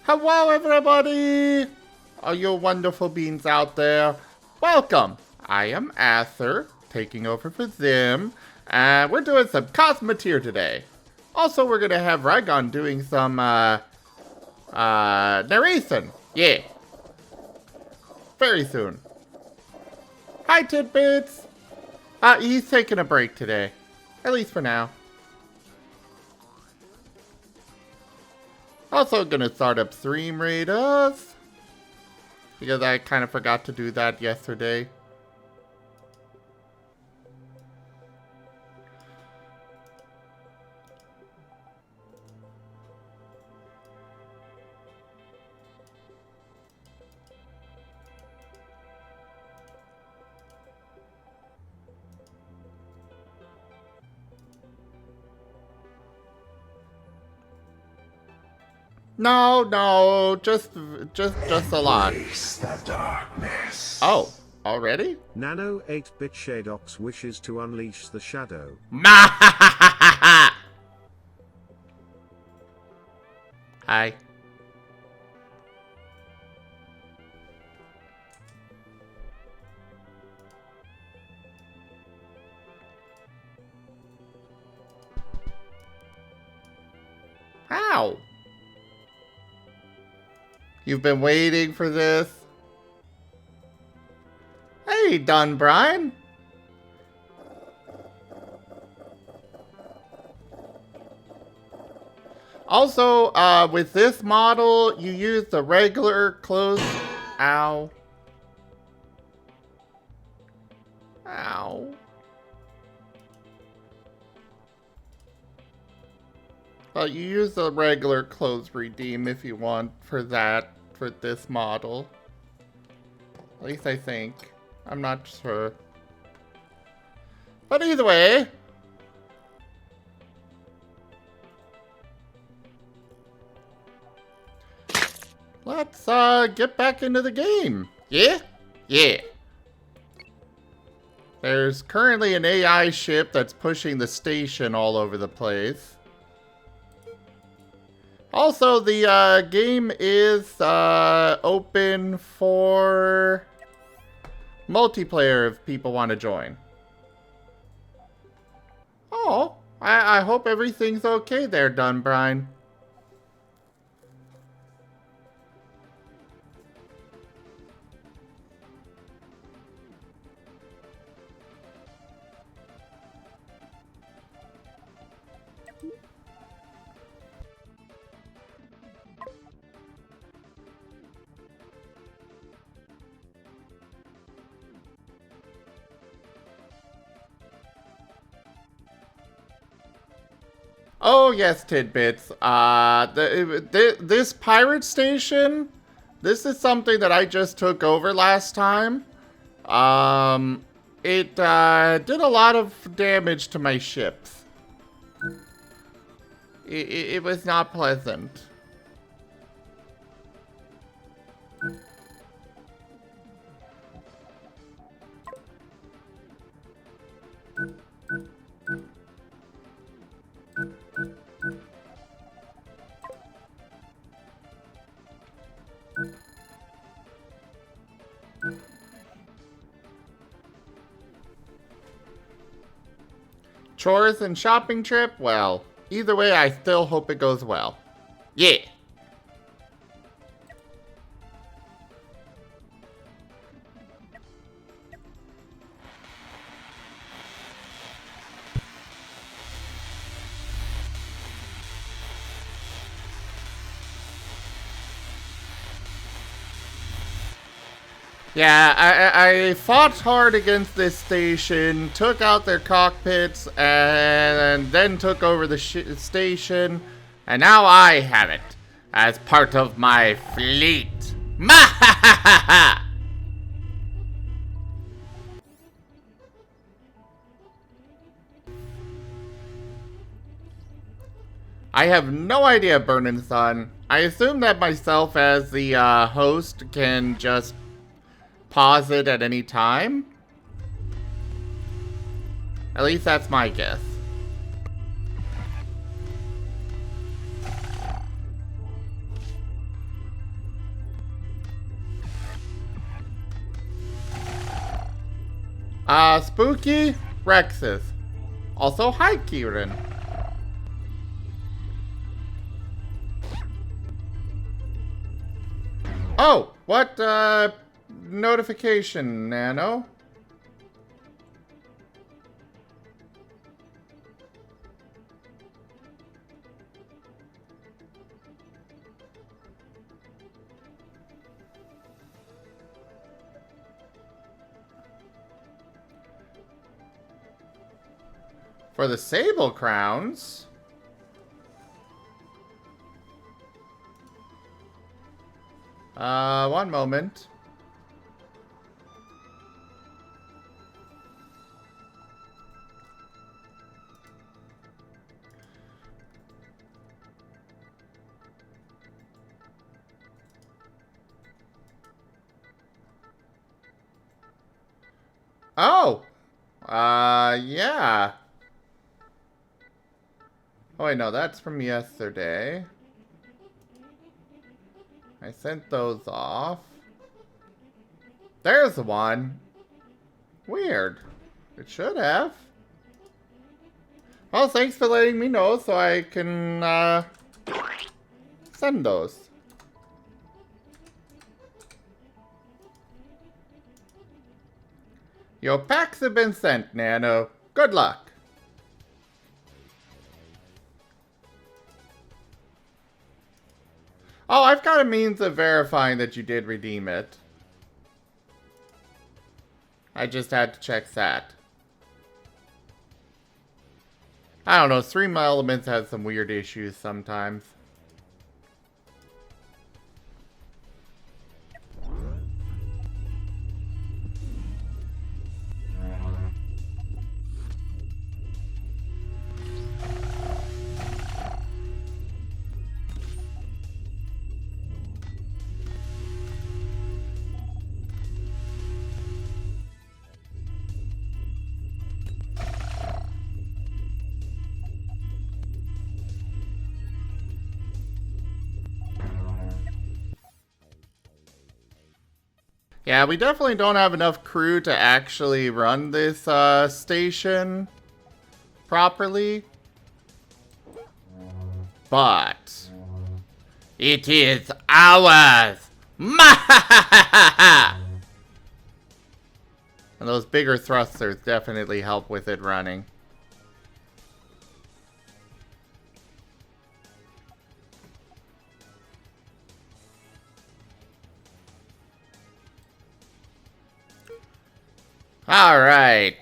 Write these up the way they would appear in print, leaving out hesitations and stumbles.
Hello, everybody! All you wonderful beings out there. Welcome! I am Ather, taking over for Zim, and we're doing some Cosmoteer today. Also, we're gonna have Rygone doing some, narration. Yeah. Very soon. Hi, Tidbits! He's taking a break today. At least for now. Also gonna start up stream raiders, because I kind of forgot to do that yesterday. No, just a lot. Face the darkness. Oh, already? Nano 8-bit Shadox wishes to unleash the shadow. Hi. How? You've been waiting for this? Hey, Dun Brian. Also, with this model, you use the regular close. Ow. Ow. Well, you use the regular close redeem if you want for that, for this model. At least I think. I'm not sure. But either way. Let's, get back into the game. Yeah? Yeah. There's currently an AI ship that's pushing the station all over the place. Also, the game is open for multiplayer if people want to join. Oh, I hope everything's okay there, Dunbrine. Oh yes, Tidbits. This pirate station, this is something that I just took over last time. It did a lot of damage to my ships. It was not pleasant. Chores and shopping trip? Well, either way, I still hope it goes well. Yeah. Yeah, I fought hard against this station, took out their cockpits, and then took over the station, and now I have it as part of my fleet. Mahahaha! I have no idea, Burnin' Sun. I assume that myself as the host can just pause it at any time. At least that's my guess. Spooky Rexus. Also, hi, Kieran. Oh, what, notification, Nano? For the Sable Crowns? One moment. Oh! Yeah. Oh, wait, no, that's from yesterday. I sent those off. There's the one. Weird. It should have. Well, thanks for letting me know so I can, send those. Your packs have been sent, Nano. Good luck. Oh, I've got a means of verifying that you did redeem it. I just had to check that. I don't know, Stream Elements has some weird issues sometimes. Yeah, we definitely don't have enough crew to actually run this station properly. But it is ours. And those bigger thrusters definitely help with it running. All right.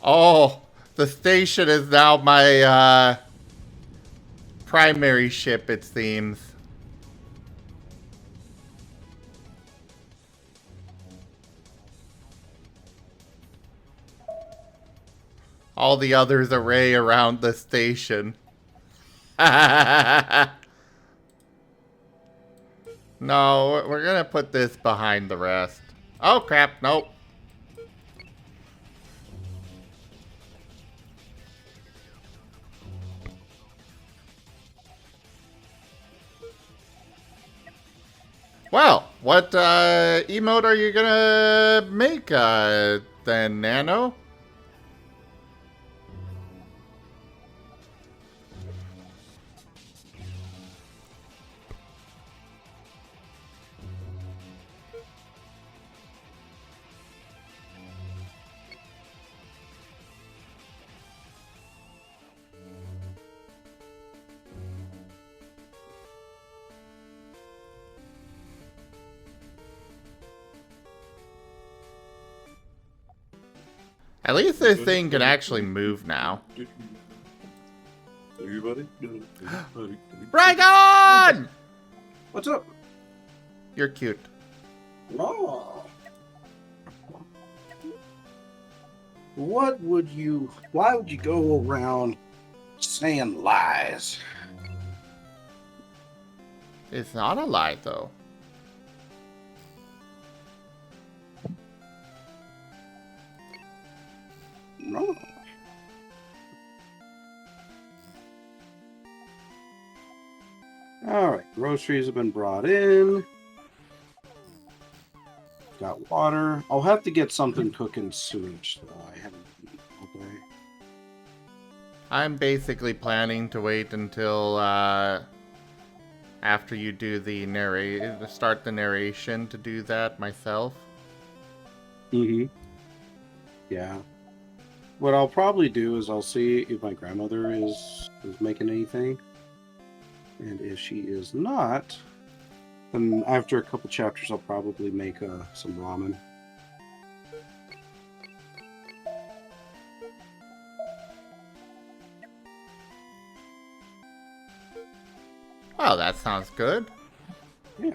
Oh, the station is now my primary ship, it seems. All the others array around the station. No, we're gonna put this behind the rest. Oh crap, nope. Well, what emote are you gonna make then, Nano? At least this thing can actually move now. Rygone! What's up? You're cute. Oh. Why would you go around saying lies? It's not a lie, though. No. All right. Groceries have been brought in. Got water. I'll have to get something cooking soonish, though. I haven't eaten all day. I'm basically planning to wait until after you do the start the narration to do that myself. Mm-hmm. Yeah. What I'll probably do is I'll see if my grandmother is making anything. And if she is not, then after a couple chapters, I'll probably make some ramen. Oh, that sounds good. Yeah.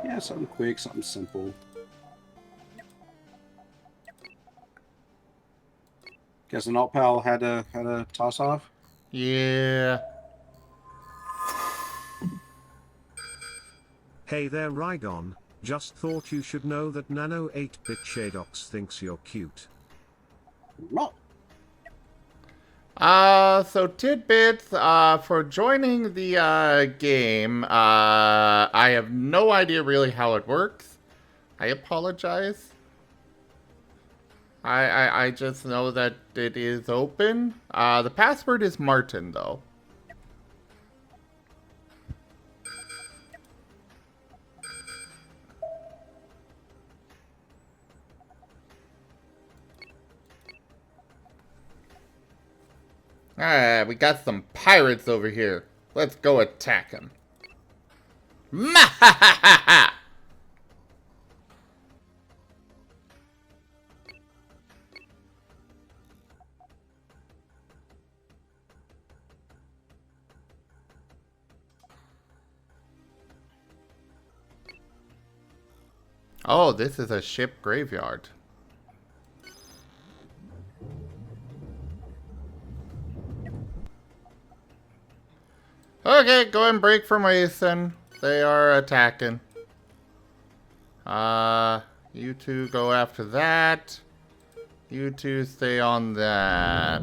Yeah, something quick, something simple. Guess an alt pal had a toss off. Yeah. Hey there, Rygone. Just thought you should know that Nano 8-bit Shadox thinks you're cute. No. So tidbits, for joining the, game, I have no idea really how it works. I apologize. I just know that it is open. The password is Marten, though. Alright, we got some pirates over here. Let's go attack them. Mahahaha! Oh, this is a ship graveyard. Okay, go and break formation. They are attacking. You two go after that. You two stay on that.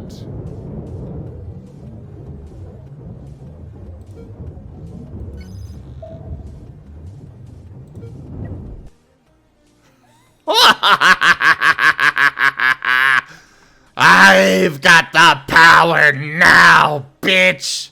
I've got the power now, bitch!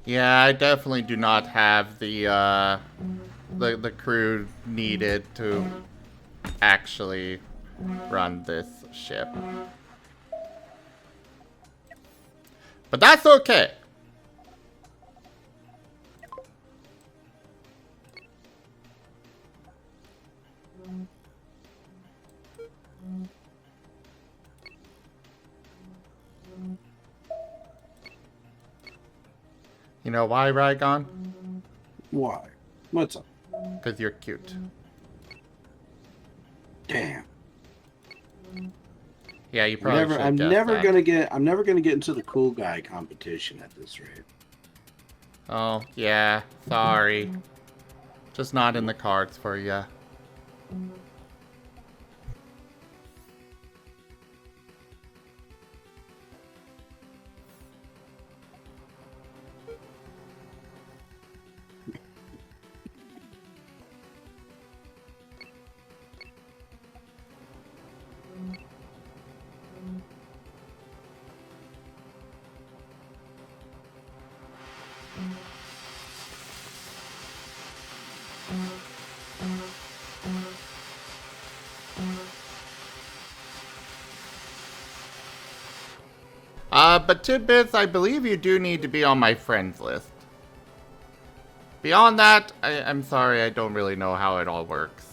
Yeah, I definitely do not have the crew needed to actually run this ship. But that's okay. You know why, Rygone? Why? What's up? Because you're cute. Damn. Yeah, you probably should I'm guess never that. gonna get into the cool guy competition at this rate. Oh, yeah. Sorry. Just not in the cards for ya. But Tidbits, I believe you do need to be on my friends list. Beyond that, I'm sorry, I don't really know how it all works.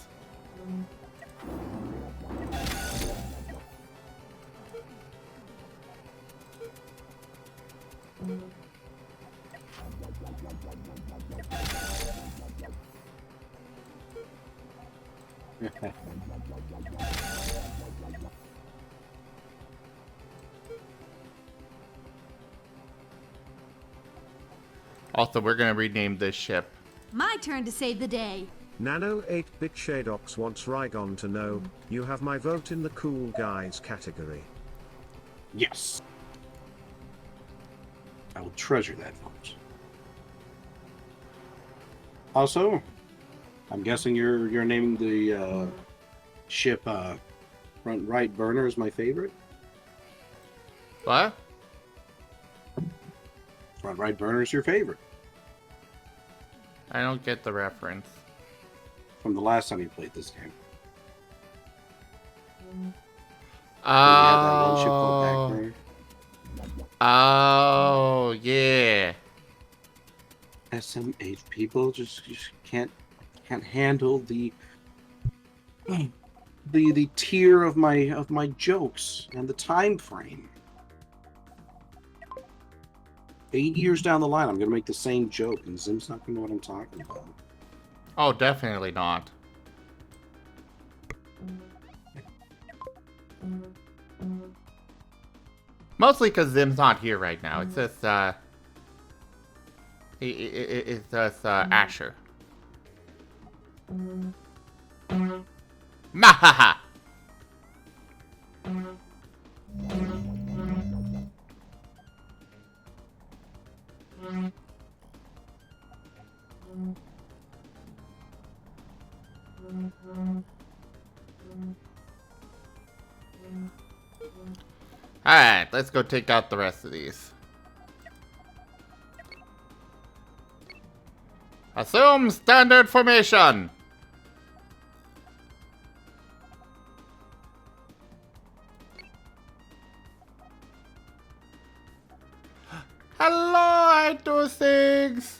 Also, we're gonna rename this ship. My turn to save the day. Nano 8-bit Shadox wants Rygone to know, you have my vote in the cool guys category. Yes. I will treasure that vote. Also, I'm guessing you're naming the ship front right burner as my favorite. What? Front right burner is your favorite I don't get the reference. from the last time you played this game. Oh. We had that one ship called Backburner. Oh, yeah. SMH people just can't handle the tier of my jokes and the time frame. 8 years down the line, I'm gonna make the same joke, and Zim's not gonna know what I'm talking about. Oh, definitely not. Mostly because Zim's not here right now. It's just, it's just, Asher. Mahaha! Alright, let's go take out the rest of these. Assume standard formation! Hello, I do things!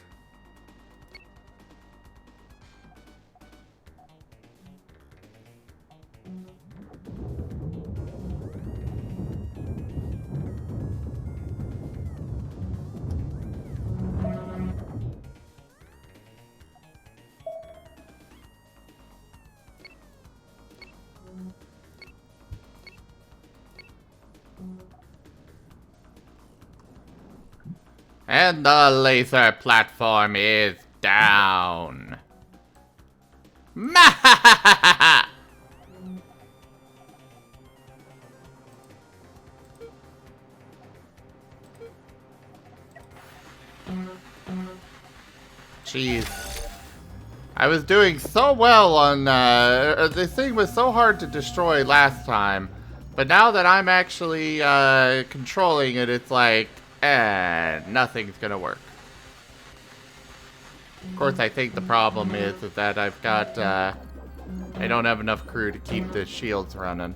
And the laser platform is down. Mahahaha! Jeez. I was doing so well on, this thing was so hard to destroy last time. But now that I'm actually, controlling it, it's like, nothing's gonna work. Of course, I think the problem is that I've got, I don't have enough crew to keep the shields running.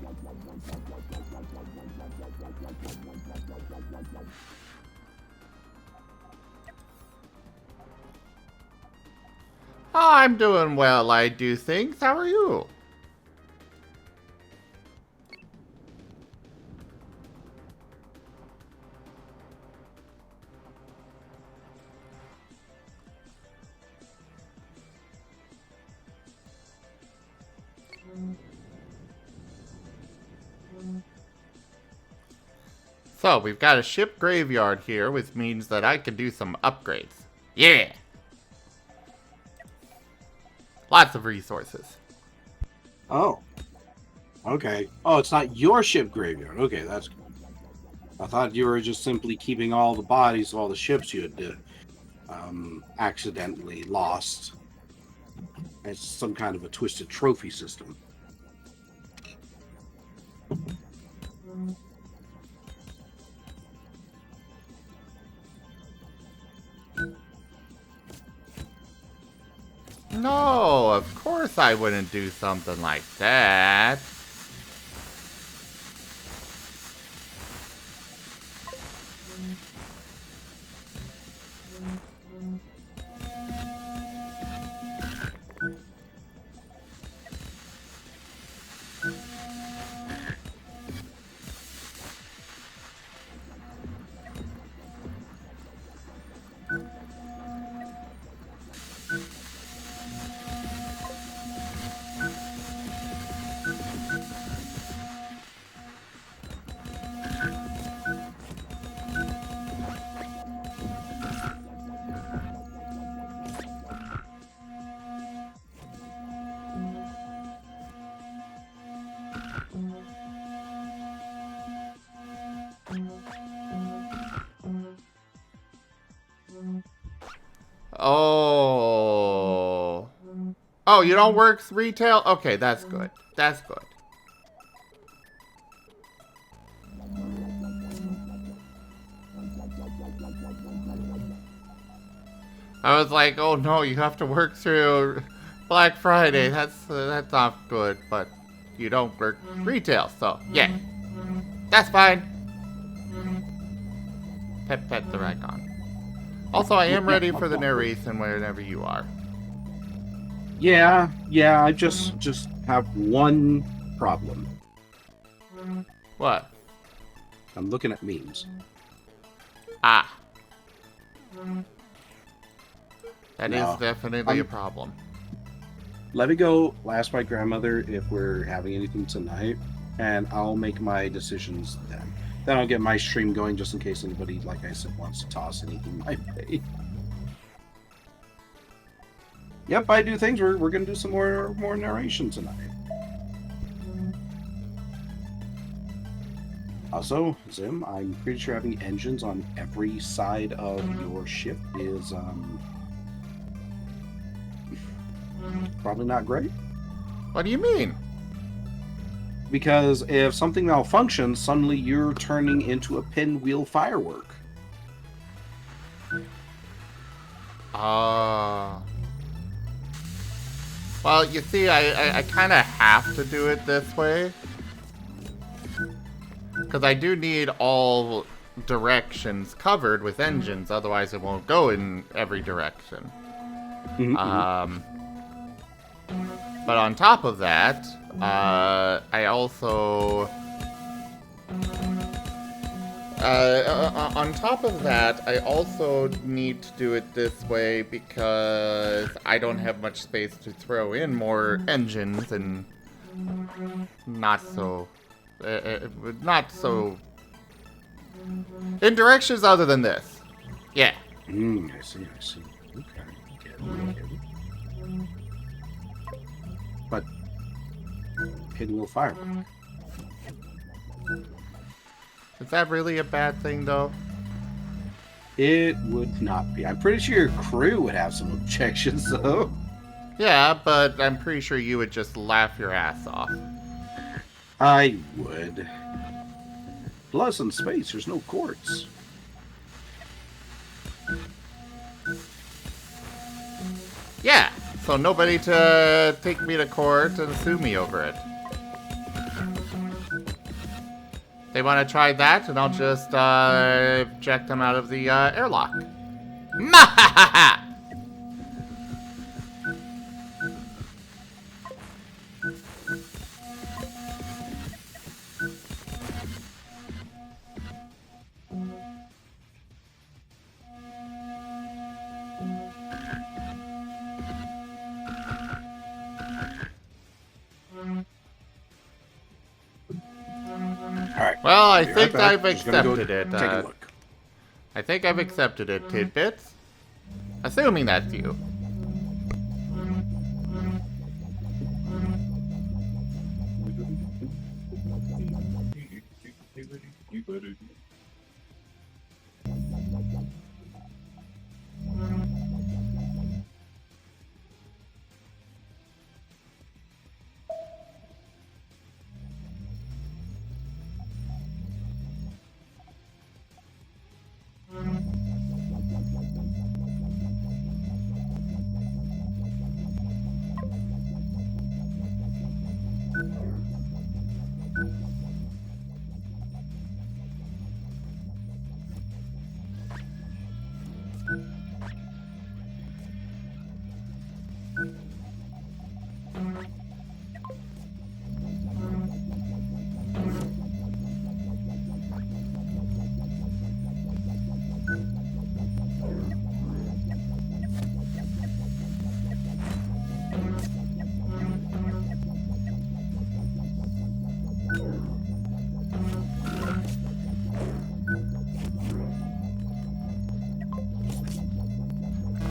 Oh, I'm doing well, I do things. How are you? So, we've got a ship graveyard here, which means that I can do some upgrades. Yeah! Lots of resources. Oh. Okay. Oh, it's not your ship graveyard. Okay, that's good. I thought you were just simply keeping all the bodies of all the ships you had accidentally lost. It's some kind of a twisted trophy system. No, of course I wouldn't do something like that. Oh. Oh, you don't work retail? Okay, that's good. That's good. I was like, oh no, you have to work through Black Friday. That's not good, but you don't work retail, so yeah. That's fine. Pet the Rygone. Also, I am ready for the narration whenever you are. Yeah, I just have one problem. What? I'm looking at memes. Ah. That No. is definitely a problem. Let me go ask my grandmother if we're having anything tonight, and I'll make my decisions then. Then I'll get my stream going just in case anybody, like I said, wants to toss anything my way. Yep, I do things. We're gonna do some more narration tonight. Also, Zim, I'm pretty sure having engines on every side of your ship is probably not great. What do you mean? Because if something malfunctions, suddenly you're turning into a pinwheel firework. Well, you see, I kind of have to do it this way. Because I do need all directions covered with engines, otherwise it won't go in every direction. But on top of that, I also... on top of that, I also need to do it this way because I don't have much space to throw in more engines and not so in directions other than this. Yeah. I see. Okay. But pinwheel firework. Is that really a bad thing, though? It would not be. I'm pretty sure your crew would have some objections, though. Yeah, but I'm pretty sure you would just laugh your ass off. I would. Plus, in space, there's no courts. Yeah, so nobody to take me to court and sue me over it. They want to try that, and I'll just eject them out of the airlock. Mahahaha! Alright. Well, I Be think right back. I've Just gonna go accepted it. Take a look. I think I've accepted it, Tidbits. Assuming that's you.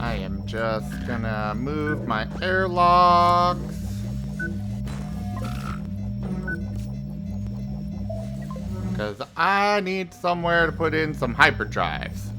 I am just gonna move my airlocks. Because I need somewhere to put in some hyperdrives.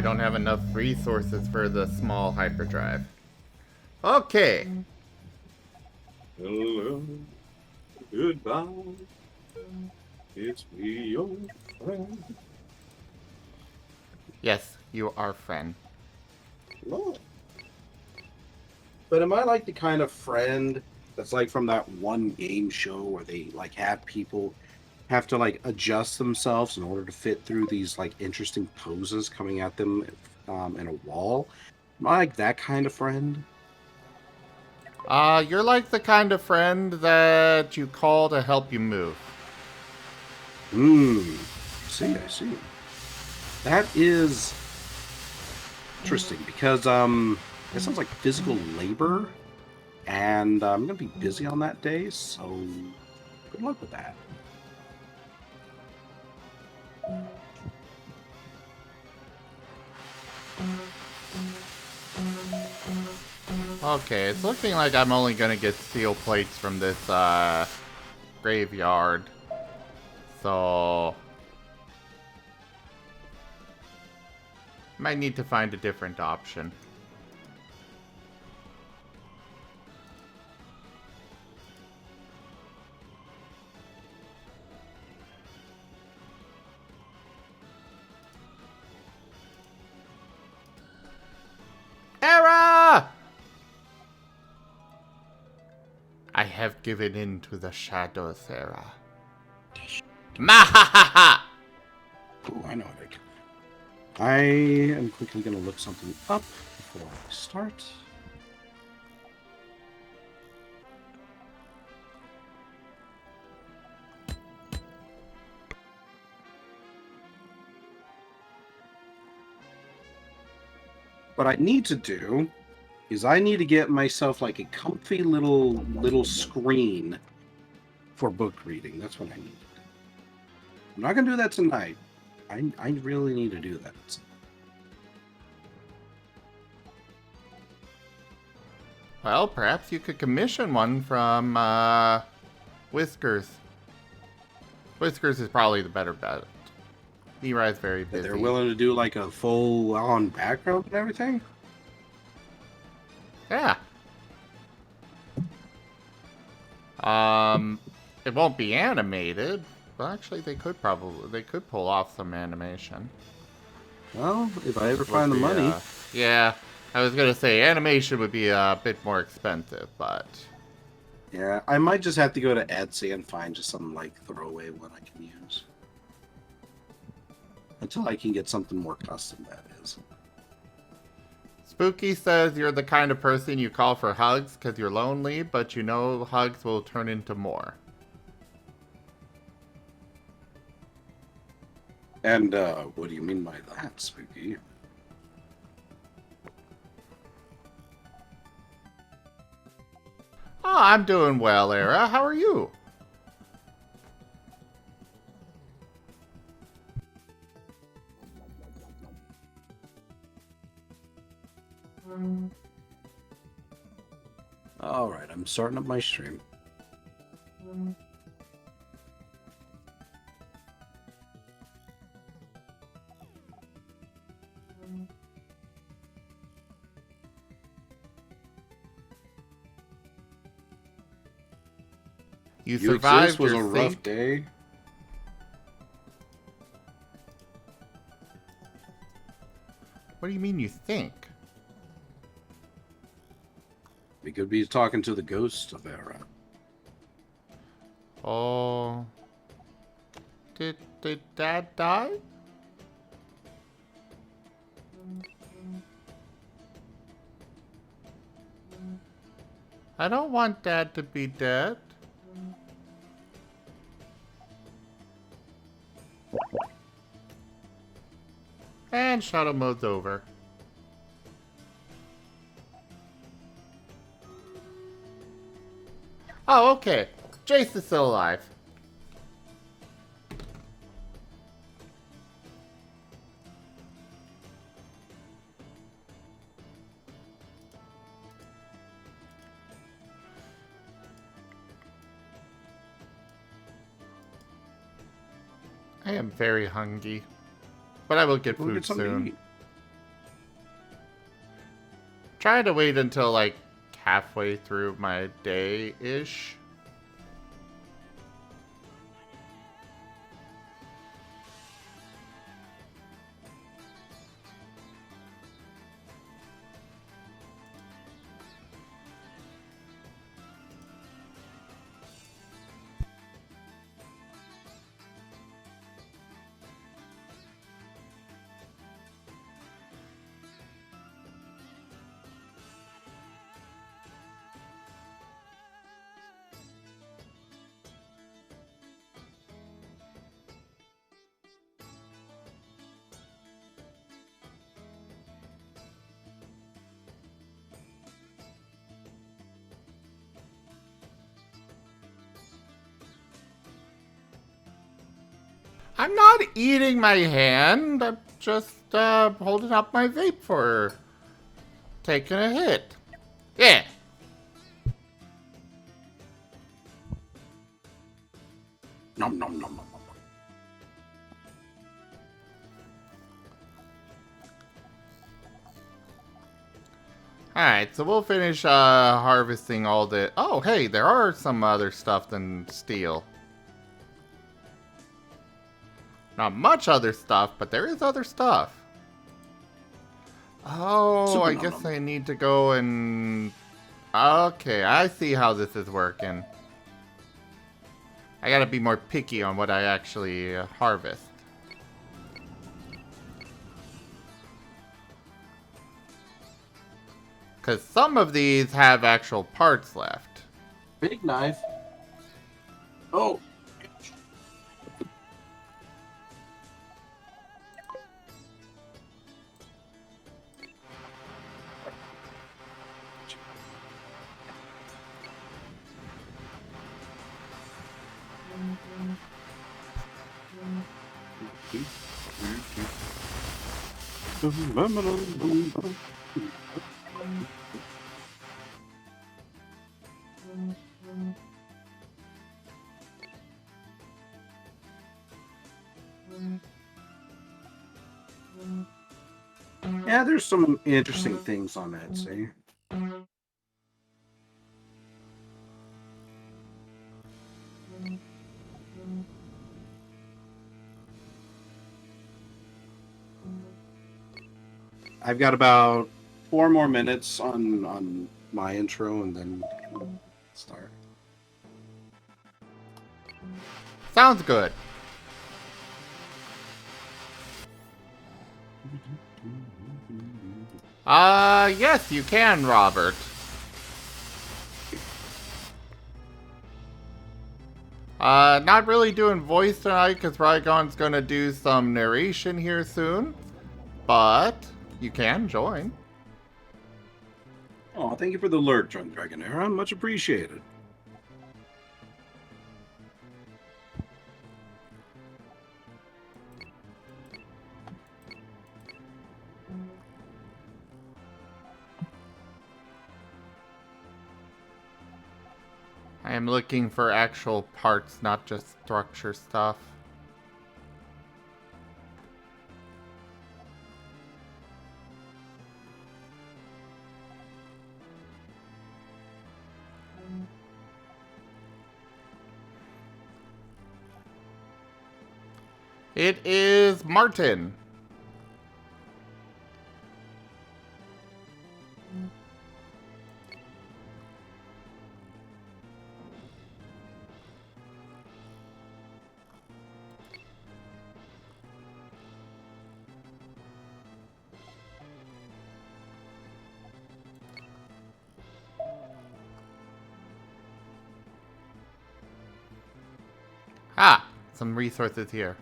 I don't have enough resources for the small hyperdrive. Okay. Hello, goodbye. It's me, your friend. Yes, you are friend. No. But am I like the kind of friend that's like from that one game show where they like have people have to like adjust themselves in order to fit through these like interesting poses coming at them in a wall? Am I like that kind of friend? You're like the kind of friend that you call to help you move. I see. That is interesting because it sounds like physical labor, and I'm gonna be busy on that day, so good luck with that. Okay, it's looking like I'm only gonna get steel plates from this, graveyard. So... might need to find a different option. Error! I have given in to the shadows, Sarah. Mahahaha! Ooh, I know what I can. I am quickly going to look something up before I start. What I need to do is I need to get myself like a comfy little screen for book reading. That's what I need. I'm not going to do that tonight. I really need to do that. Well, perhaps you could commission one from, Whiskers. Whiskers is probably the better bet. Leroy's very busy. They're willing to do like a full-on background and everything? Yeah. It won't be animated. Well, actually, they could pull off some animation. Well, if I ever find the money. Yeah, I was gonna say animation would be a bit more expensive, but Yeah, I might just have to go to Etsy and find just some like throwaway one I can use. Until I can get something more custom, that is. Spooky says you're the kind of person you call for hugs because you're lonely, but you know hugs will turn into more. And what do you mean by that, Spooky? Oh, I'm doing well, Era. How are you? Alright, I'm starting up my stream. You survived was your a rough fate? day. What do you mean you think? We could be talking to the ghost of Era. Oh. Did Dad die? I don't want Dad to be dead. And shadow mode's over. Oh, okay. Jace is still alive. I am very hungry. But I will get We'll food get something to soon. eat. Trying to wait until like halfway through my day-ish. I'm not eating my hand. I'm just holding up my vape for taking a hit. Yeah. Nom nom nom nom nom. Alright, so we'll finish harvesting all the... Oh, hey, there are some other stuff than steel. Not much other stuff, but there is other stuff. Oh, I guess I need to go and... Okay, I see how this is working. I gotta be more picky on what I actually harvest. Because some of these have actual parts left. Big knife. Oh. Yeah, there's some interesting things on Etsy. I've got about 4 more minutes on my intro, and then we'll start. Sounds good. Yes, you can, Robert. Not really doing voice tonight because Rygone's gonna do some narration here soon. But you can join. Oh, thank you for the alert, John Dragonair. Much appreciated. I am looking for actual parts, not just structure stuff. It is Marten. Ah, some resources here.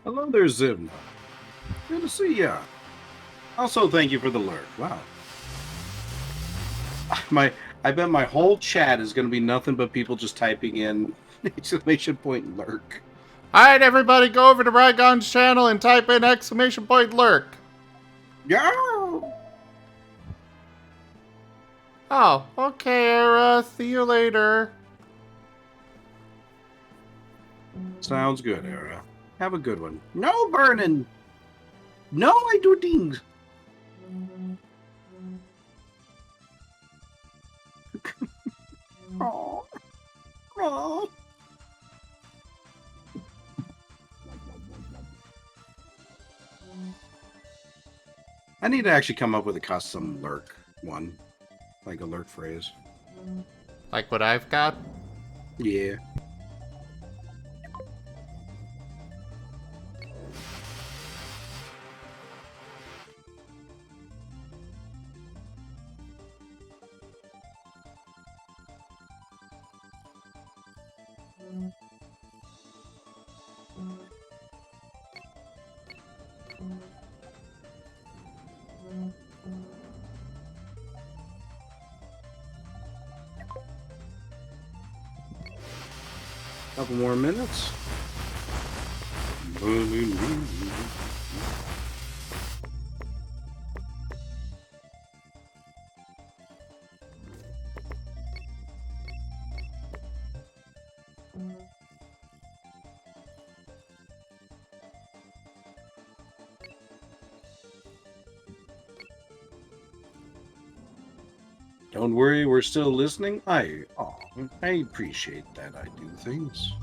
Hello there, Zibna. Good to see ya. Also, thank you for the lurk. Wow. I bet my whole chat is going to be nothing but people just typing in exclamation point lurk. Alright, everybody, go over to Rygone's channel and type in exclamation point lurk. Yeah. Oh, okay, Era. See you later. Sounds good, Era. Have a good one. No burning! No, I do things! Oh. Oh. I need to actually come up with a custom lurk one. Like a lurk phrase. Like what I've got? Yeah. Couple more minutes. Don't worry, we're still listening. I appreciate that. I do things.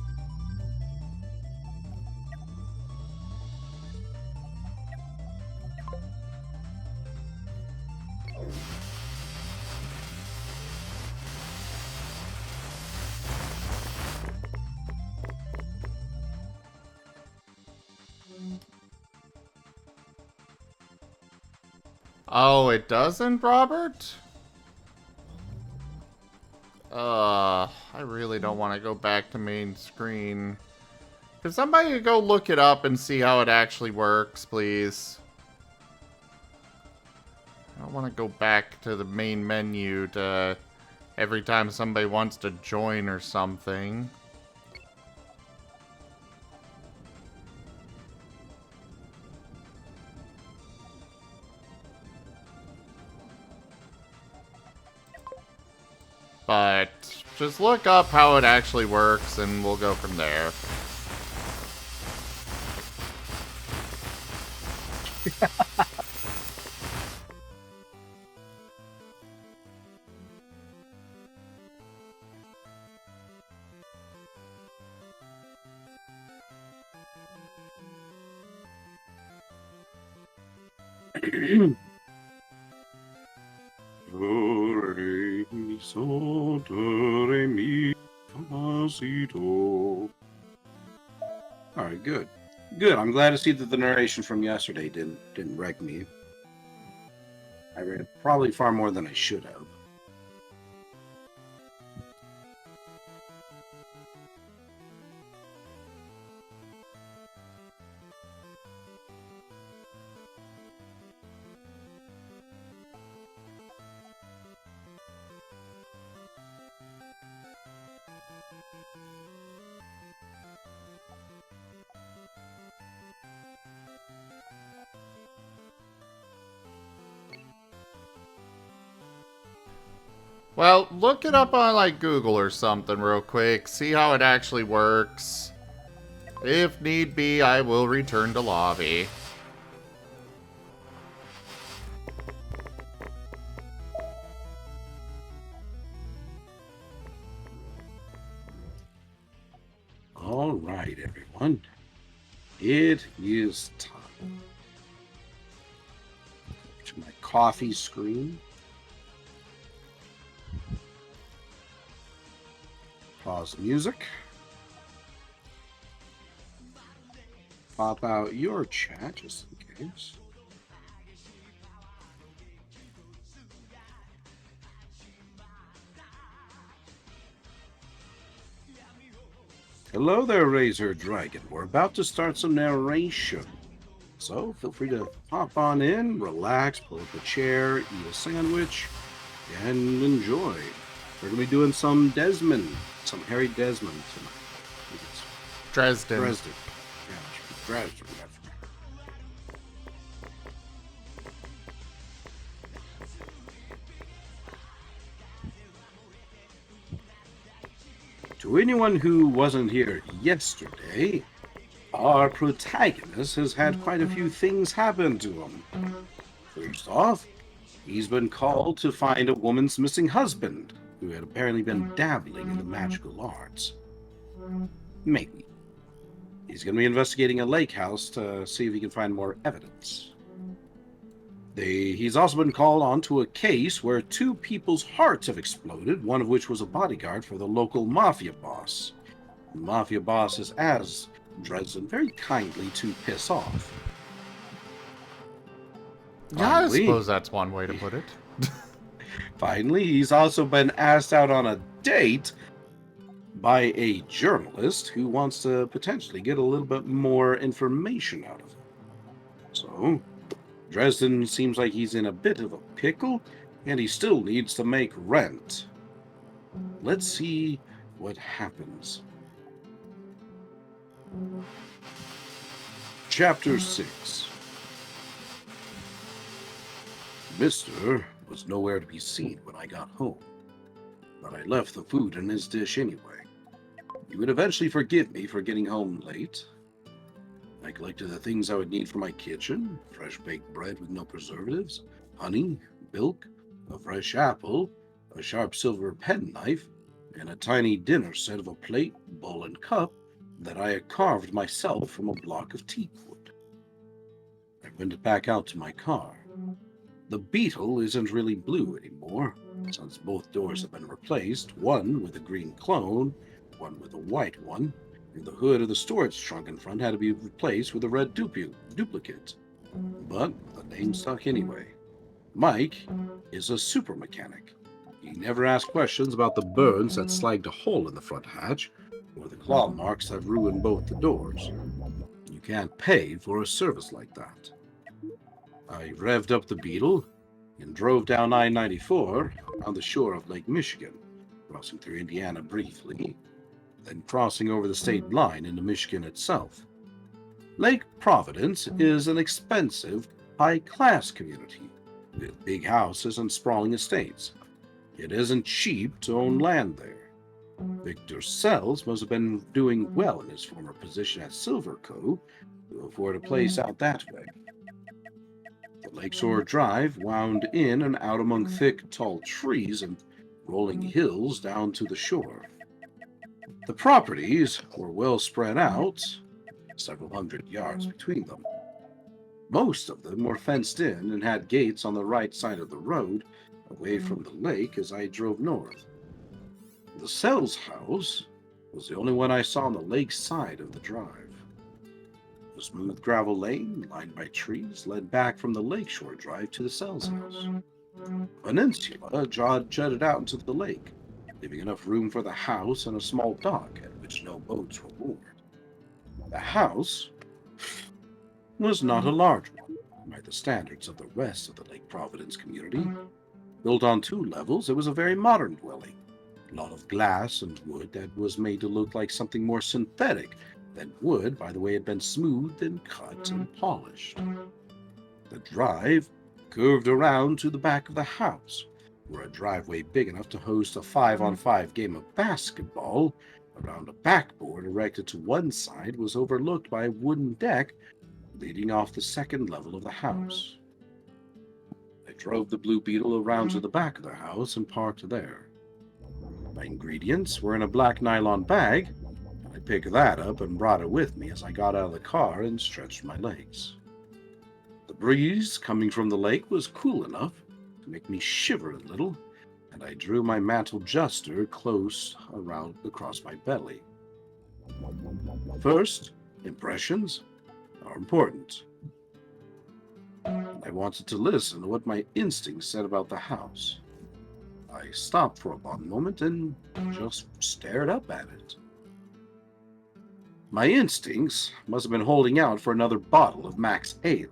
Oh, it doesn't, Robert? I really don't want to go back to main screen. Could somebody go look it up and see how it actually works, please? I don't want to go back to the main menu to every time somebody wants to join or something. But just look up how it actually works and we'll go from there. Alright, good. Good. I'm glad to see that the narration from yesterday didn't wreck me. I read probably far more than I should have. Well, look it up on, like, Google or something real quick. See how it actually works. If need be, I will return to lobby. All right, everyone. It is time. To my coffee screen. Pause the music. Pop out your chat just in case. Hello there, Razor Dragon. We're about to start some narration. So feel free to hop on in, relax, pull up a chair, eat a sandwich, and enjoy. We're going to be doing some Desmond, some Harry Desmond tonight. Dresden. Dresden. Yeah, Dresden. To anyone who wasn't here yesterday, our protagonist has had quite a few things happen to him. First off, he's been called to find a woman's missing husband, who had apparently been dabbling in the magical arts. Maybe. He's going to be investigating a lake house to see if he can find more evidence. He's also been called on to a case where 2 people's hearts have exploded, one of which was a bodyguard for the local mafia boss. The mafia boss has asked Dresden very kindly to piss off. Yeah, I Finally, suppose that's one way to put it. Finally, he's also been asked out on a date by a journalist who wants to potentially get a little bit more information out of him. So, Dresden seems like he's in a bit of a pickle, and he still needs to make rent. Let's see what happens. Chapter 6. Mister was nowhere to be seen when I got home, but I left the food in his dish anyway. He would eventually forgive me for getting home late. I collected the things I would need for my kitchen: fresh baked bread with no preservatives, honey, milk, a fresh apple, a sharp silver penknife, and a tiny dinner set of a plate, bowl, and cup that I had carved myself from a block of teak wood. I went back out to my car. The Beetle isn't really blue anymore, since both doors have been replaced, one with a green clone, one with a white one, and the hood of the storage trunk in front had to be replaced with a red duplicate. But the name stuck anyway. Mike is a super mechanic. He never asked questions about the burns that slagged a hole in the front hatch, or the claw marks that ruined both the doors. You can't pay for a service like that. I revved up the Beetle and drove down I-94 on the shore of Lake Michigan, crossing through Indiana briefly, then crossing over the state line into Michigan itself. Lake Providence is an expensive, high-class community, with big houses and sprawling estates. It isn't cheap to own land there. Victor Sells must have been doing well in his former position at Silver Co. to afford a place out that way. The Lakeshore Drive wound in and out among thick, tall trees and rolling hills down to the shore. The properties were well spread out, several hundred yards between them. Most of them were fenced in and had gates on the right side of the road, away from the lake as I drove north. The Sells house was the only one I saw on the lake side of the drive. The smooth gravel lane, lined by trees, led back from the Lakeshore Drive to the Sells house. A peninsula jutted out into the lake, leaving enough room for the house and a small dock at which no boats were moored. The house was not a large one by the standards of the rest of the Lake Providence community. Built on 2 levels, it was a very modern dwelling. A lot of glass and wood that was made to look like something more synthetic than wood by the way it had been smoothed and cut and polished. The drive curved around to the back of the house, where a driveway big enough to host a 5-on-5 game of basketball around a backboard erected to one side was overlooked by a wooden deck leading off the second level of the house. I drove the Blue Beetle around to the back of the house and parked there. My ingredients were in a black nylon bag, and I picked that up and brought it with me as I got out of the car and stretched my legs. The breeze coming from the lake was cool enough to make me shiver a little, and I drew my mantle duster close around across my belly. First, impressions are important. I wanted to listen to what my instincts said about the house. I stopped for a long moment and just stared up at it. My instincts must have been holding out for another bottle of Max Ale.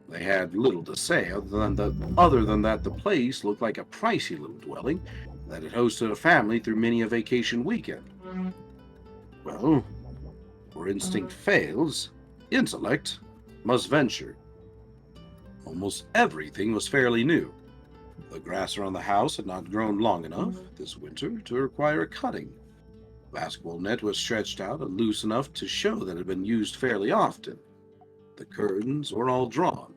They had little to say other than that the place looked like a pricey little dwelling that had hosted a family through many a vacation weekend. Well, where instinct fails, intellect must venture. Almost everything was fairly new. The grass around the house had not grown long enough this winter to require a cutting. Basketball net was stretched out and loose enough to show that it had been used fairly often. The curtains were all drawn.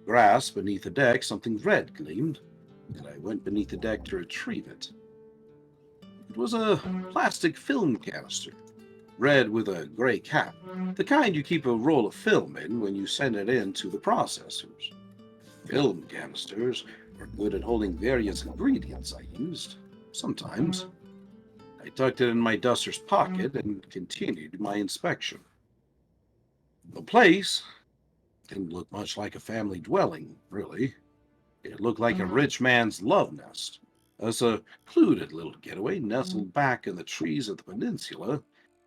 Grass beneath the deck, something red gleamed, and I went beneath the deck to retrieve it. It was a plastic film canister, red with a gray cap, the kind you keep a roll of film in when you send it in to the processors. Film canisters were good at holding various ingredients I used, sometimes. I tucked it in my duster's pocket and continued my inspection. The place didn't look much like a family dwelling, really. It looked like a rich man's love nest, a secluded little getaway nestled back in the trees of the peninsula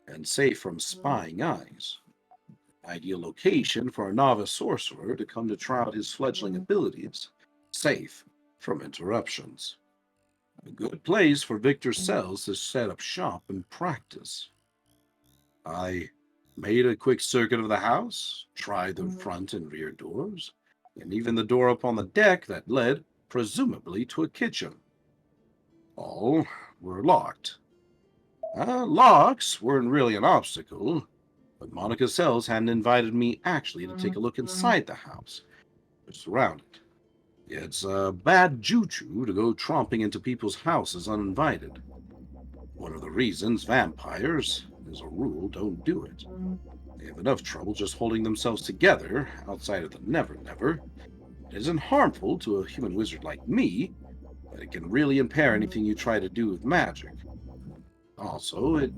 and safe from spying eyes. Ideal location for a novice sorcerer to come to try out his fledgling abilities, safe from interruptions. A good place for Victor Sells to set up shop and practice. I made a quick circuit of the house, tried the front and rear doors, and even the door up on the deck that led, presumably, to a kitchen. All were locked. Locks weren't really an obstacle, but Monica Sells hadn't invited me actually to take a look inside the house, just around it. It's bad juju to go tromping into people's houses uninvited. One of the reasons vampires, as a rule, don't do it. They have enough trouble just holding themselves together outside of the Never-Never. It isn't harmful to a human wizard like me, but it can really impair anything you try to do with magic. Also, it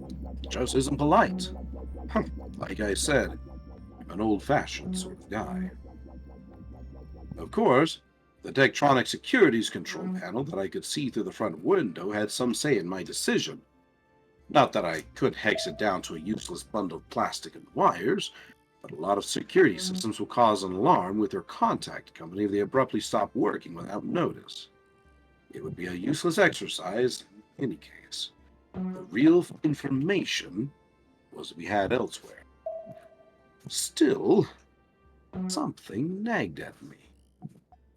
just isn't polite. Like I said, I'm an old-fashioned sort of guy. Of course, the Tektronic Securities control panel that I could see through the front window had some say in my decision. Not that I could hex it down to a useless bundle of plastic and wires, but a lot of security systems will cause an alarm with their contact company if they abruptly stop working without notice. It would be a useless exercise in any case. The real information was to be had elsewhere. Still, something nagged at me.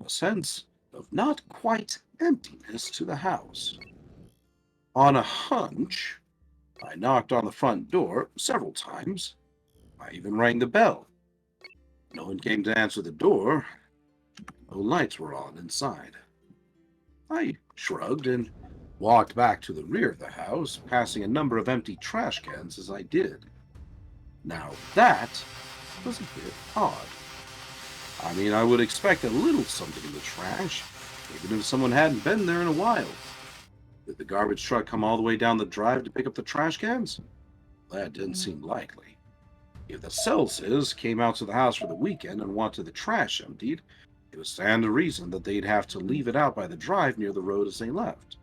A sense of not quite emptiness to the house. On a hunch, I knocked on the front door several times. I even rang the bell. No one came to answer the door. No lights were on inside. I shrugged and walked back to the rear of the house, passing a number of empty trash cans as I did. Now that was a bit odd. I mean, I would expect a little something in the trash, even if someone hadn't been there in a while. Did the garbage truck come all the way down the drive to pick up the trash cans? That didn't seem likely. If the Celsius came out to the house for the weekend and wanted the trash emptied, it would stand to reason that they'd have to leave it out by the drive near the road as they left,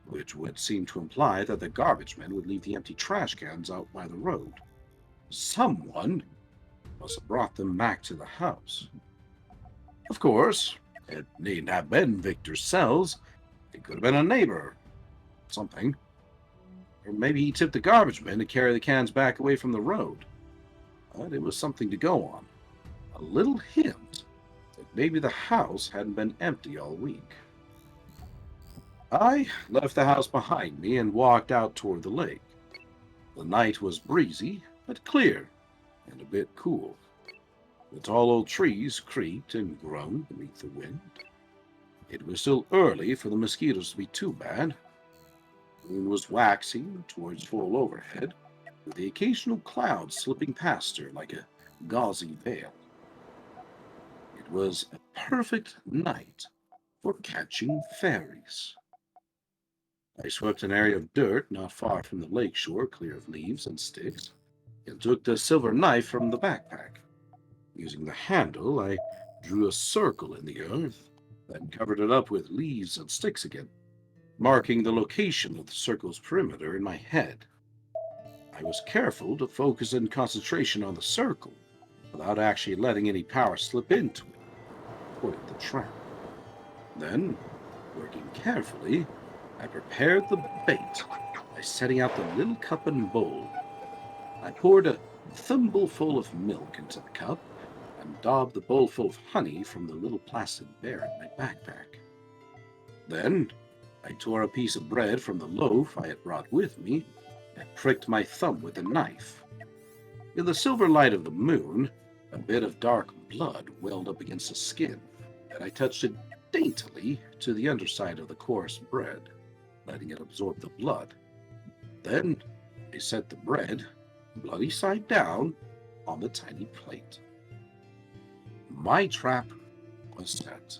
which would seem to imply that the garbage men would leave the empty trash cans out by the road. Someone must have brought them back to the house. Of course, it needn't have been Victor Sells. It could have been a neighbor. Something. Or maybe he tipped the garbage men to carry the cans back away from the road. But it was something to go on. A little hint that maybe the house hadn't been empty all week. I left the house behind me and walked out toward the lake. The night was breezy, but clear, and a bit cool. The tall old trees creaked and groaned beneath the wind. It was still early for the mosquitoes to be too bad. The moon was waxing towards full overhead, with the occasional cloud slipping past her like a gauzy veil. It was a perfect night for catching fairies. I swept an area of dirt not far from the lake shore, clear of leaves and sticks, and took the silver knife from the backpack. Using the handle, I drew a circle in the earth, then covered it up with leaves and sticks again, marking the location of the circle's perimeter in my head. I was careful to focus in concentration on the circle, without actually letting any power slip into it, toward the trap. Then, working carefully, I prepared the bait by setting out the little cup and bowl. I poured a thimbleful of milk into the cup and daubed the bowlful of honey from the little plastic bear in my backpack. Then, I tore a piece of bread from the loaf I had brought with me and pricked my thumb with a knife. In the silver light of the moon, a bit of dark blood welled up against the skin, and I touched it daintily to the underside of the coarse bread, letting it absorb the blood. Then I set the bread, bloody side down, on the tiny plate. My trap was set.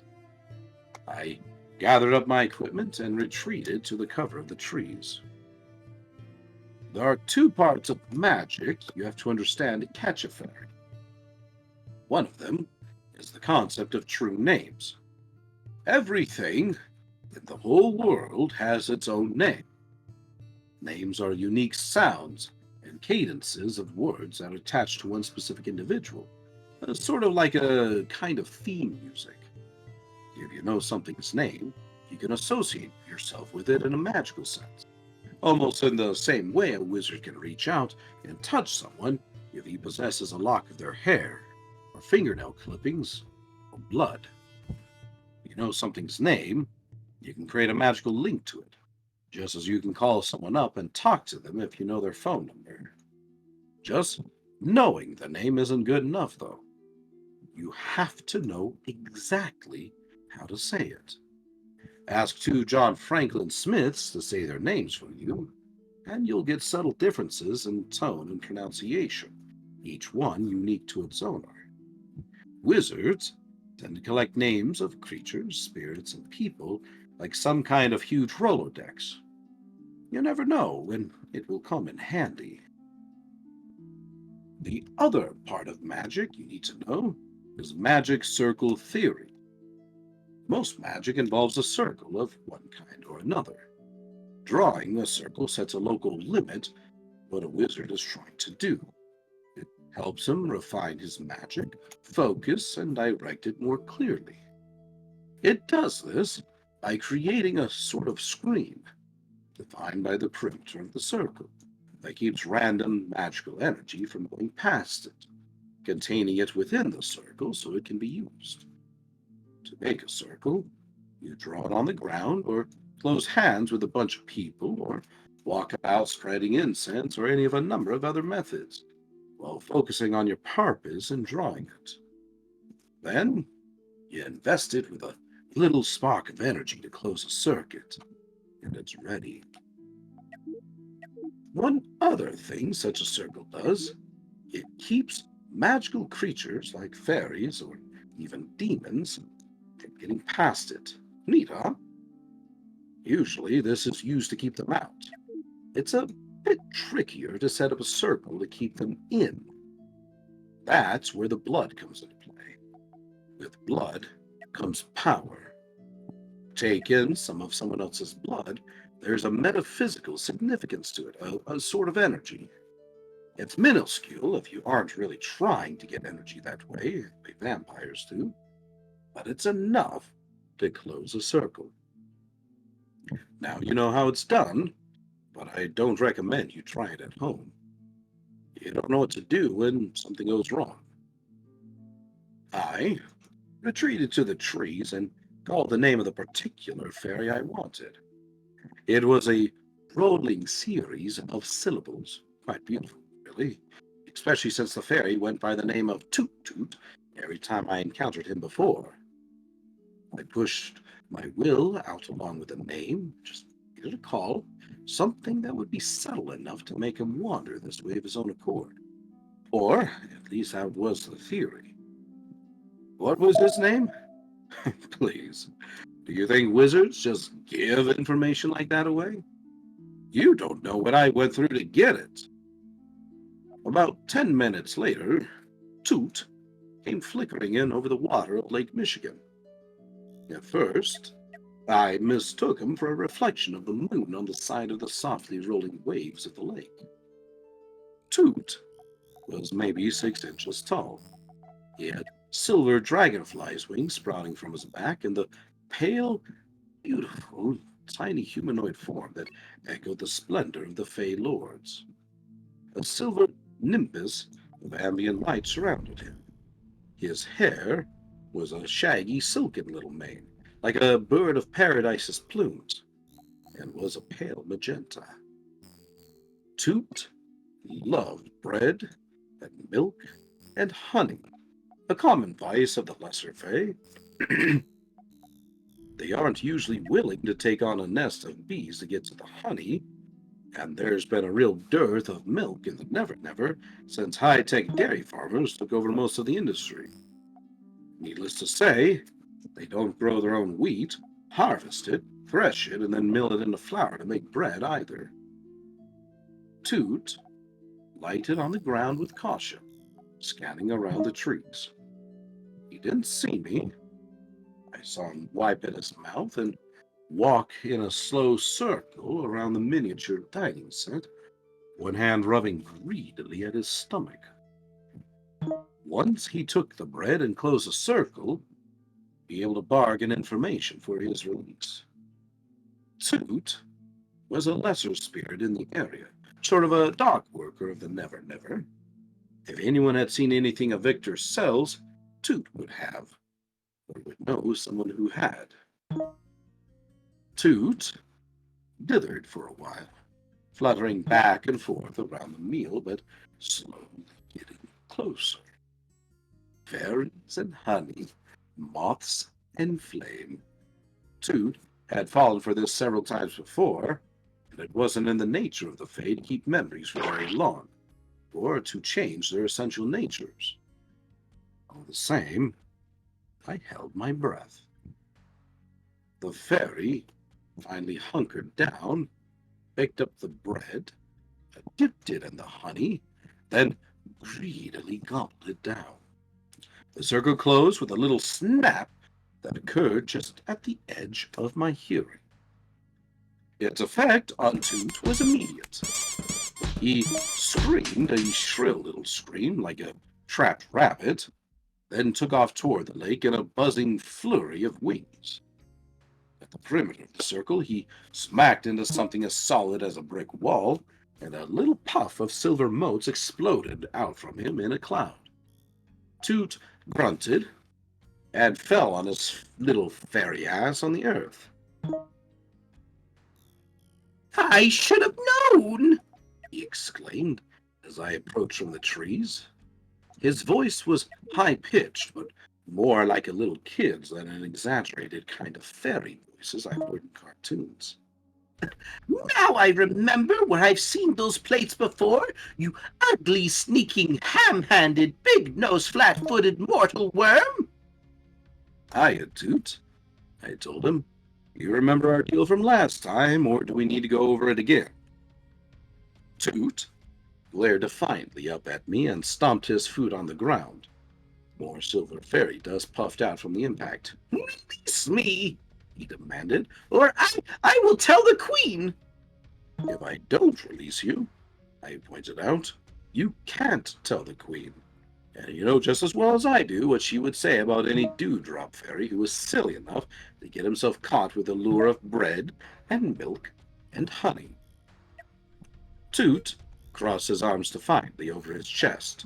I gathered up my equipment and retreated to the cover of the trees. There are two parts of magic you have to understand to catch a fairy. One of them is the concept of true names. Everything in the whole world has its own name. Names are unique sounds and cadences of words that are attached to one specific individual, sort of like a kind of theme music. If you know something's name, you can associate yourself with it in a magical sense. Almost in the same way a wizard can reach out and touch someone if he possesses a lock of their hair, or fingernail clippings, or blood. If you know something's name, you can create a magical link to it, just as you can call someone up and talk to them if you know their phone number. Just knowing the name isn't good enough, though. You have to know exactly how to say it. Ask two John Franklin Smiths to say their names for you, and you'll get subtle differences in tone and pronunciation, each one unique to its owner. Wizards tend to collect names of creatures, spirits, and people like some kind of huge Rolodex. You never know when it will come in handy. The other part of magic you need to know is magic circle theory. Most magic involves a circle of one kind or another. Drawing a circle sets a local limit what a wizard is trying to do. It helps him refine his magic, focus, and direct it more clearly. It does this by creating a sort of screen, defined by the perimeter of the circle, that keeps random magical energy from going past it, containing it within the circle so it can be used. To make a circle, you draw it on the ground, or close hands with a bunch of people, or walk about spreading incense, or any of a number of other methods, while focusing on your purpose in drawing it. Then, you invest it with a little spark of energy to close a circuit, and it's ready. One other thing such a circle does, it keeps magical creatures like fairies or even demons from getting past it. Neat, huh? Usually this is used to keep them out. It's a bit trickier to set up a circle to keep them in. That's where the blood comes into play. With blood comes power. Take in some of someone else's blood, there's a metaphysical significance to it, a sort of energy. It's minuscule if you aren't really trying to get energy that way, like vampires do, but it's enough to close a circle. Now you know how it's done, but I don't recommend you try it at home. You don't know what to do when something goes wrong. I retreated to the trees and called the name of the particular fairy I wanted. It was a rolling series of syllables, quite beautiful, really, especially since the fairy went by the name of Toot Toot every time I encountered him before. I pushed my will out along with the name, just needed a call, something that would be subtle enough to make him wander this way of his own accord. Or, at least that was the theory. What was his name? Please, do you think wizards just give information like that away? You don't know what I went through to get it. About 10 minutes later, Toot came flickering in over the water of Lake Michigan. At first, I mistook him for a reflection of the moon on the side of the softly rolling waves of the lake. Toot was maybe 6 inches tall. He had silver dragonfly's wings sprouting from his back and the pale, beautiful, tiny humanoid form that echoed the splendor of the Fey Lords. A silver nimbus of ambient light surrounded him. His hair was a shaggy, silken little mane, like a bird of paradise's plumes. and was a pale magenta. Toot loved bread and milk and honey, a common vice of the lesser fae. They aren't usually willing to take on a nest of bees to get to the honey, and there's been a real dearth of milk in the Never Never since high-tech dairy farmers took over most of the industry. Needless to say, they don't grow their own wheat, harvest it, thresh it, and then mill it into flour to make bread either. Toot lighted on the ground with caution, scanning around the trees. He didn't see me. I saw him wipe at his mouth and walk in a slow circle around the miniature dining set, one hand rubbing greedily at his stomach. Once he took the bread and closed the circle, be able to bargain information for his release. Toot was a lesser spirit in the area, sort of a dock worker of the Never Never. If anyone had seen anything of Victor's cells, Toot would have, or would know someone who had. Toot dithered for a while, fluttering back and forth around the meal, but slowly getting closer. Fairies and honey, moths and flame. Toot had fallen for this several times before, and it wasn't in the nature of the Fae to keep memories for very long, or to change their essential natures. All the same, I held my breath. The fairy finally hunkered down, picked up the bread, dipped it in the honey, then greedily gobbled it down. The circle closed with a little snap that occurred just at the edge of my hearing. Its effect on Toot was immediate. He screamed a shrill little scream like a trapped rabbit, then took off toward the lake in a buzzing flurry of wings. At the perimeter of the circle, he smacked into something as solid as a brick wall, and a little puff of silver motes exploded out from him in a cloud. Toot grunted and fell on his little fairy ass on the earth. "I should have known!" he exclaimed as I approached from the trees. His voice was high-pitched, but more like a little kid's than an exaggerated kind of fairy voices I've heard in cartoons. "Now I remember where I've seen those plates before, you ugly, sneaking, ham-handed, big-nosed, flat-footed mortal worm!" "Hiya, Toot," I told him. "You remember our deal from last time, or do we need to go over it again?" Toot glared defiantly up at me and stomped his foot on the ground. More silver fairy dust puffed out from the impact. "Release me," he demanded, "or I will tell the queen." "If I don't release you," I pointed out, "you can't tell the queen. And you know just as well as I do what she would say about any dewdrop fairy who was silly enough to get himself caught with the lure of bread and milk and honey." Toot crossed his arms defiantly over his chest.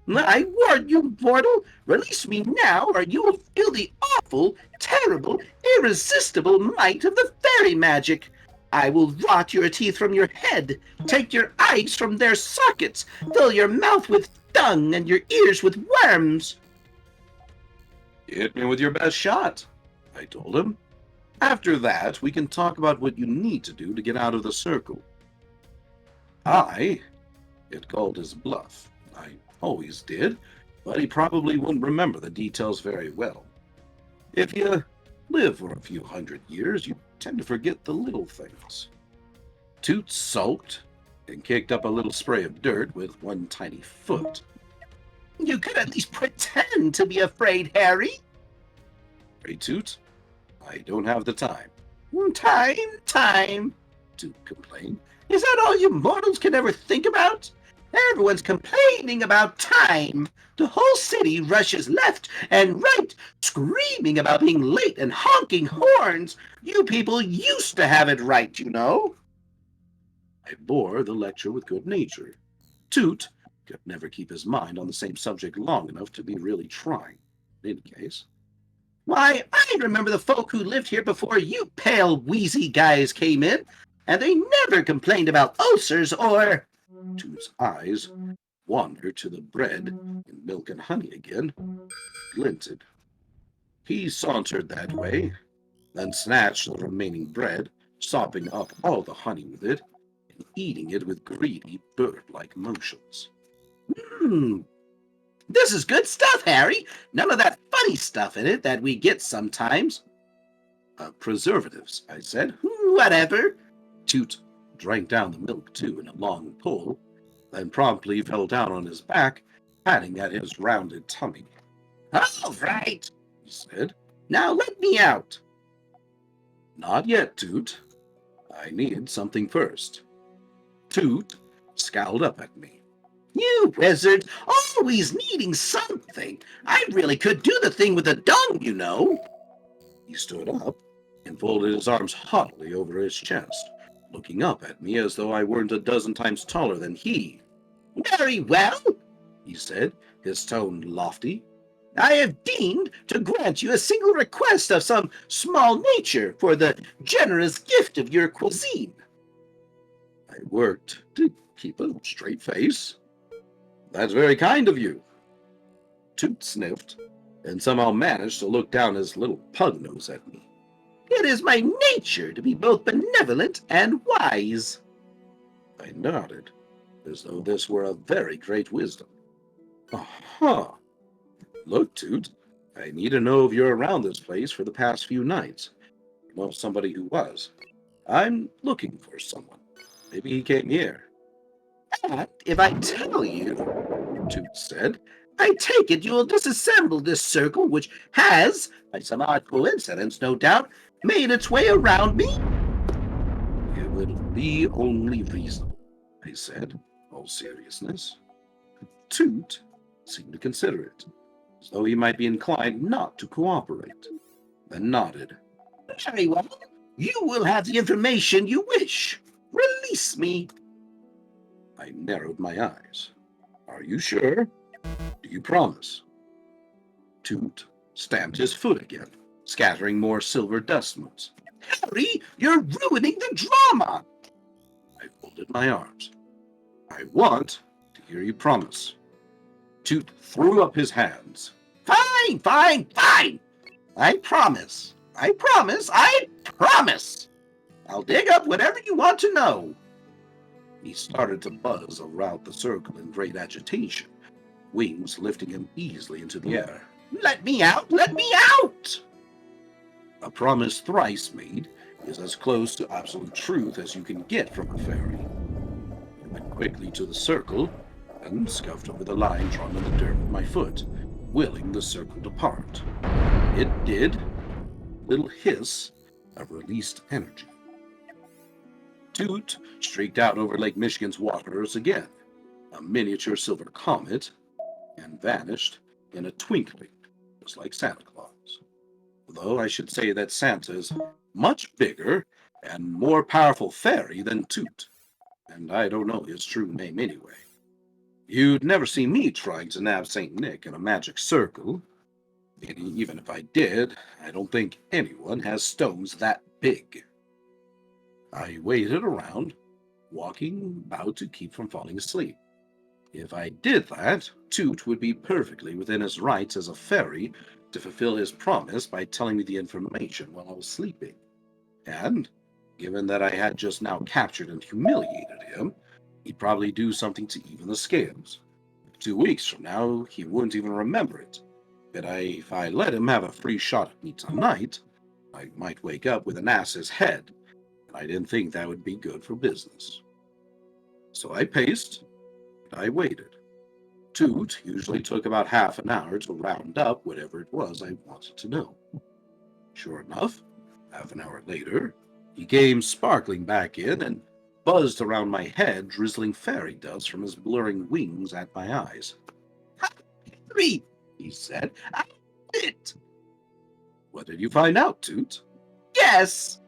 "I warn you, mortal, release me now, or you will feel the awful, terrible, irresistible might of the fairy magic. I will rot your teeth from your head, take your eyes from their sockets, fill your mouth with dung and your ears with worms." "Hit me with your best shot," I told him. "After that, we can talk about what you need to do to get out of the circle." It called his bluff. I always did, but he probably wouldn't remember the details very well. If you live for a few hundred years, you tend to forget the little things. Toot sulked and kicked up a little spray of dirt with one tiny foot. "You could at least pretend to be afraid, Harry." "Hey, Toot, I don't have the time." Time," Toot complained. "Is that all you mortals can ever think about? Everyone's complaining about time. The whole city rushes left and right, screaming about being late and honking horns. You people used to have it right, you know." I bore the lecture with good nature. Toot could never keep his mind on the same subject long enough to be really trying, in any case. Why, I remember the folk who lived here before you pale, wheezy guys came in, and they never complained about ulcers or... Toot's eyes wandered to the bread and milk and honey again, glinted. He sauntered that way, then snatched the remaining bread, sopping up all the honey with it, and eating it with greedy, bird-like motions. This is good stuff, Harry. None of that funny stuff in it that we get sometimes. Preservatives, I said. Whatever. Toot drank down the milk, too, in a long pull, then promptly fell down on his back, patting at his rounded tummy. All right, He said. Now let me out. Not yet, Toot. I need something first. Toot scowled up at me. You wizard, always needing something. I really could do the thing with the dung, you know. He stood up and folded his arms haughtily over his chest, looking up at me as though I weren't a dozen times taller than he. Very well, He said, his tone lofty. I have deemed to grant you a single request of some small nature for the generous gift of your cuisine. I worked to keep a straight face. That's very kind of you. Toot sniffed, and somehow managed to look down his little pug nose at me. It is my nature to be both benevolent and wise. I nodded, as though this were a very great wisdom. Aha! Look, Toot, I need to know if you're around this place for the past few nights. I know somebody who was. I'm looking for someone. Maybe he came here. And if I tell you, Toot said. I take it you will disassemble this circle which has, by some odd coincidence no doubt, made its way around me? It would be only reasonable, I said, all seriousness. Toot seemed to consider it, as though he might be inclined not to cooperate, then nodded. Very well. You will have the information you wish. Release me. I narrowed my eyes. Are you sure? Do you promise? Toot stamped his foot again, scattering more silver dust motes. Harry, you're ruining the drama. I folded my arms. I want to hear you promise. Toot threw up his hands. Fine, fine, fine. I promise. I promise. I promise. I'll dig up whatever you want to know. He started to buzz around the circle in great agitation, wings lifting him easily into the air. Let me out! Let me out! A promise thrice made is as close to absolute truth as you can get from a fairy. He went quickly to the circle and scuffed over the line drawn in the dirt with my foot, willing the circle to part. It did. Little hiss of released energy. Toot streaked out over Lake Michigan's waters again, a miniature silver comet, and vanished in a twinkling, just like Santa Claus. Though I should say that Santa's much bigger and more powerful fairy than Toot, and I don't know his true name anyway. You'd never see me trying to nab St. Nick in a magic circle. Even if I did, I don't think anyone has stones that big. I waited around, walking about to keep from falling asleep. If I did that, Toot would be perfectly within his rights as a fairy to fulfill his promise by telling me the information while I was sleeping. And, given that I had just now captured and humiliated him, he'd probably do something to even the scales. 2 weeks from now, he wouldn't even remember it. But if I let him have a free shot at me tonight, I might wake up with an ass's head, and I didn't think that would be good for business. So I paced, and I waited. Toot usually took about half an hour to round up whatever it was I wanted to know. Sure enough, half an hour later, he came sparkling back in and buzzed around my head, drizzling fairy dust from his blurring wings at my eyes. Harry, he said, I did it. What did you find out, Toot? Yes.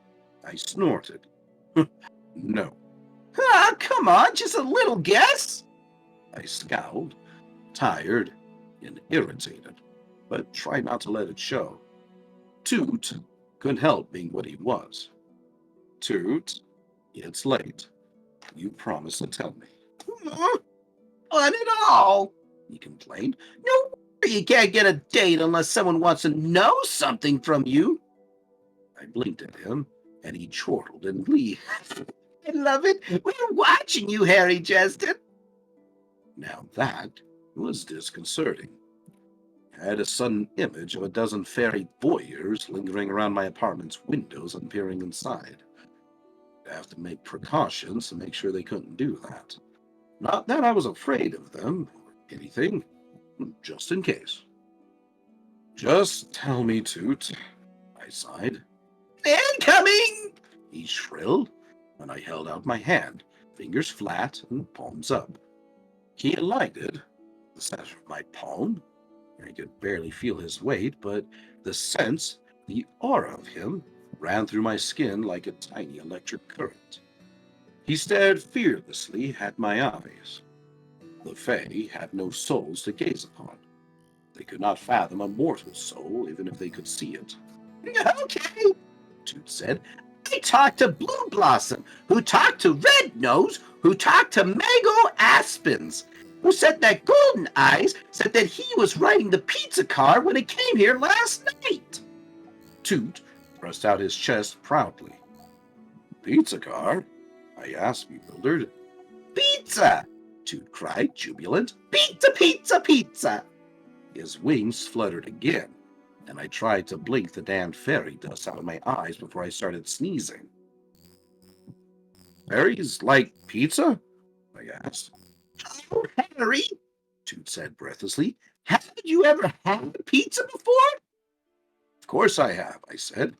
I snorted. No. Ah, come on, just a little guess. I scowled, tired and irritated, but tried not to let it show. Toot couldn't help being what he was. Toot, it's late. You promised to tell me. Not at all, he complained. No wonder you can't get a date unless someone wants to know something from you. I blinked at him, and he chortled in glee. I love it. We're watching you, Harry Justin. Now that was disconcerting. I had a sudden image of a dozen fairy voyeurs lingering around my apartment's windows and peering inside. I'd have to make precautions to make sure they couldn't do that. Not that I was afraid of them or anything, just in case. Just tell me, Toot, I sighed. Incoming! He shrilled, and I held out my hand, fingers flat and palms up. He alighted, the center of my palm. I could barely feel his weight, but the sense, the aura of him, ran through my skin like a tiny electric current. He stared fearlessly at my eyes. The Fae had no souls to gaze upon. They could not fathom a mortal soul, even if they could see it. Okay, Toot said. I talked to Blue Blossom, who talked to Red Nose, who talked to Mango Aspens, who said that Golden Eyes said that he was riding the pizza car when it came here last night. Toot thrust out his chest proudly. Pizza car? I asked, bewildered. Pizza! Toot cried, jubilant. Pizza, pizza, pizza! His wings fluttered again, and I tried to blink the damned fairy dust out of my eyes before I started sneezing. Fairies like pizza? I asked. Oh, Harry, Toot said breathlessly. Haven't you ever had pizza before? Of course I have, I said.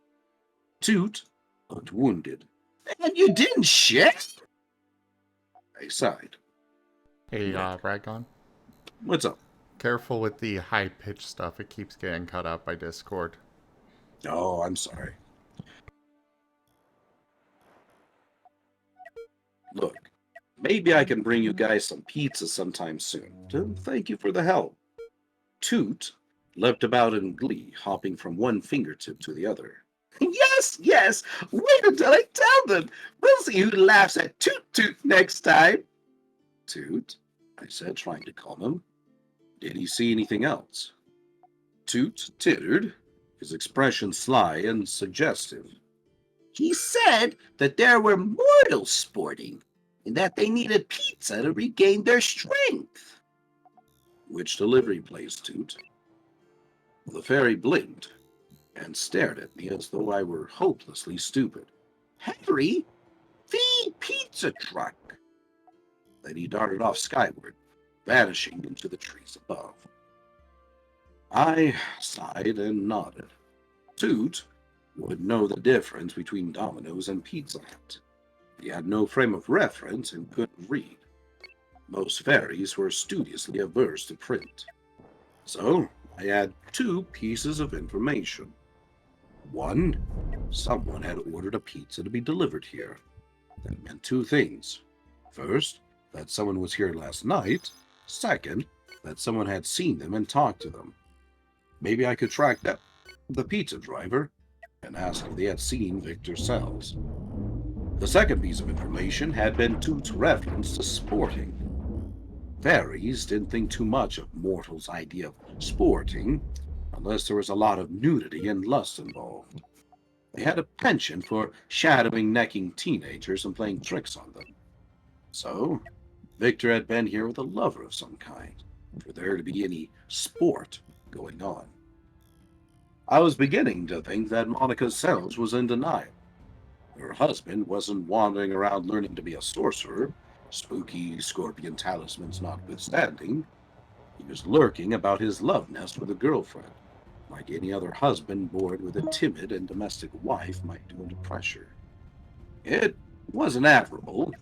Toot looked wounded. And you didn't share? I sighed. Hey, Rygone. What's up? Careful with the high-pitched stuff. It keeps getting cut out by Discord. Oh, I'm sorry. Look, maybe I can bring you guys some pizza sometime soon. Thank you for the help. Toot leapt about in glee, hopping from one fingertip to the other. Yes, yes. Wait until I tell them. We'll see who laughs at Toot Toot next time. Toot, I said, trying to calm him. Did he see anything else? Toot tittered, his expression sly and suggestive. He said that there were mortals sporting, and that they needed pizza to regain their strength. Which delivery place, Toot? The fairy blinked and stared at me as though I were hopelessly stupid. Harry, the pizza truck. Then he darted off skyward, vanishing into the trees above. I sighed and nodded. Toot would know the difference between Domino's and Pizza Hut. He had no frame of reference and couldn't read. Most fairies were studiously averse to print. So I had two pieces of information. One, someone had ordered a pizza to be delivered here. That meant two things. First, that someone was here last night. Second, that someone had seen them and talked to them. Maybe I could track down the pizza driver and ask if they had seen Victor's cells. The second piece of information had been Toot's reference to sporting. Fairies didn't think too much of mortals' idea of sporting, unless there was a lot of nudity and lust involved. They had a penchant for shadowing necking teenagers and playing tricks on them. So, Victor had been here with a lover of some kind, for there to be any sport going on. I was beginning to think that Monica Sells was in denial. Her husband wasn't wandering around learning to be a sorcerer, spooky scorpion talismans notwithstanding. He was lurking about his love nest with a girlfriend, like any other husband bored with a timid and domestic wife might do under pressure. It wasn't admirable,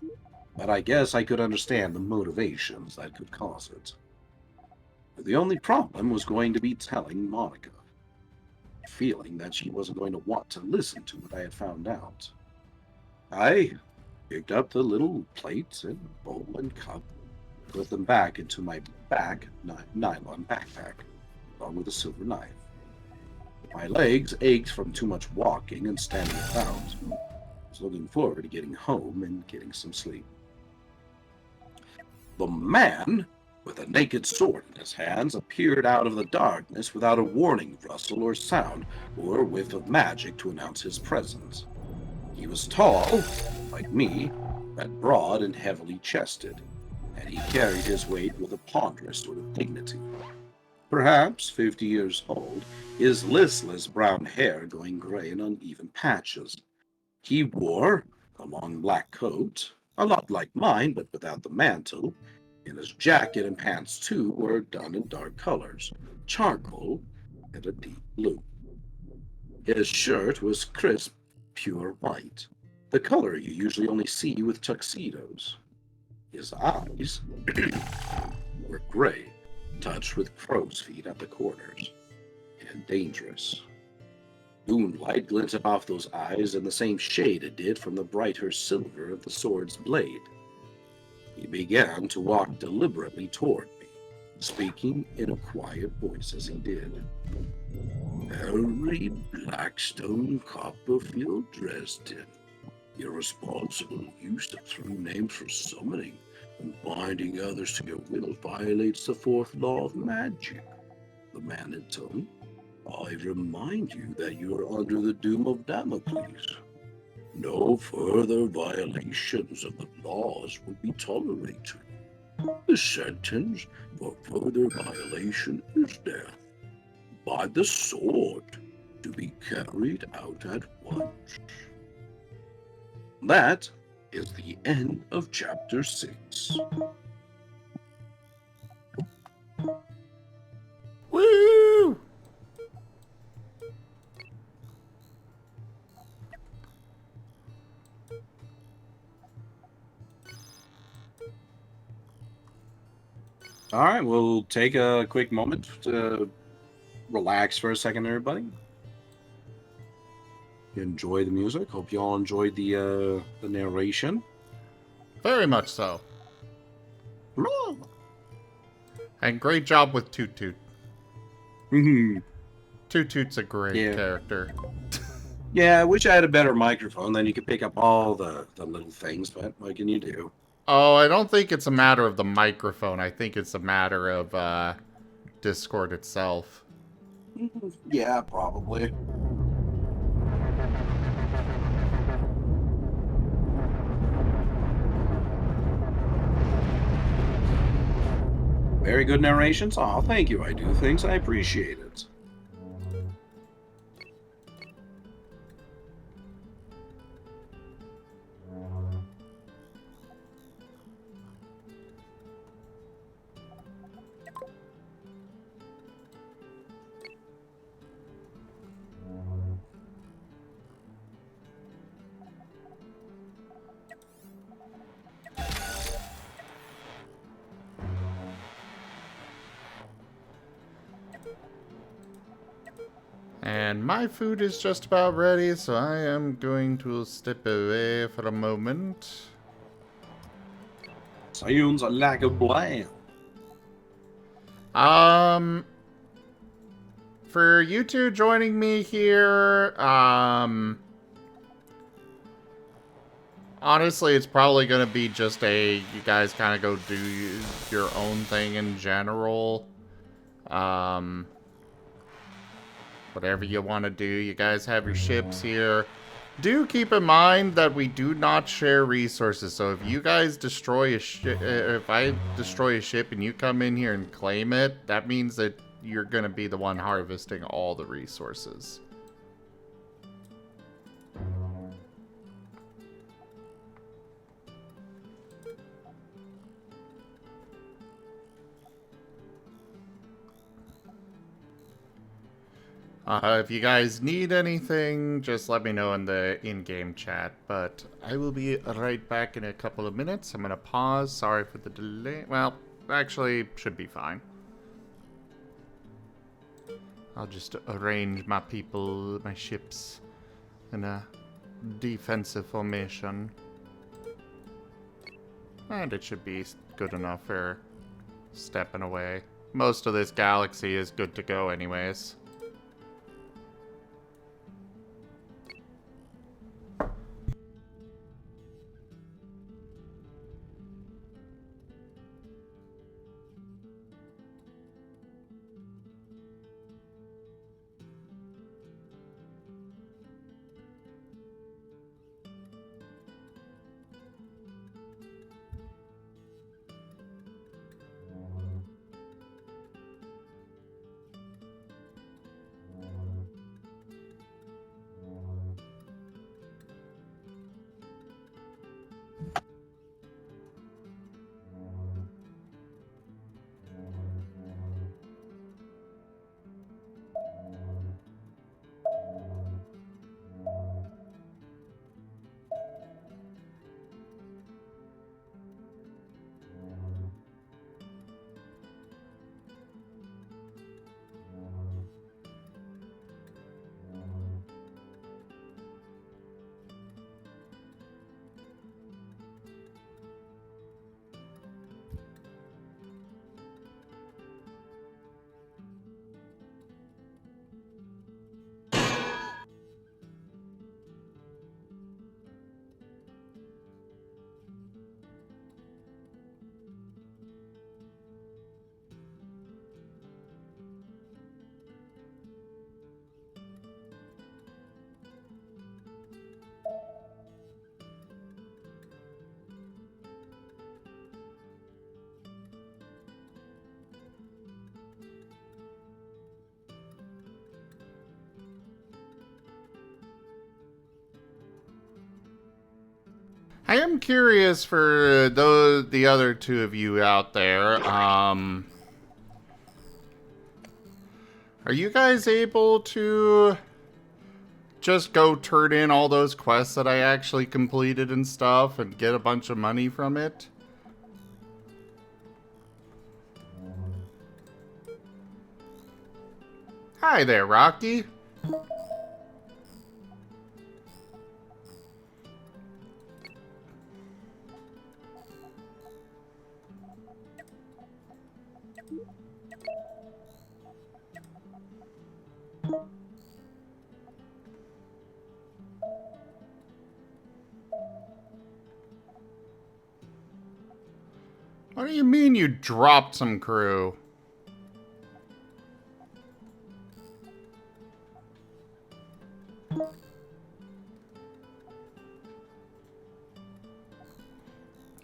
but I guess I could understand the motivations that could cause it. The only problem was going to be telling Monica, feeling that she wasn't going to want to listen to what I had found out. I picked up the little plates and bowl and cup, put them back into my back nylon backpack, along with a silver knife. My legs ached from too much walking and standing about. I was looking forward to getting home and getting some sleep. The man, with a naked sword in his hands, appeared out of the darkness without a warning rustle or sound or whiff of magic to announce his presence. He was tall, like me, but broad and heavily chested, and he carried his weight with a ponderous sort of dignity. Perhaps 50 years old, his listless brown hair going gray in uneven patches. He wore a long black coat, a lot like mine, but without the mantle, and his jacket and pants, too, were done in dark colors, charcoal and a deep blue. His shirt was crisp, pure white, the color you usually only see with tuxedos. His eyes were gray, touched with crow's feet at the corners, and dangerous. Moonlight glinted off those eyes in the same shade it did from the brighter silver of the sword's blade. He began to walk deliberately toward me, speaking in a quiet voice as he did. Harry Blackstone Copperfield Dresden. Irresponsible use of true names for summoning and binding others to your will violates the fourth law of magic. The man intoned. I remind you that you are under the doom of Damocles. No further violations of the laws will be tolerated. The sentence for further violation is death, by the sword, to be carried out at once. That is the end of chapter 6. Woo! All right, we'll take a quick moment to relax for a second, everybody. Enjoy the music. Hope you all enjoyed the narration. Very much so. And great job with Toot Toot. Toot Toot's a great character. Yeah, I wish I had a better microphone, then you could pick up all the little things, but what can you do? Oh, I don't think it's a matter of the microphone. I think it's a matter of Discord itself. Yeah, probably. Very good narrations. Oh, thank you. I do things. I appreciate it. And my food is just about ready, so I am going to step away for a moment. Sounds like a plan. For you two joining me here, honestly, it's probably going to be just you guys kind of go do your own thing in general. Whatever you want to do, you guys have your ships here. Do keep in mind that we do not share resources, so if you guys destroy a ship, if I destroy a ship and you come in here and claim it, that means that you're going to be the one harvesting all the resources. If you guys need anything, just let me know in the in-game chat. But I will be right back in a couple of minutes. I'm going to pause. Sorry for the delay. Well, actually, should be fine. I'll just arrange my people, my ships, in a defensive formation. And it should be good enough for stepping away. Most of this galaxy is good to go anyways. I am curious for the other two of you out there. Are you guys able to just go turn in all those quests that I actually completed and stuff and get a bunch of money from it? Hi there, Rocky. What do you mean you dropped some crew?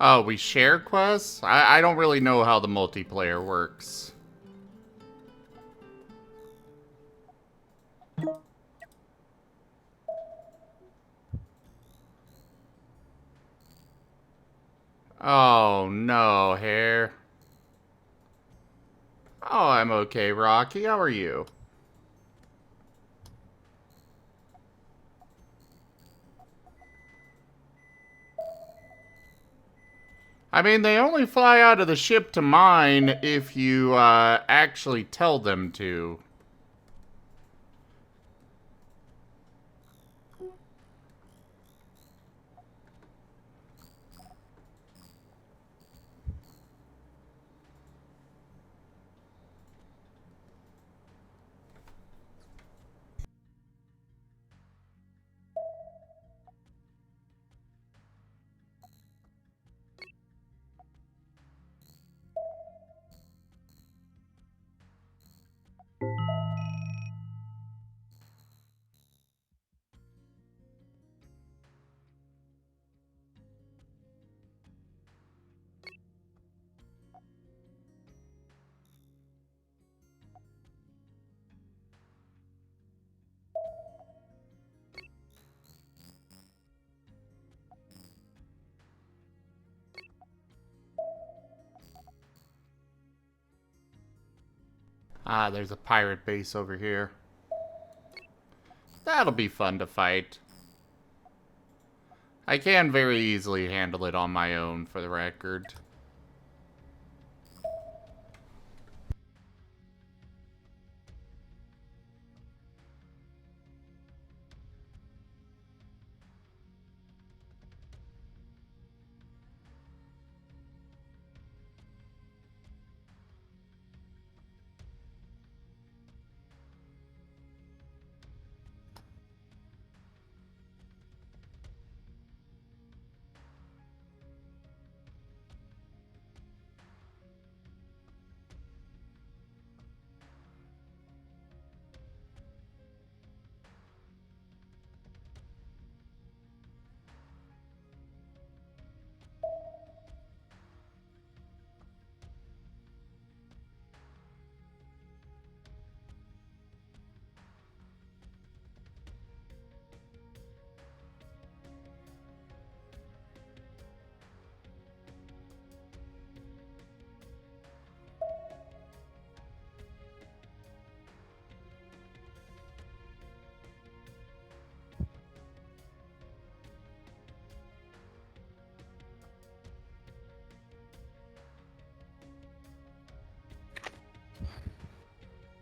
Oh, we share quests? I don't really know how the multiplayer works. Oh, no, Hare. Oh, I'm okay, Rocky. How are you? I mean, they only fly out of the ship to mine if you actually tell them to. Ah, there's a pirate base over here. That'll be fun to fight. I can very easily handle it on my own, for the record.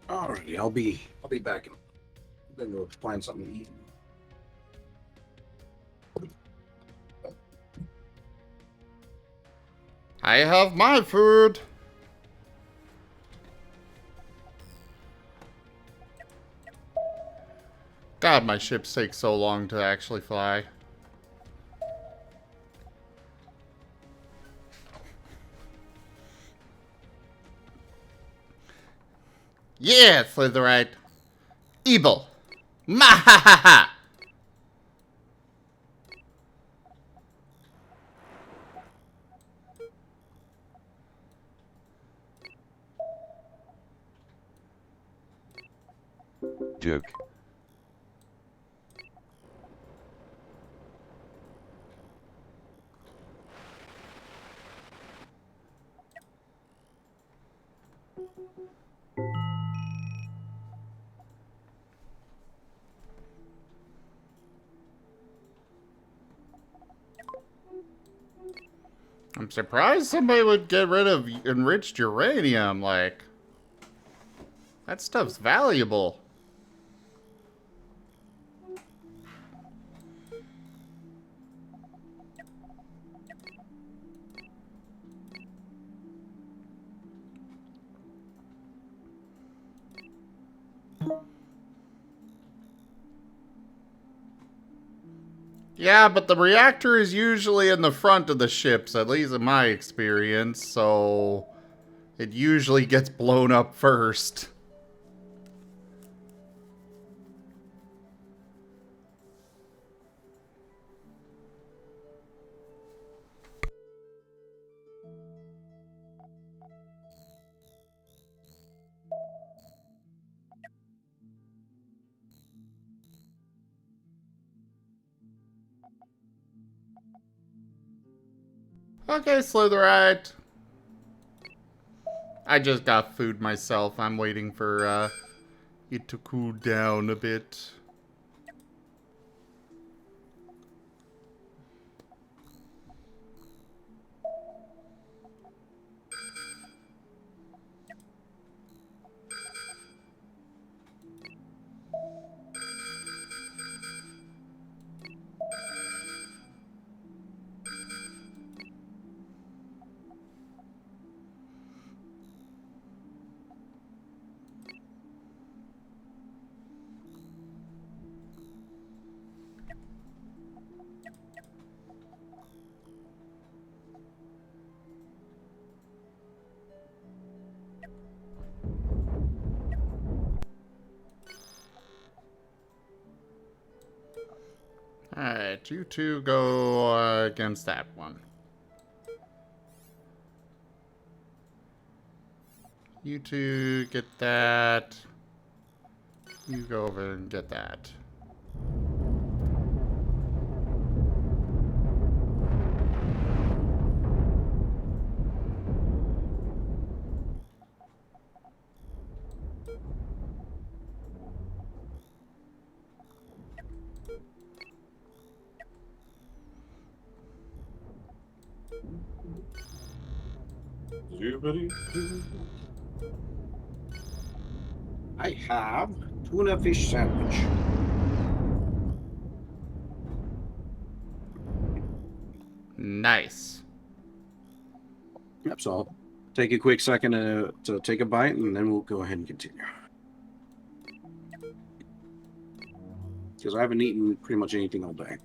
Alrighty, I'll be back. I'm gonna go find something to eat. I have my food. God, my ships take so long to actually fly. Yeah, Slitherite. Evil. Mahahaha. Joke. surprised somebody would get rid of enriched uranium. Like, that stuff's valuable. Yeah, but the reactor is usually in the front of the ships, at least in my experience, so it usually gets blown up first. Okay, Slitherite. I just got food myself. I'm waiting for it to cool down a bit. Alright, you two go against that one. You two get that. You go over and get that. I have tuna fish sandwich. Nice. Yep, so I'll take a quick second to take a bite, and then we'll go ahead and continue. Because I haven't eaten pretty much anything all day.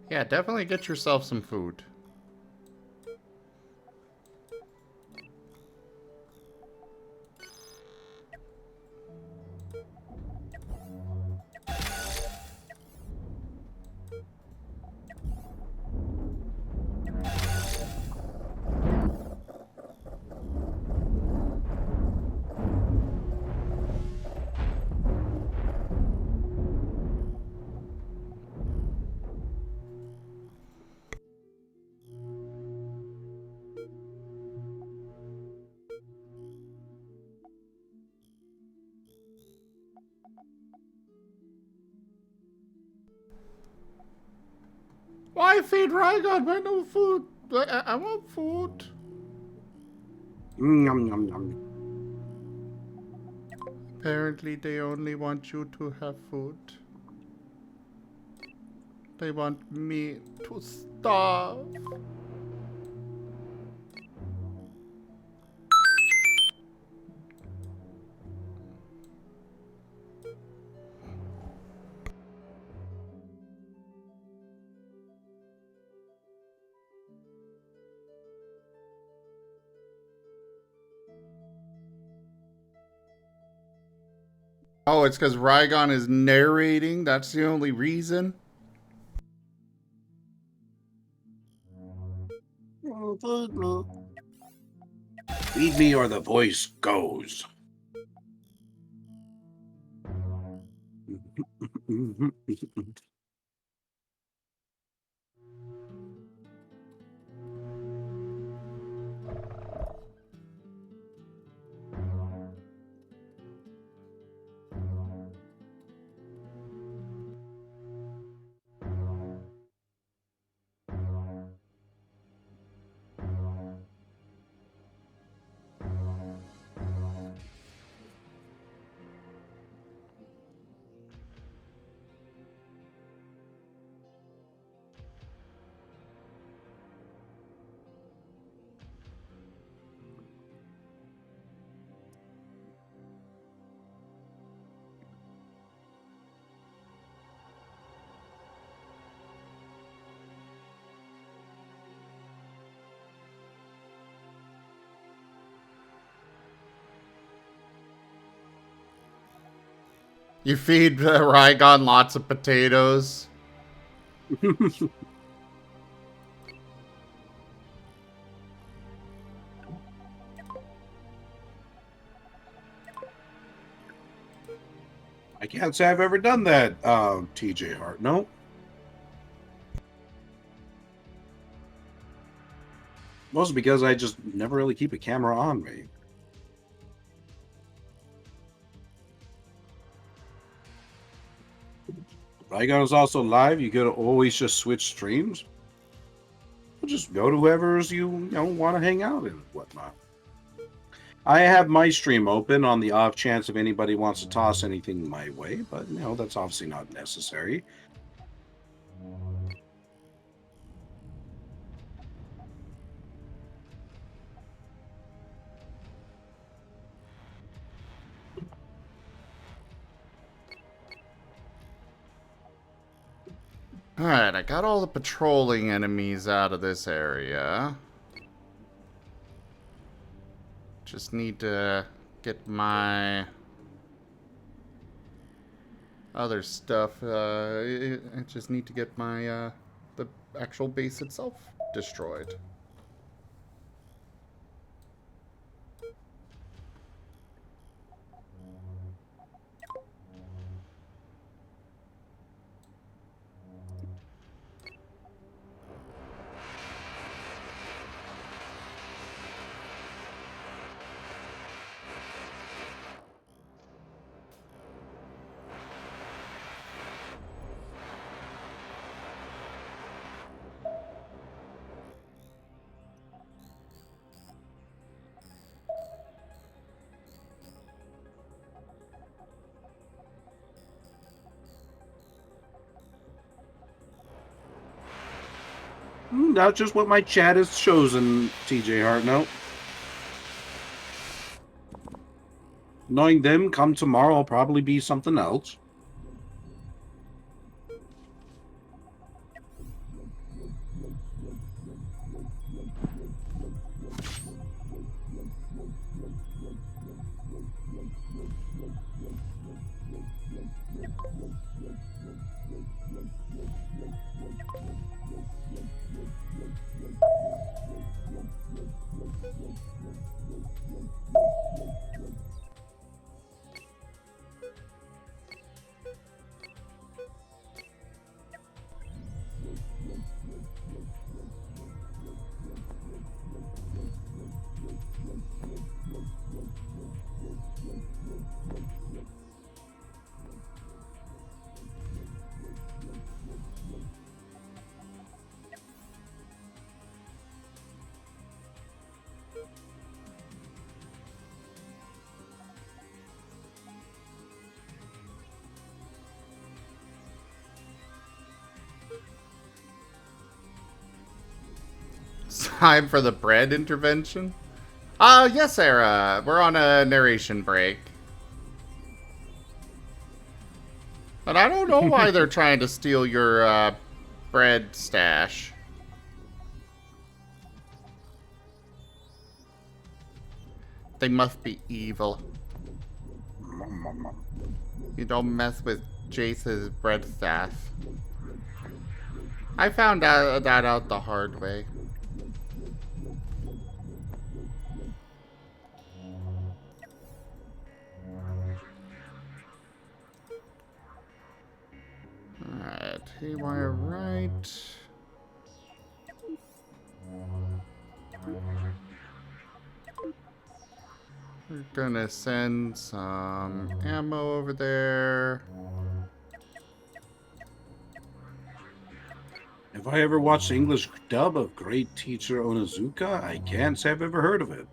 Yeah, definitely get yourself some food. Why feed Rygone with no food? I want food. Nom, nom, nom. Apparently they only want you to have food. They want me to starve. Oh, it's because Rygone is narrating? That's the only reason? Feed me or the voice goes. You feed Rygone lots of potatoes. I can't say I've ever done that, TJ Hart. No. Mostly because I just never really keep a camera on me. Rygone is also live. You could always just switch streams. Just go to whoever's you want to hang out and whatnot. I have my stream open on the off chance if anybody wants to toss anything my way, but that's obviously not necessary. Alright, I got all the patrolling enemies out of this area. Just need to get my other stuff. I just need to get my the actual base itself destroyed. That's just what my chat has chosen, TJ Hart. No. Knowing them, come tomorrow, I'll probably be something else. Time for the bread intervention? Yes, Sarah. We're on a narration break. And I don't know why they're trying to steal your, bread stash. They must be evil. You don't mess with Jace's bread stash. I found that out the hard way. Alright, haywire right. We're gonna send some ammo over there. Have I ever watched the English dub of Great Teacher Onizuka? I can't say I've ever heard of it.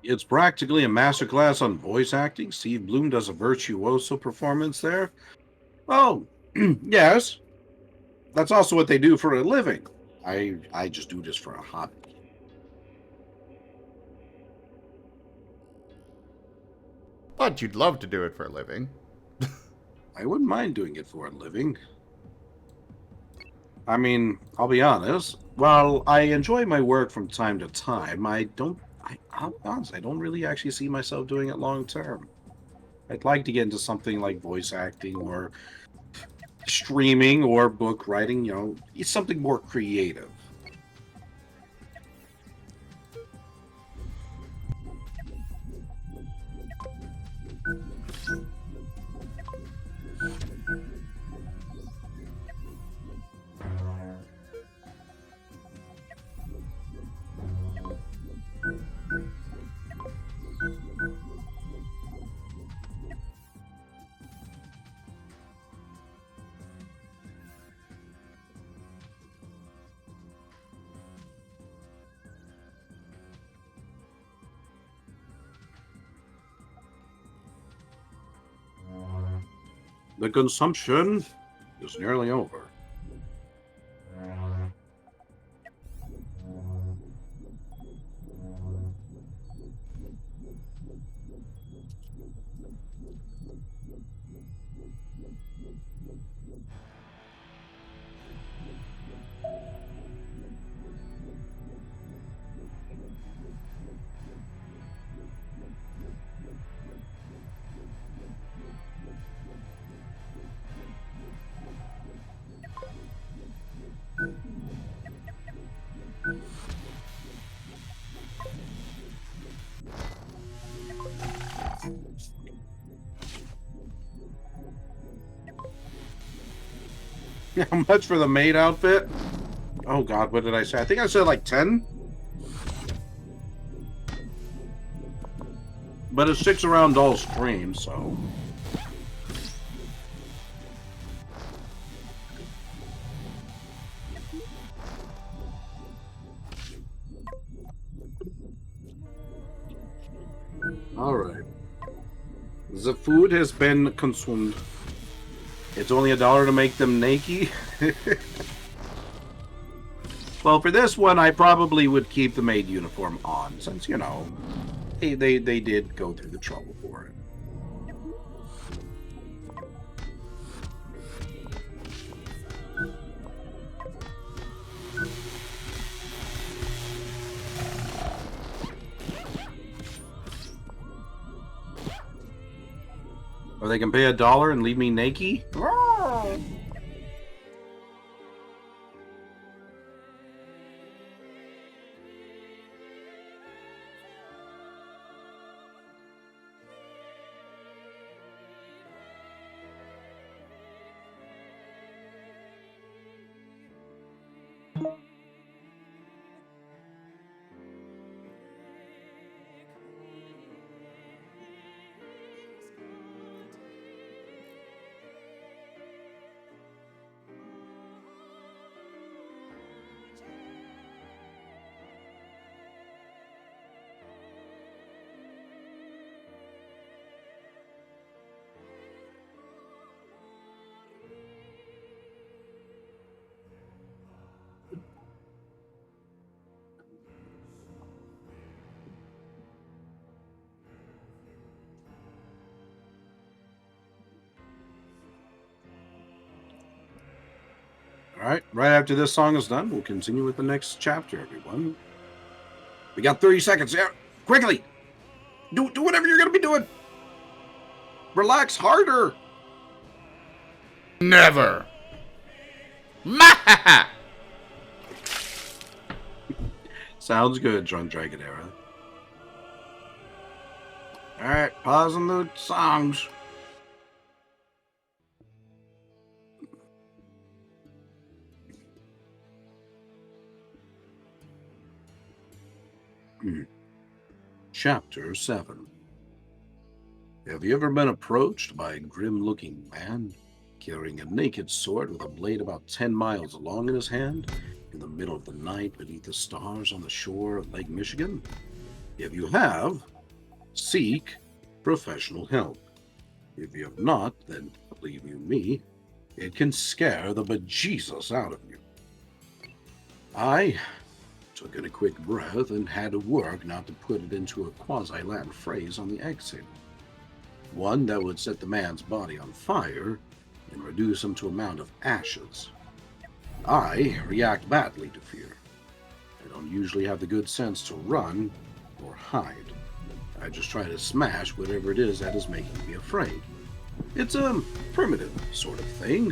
It's practically a masterclass on voice acting. Steve Bloom does a virtuoso performance there. Oh, yes. That's also what they do for a living. I just do this for a hobby. But you'd love to do it for a living. I wouldn't mind doing it for a living. I mean, I'll be honest. While I enjoy my work from time to time, I'll be honest, I don't really actually see myself doing it long term. I'd like to get into something like voice acting or streaming or book writing, it's something more creative. The consumption is nearly over. How much for the maid outfit? Oh god, what did I say? I think I said like 10. But it sticks around all streams, so. Alright. The food has been consumed. It's only $1 to make them naked. Well, for this one, I probably would keep the maid uniform on, since, they did go through the trouble for it. Or they can pay $1 and leave me naked? Alright, right after this song is done, we'll continue with the next chapter, everyone. We got 30 seconds. Yeah, quickly! Do whatever you're going to be doing! Relax harder! Never! Mahaha! Sounds good, Drunk Dragon Era. Alright, pausing the songs. Chapter 7. Have you ever been approached by a grim-looking man carrying a naked sword with a blade about 10 miles long in his hand in the middle of the night beneath the stars on the shore of Lake Michigan? If you have, seek professional help. If you have not, then believe you me, it can scare the bejesus out of you. I took in a quick breath and had to work not to put it into a quasi-Latin phrase on the exhale. One that would set the man's body on fire and reduce him to a mound of ashes. I react badly to fear. I don't usually have the good sense to run or hide. I just try to smash whatever it is that is making me afraid. It's a primitive sort of thing,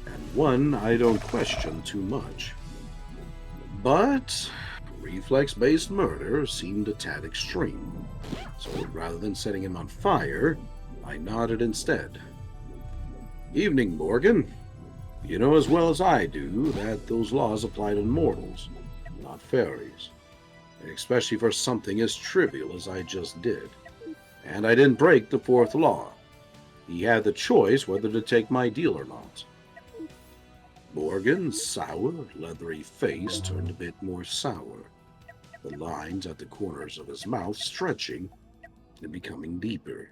and one I don't question too much. But reflex-based murder seemed a tad extreme, so rather than setting him on fire, I nodded instead. Evening, Morgan. You know as well as I do that those laws apply to mortals, not fairies. Especially for something as trivial as I just did. And I didn't break the fourth law. He had the choice whether to take my deal or not. Morgan's sour, leathery face turned a bit more sour, the lines at the corners of his mouth stretching and becoming deeper.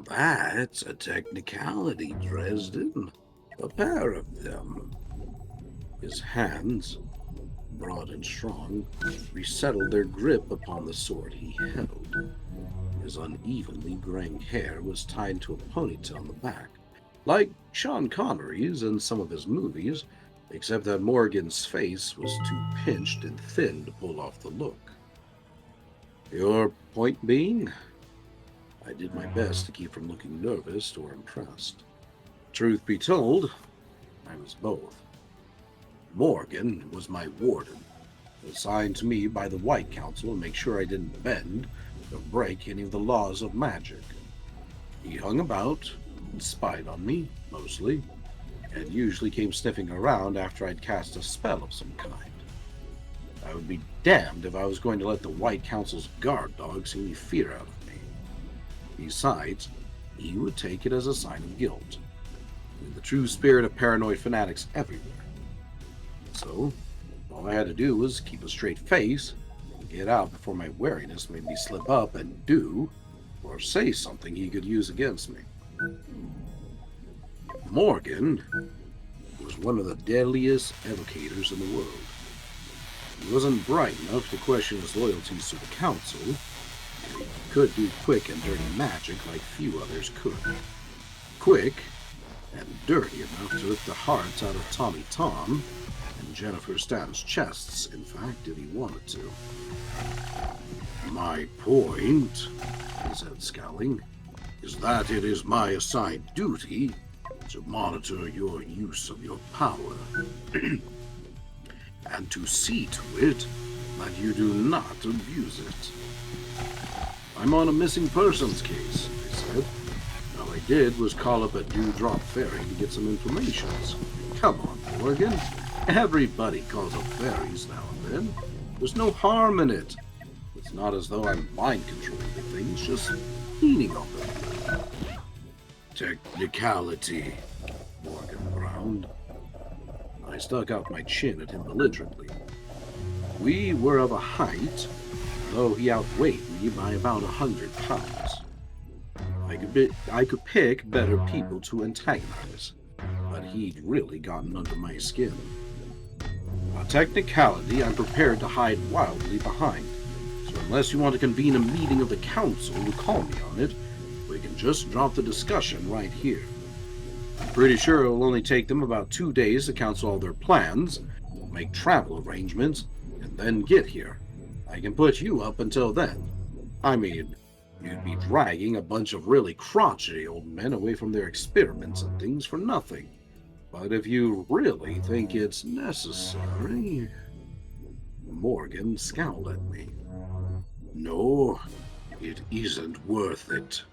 That's a technicality, Dresden. A pair of them. His hands, broad and strong, resettled their grip upon the sword he held. His unevenly graying hair was tied to a ponytail on the back, like Sean Connery's in some of his movies, except that Morgan's face was too pinched and thin to pull off the look. Your point being? I did my best to keep from looking nervous or impressed. Truth be told, I was both. Morgan was my warden, assigned to me by the White Council to make sure I didn't bend or break any of the laws of magic. He hung about and spied on me, mostly, and usually came sniffing around after I'd cast a spell of some kind. I would be damned if I was going to let the White Council's guard dog see any fear out of me. Besides, he would take it as a sign of guilt, in the true spirit of paranoid fanatics everywhere. So, all I had to do was keep a straight face and get out before my wariness made me slip up and do or say something he could use against me. Morgan was one of the deadliest evocators in the world. He wasn't bright enough to question his loyalties to the Council, and he could do quick and dirty magic like few others could. Quick and dirty enough to rip the hearts out of Tommy Tom and Jennifer Stan's chests, in fact, if he wanted to. My point, he said, scowling, is that it is my assigned duty to monitor your use of your power, and to see to it that you do not abuse it. I'm on a missing persons case, I said. All I did was call up a Dewdrop Fairy to get some information. Come on, Morgan. Everybody calls up fairies now and then. There's no harm in it. It's not as though I'm mind controlling the things, just leaning on them. Technicality, Morgan frowned. I stuck out my chin at him belligerently. We were of a height, though he outweighed me by about 100 pounds. I could pick better people to antagonize, but he'd really gotten under my skin. A technicality I'm prepared to hide wildly behind, so unless you want to convene a meeting of the Council to call me on it, we can just drop the discussion right here. I'm pretty sure it will only take them about 2 days to cancel all their plans, make travel arrangements, and then get here. I can put you up until then. I mean, you'd be dragging a bunch of really crotchety old men away from their experiments and things for nothing. But if you really think it's necessary... Morgan scowled at me. No, it isn't worth it.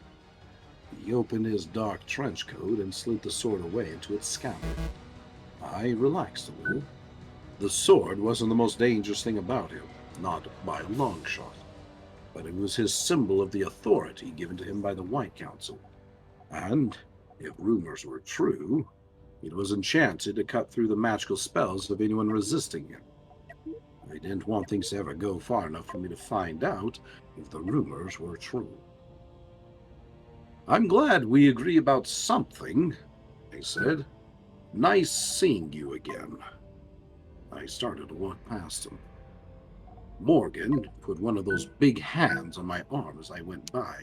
He opened his dark trench coat and slid the sword away into its scabbard. I relaxed a little. The sword wasn't the most dangerous thing about him, not by a long shot, but it was his symbol of the authority given to him by the White Council. And, if rumors were true, it was enchanted to cut through the magical spells of anyone resisting him. I didn't want things to ever go far enough for me to find out if the rumors were true. I'm glad we agree about something, I said. Nice seeing you again. I started to walk past him. Morgan put one of those big hands on my arm as I went by,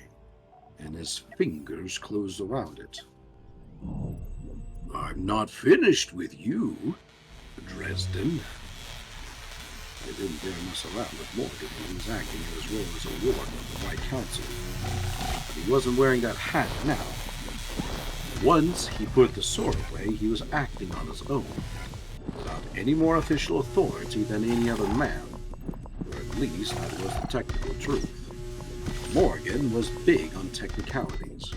and his fingers closed around it. I'm not finished with you, Dresden. I didn't dare mess around with Morgan when he was acting in his role as a warden of the White Council. He wasn't wearing that hat now. Once he put the sword away, he was acting on his own, without any more official authority than any other man, or at least that was the technical truth. Morgan was big on technicalities.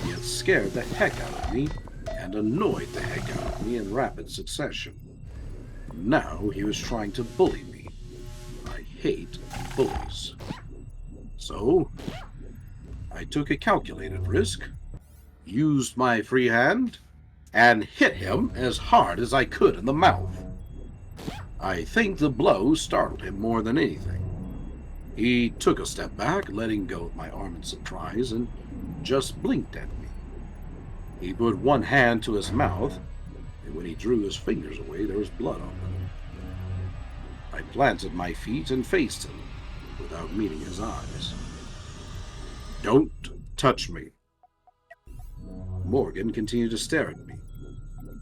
He had scared the heck out of me and annoyed the heck out of me in rapid succession. Now he was trying to bully me. I hate bullies. So, I took a calculated risk, used my free hand, and hit him as hard as I could in the mouth. I think the blow startled him more than anything. He took a step back, letting go of my arm in surprise, and just blinked at me. He put one hand to his mouth, and when he drew his fingers away, there was blood on them. I planted my feet and faced him, without meeting his eyes. Don't touch me. Morgan continued to stare at me,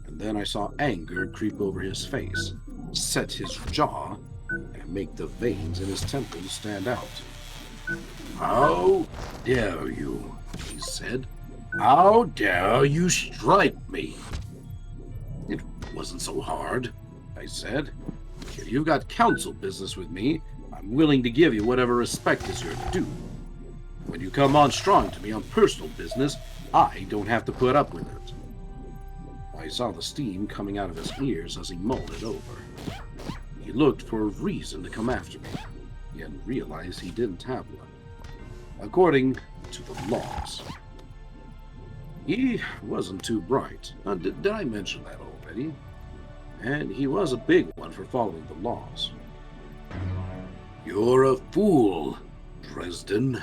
and then I saw anger creep over his face, set his jaw, and make the veins in his temples stand out. How dare you, he said. How dare you strike me? It wasn't so hard, I said. If you've got council business with me, I'm willing to give you whatever respect is your due. When you come on strong to me on personal business, I don't have to put up with it. I saw the steam coming out of his ears as he mulled it over. He looked for a reason to come after me, yet realized he didn't have one, according to the laws. He wasn't too bright. Did I mention that already? And he was a big one for following the laws. You're a fool, Dresden,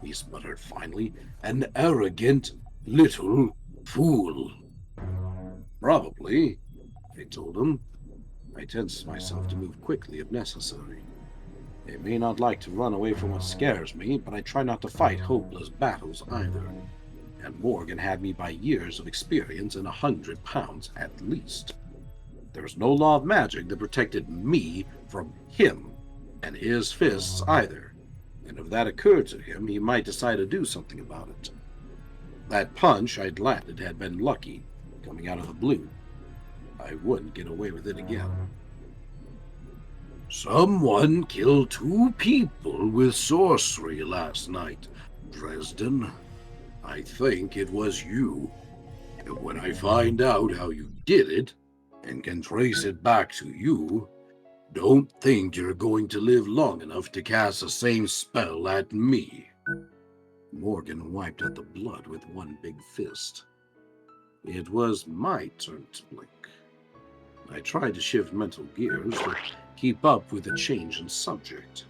he sputtered finally. An arrogant little fool. Probably, I told him. I tensed myself to move quickly if necessary. I may not like to run away from what scares me, but I try not to fight hopeless battles either. And Morgan had me by years of experience and 100 pounds at least. There was no law of magic that protected me from him and his fists either. And if that occurred to him, he might decide to do something about it. That punch I'd landed had been lucky, coming out of the blue. I wouldn't get away with it again. Someone killed 2 people with sorcery last night, Dresden. I think it was you. And when I find out how you did it, and can trace it back to you, don't think you're going to live long enough to cast the same spell at me. Morgan wiped at the blood with one big fist. It was my turn to blink. I tried to shift mental gears to keep up with the change in subject.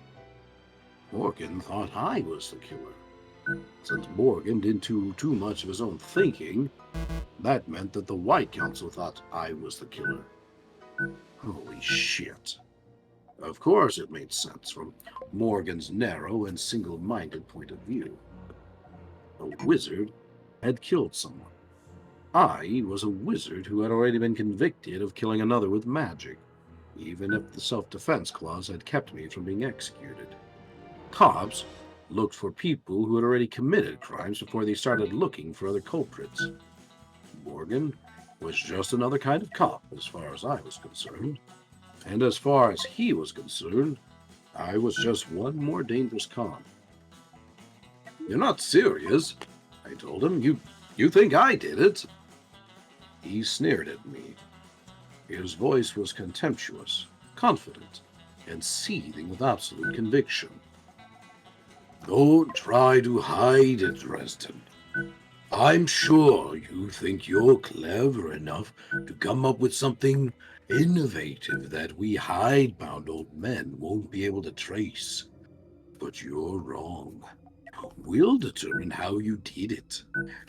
Morgan thought I was the killer. Since Morgan didn't do too much of his own thinking, that meant that the White Council thought I was the killer. Holy shit. Of course it made sense from Morgan's narrow and single-minded point of view. A wizard had killed someone. I was a wizard who had already been convicted of killing another with magic, even if the self-defense clause had kept me from being executed. Cops looked for people who had already committed crimes before they started looking for other culprits. Morgan was just another kind of cop as far as I was concerned. And as far as he was concerned, I was just one more dangerous con. You're not serious, I told him. You think I did it? He sneered at me. His voice was contemptuous, confident, and seething with absolute conviction. Don't try to hide it, Dresden. I'm sure you think you're clever enough to come up with something Innovative that we hidebound old men won't be able to trace. But you're wrong. We'll determine how you did it,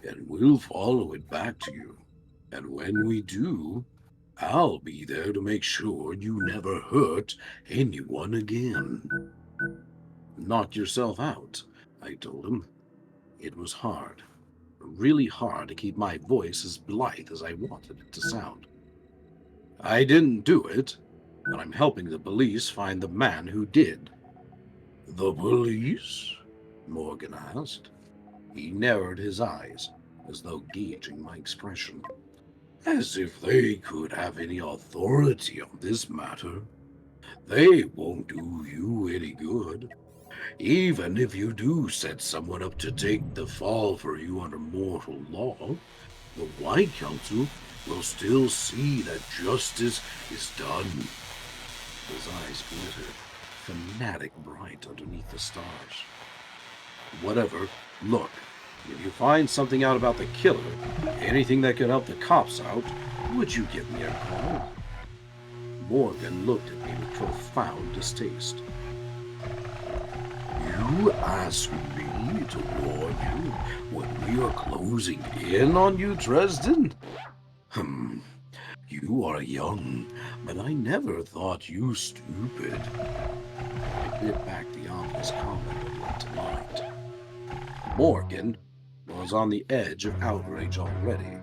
and we'll follow it back to you. And when we do, I'll be there to make sure you never hurt anyone again. Knock yourself out, I told him. It was hard, really hard to keep my voice as blithe as I wanted it to sound. I didn't do it, but I'm helping the police find the man who did. The police? Morgan asked. He narrowed his eyes, as though gauging my expression. As if they could have any authority on this matter. They won't do you any good. Even if you do set someone up to take the fall for you under mortal law, the White Council will still see that justice is done. His eyes glittered, fanatic bright underneath the stars. Whatever, look, if you find something out about the killer, anything that could help the cops out, would you give me a call? Morgan looked at me with profound distaste. You asked me to warn you when we are closing in on you, Dresden? You are young, but I never thought you stupid. I bit back the obvious comment that led to mind. Morgan was on the edge of outrage already.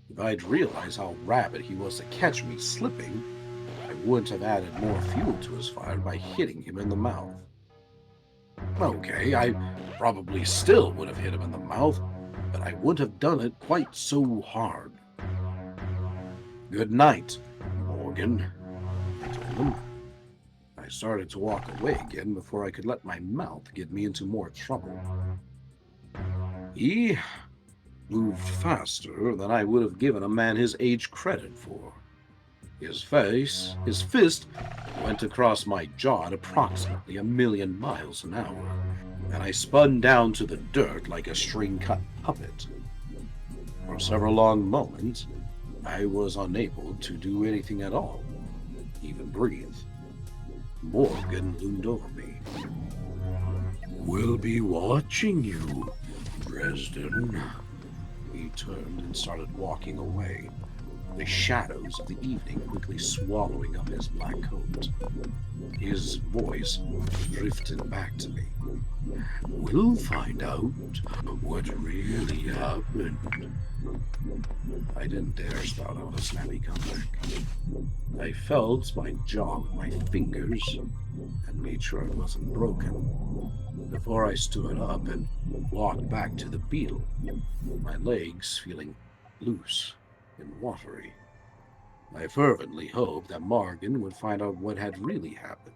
If I'd realized how rapid he was to catch me slipping, I wouldn't have added more fuel to his fire by hitting him in the mouth. Okay, I probably still would have hit him in the mouth, but I wouldn't have done it quite so hard. Good night, Morgan, I told him. I started to walk away again before I could let my mouth get me into more trouble. He moved faster than I would have given a man his age credit for. His fist went across my jaw at approximately 1,000,000 miles an hour, and I spun down to the dirt like a string-cut puppet. For several long moments, I was unable to do anything at all, even breathe. Morgan loomed over me. We'll be watching you, Dresden. He turned and started walking away, the shadows of the evening quickly swallowing up his black coat. His voice drifted back to me. We'll find out what really happened. I didn't dare spout out a snappy comeback. I felt my jaw with my fingers and made sure it wasn't broken before I stood up and walked back to the beetle, my legs feeling loose and watery. I fervently hoped that Morgan would find out what had really happened,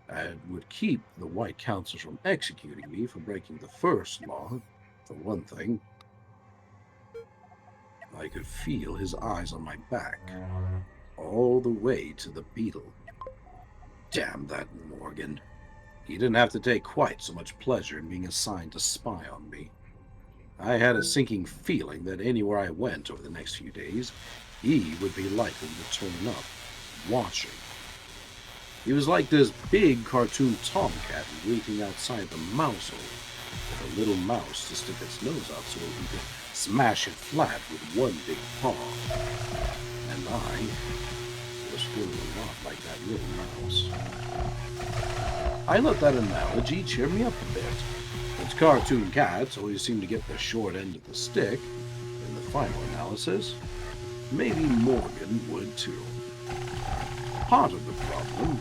and would keep the White Council from executing me for breaking the first law, for one thing. I could feel his eyes on my back, all the way to the beetle. Damn that Morgan. He didn't have to take quite so much pleasure in being assigned to spy on me. I had a sinking feeling that anywhere I went over the next few days, he would be likely to turn up, watching. He was like this big cartoon tomcat waiting outside the mouse hole, with a little mouse to stick its nose out so he could smash it flat with one big paw. And I was feeling a lot like that little mouse. I let that analogy cheer me up a bit. Its cartoon cats always seem to get the short end of the stick. In the final analysis, maybe Morgan would too. Part of the problem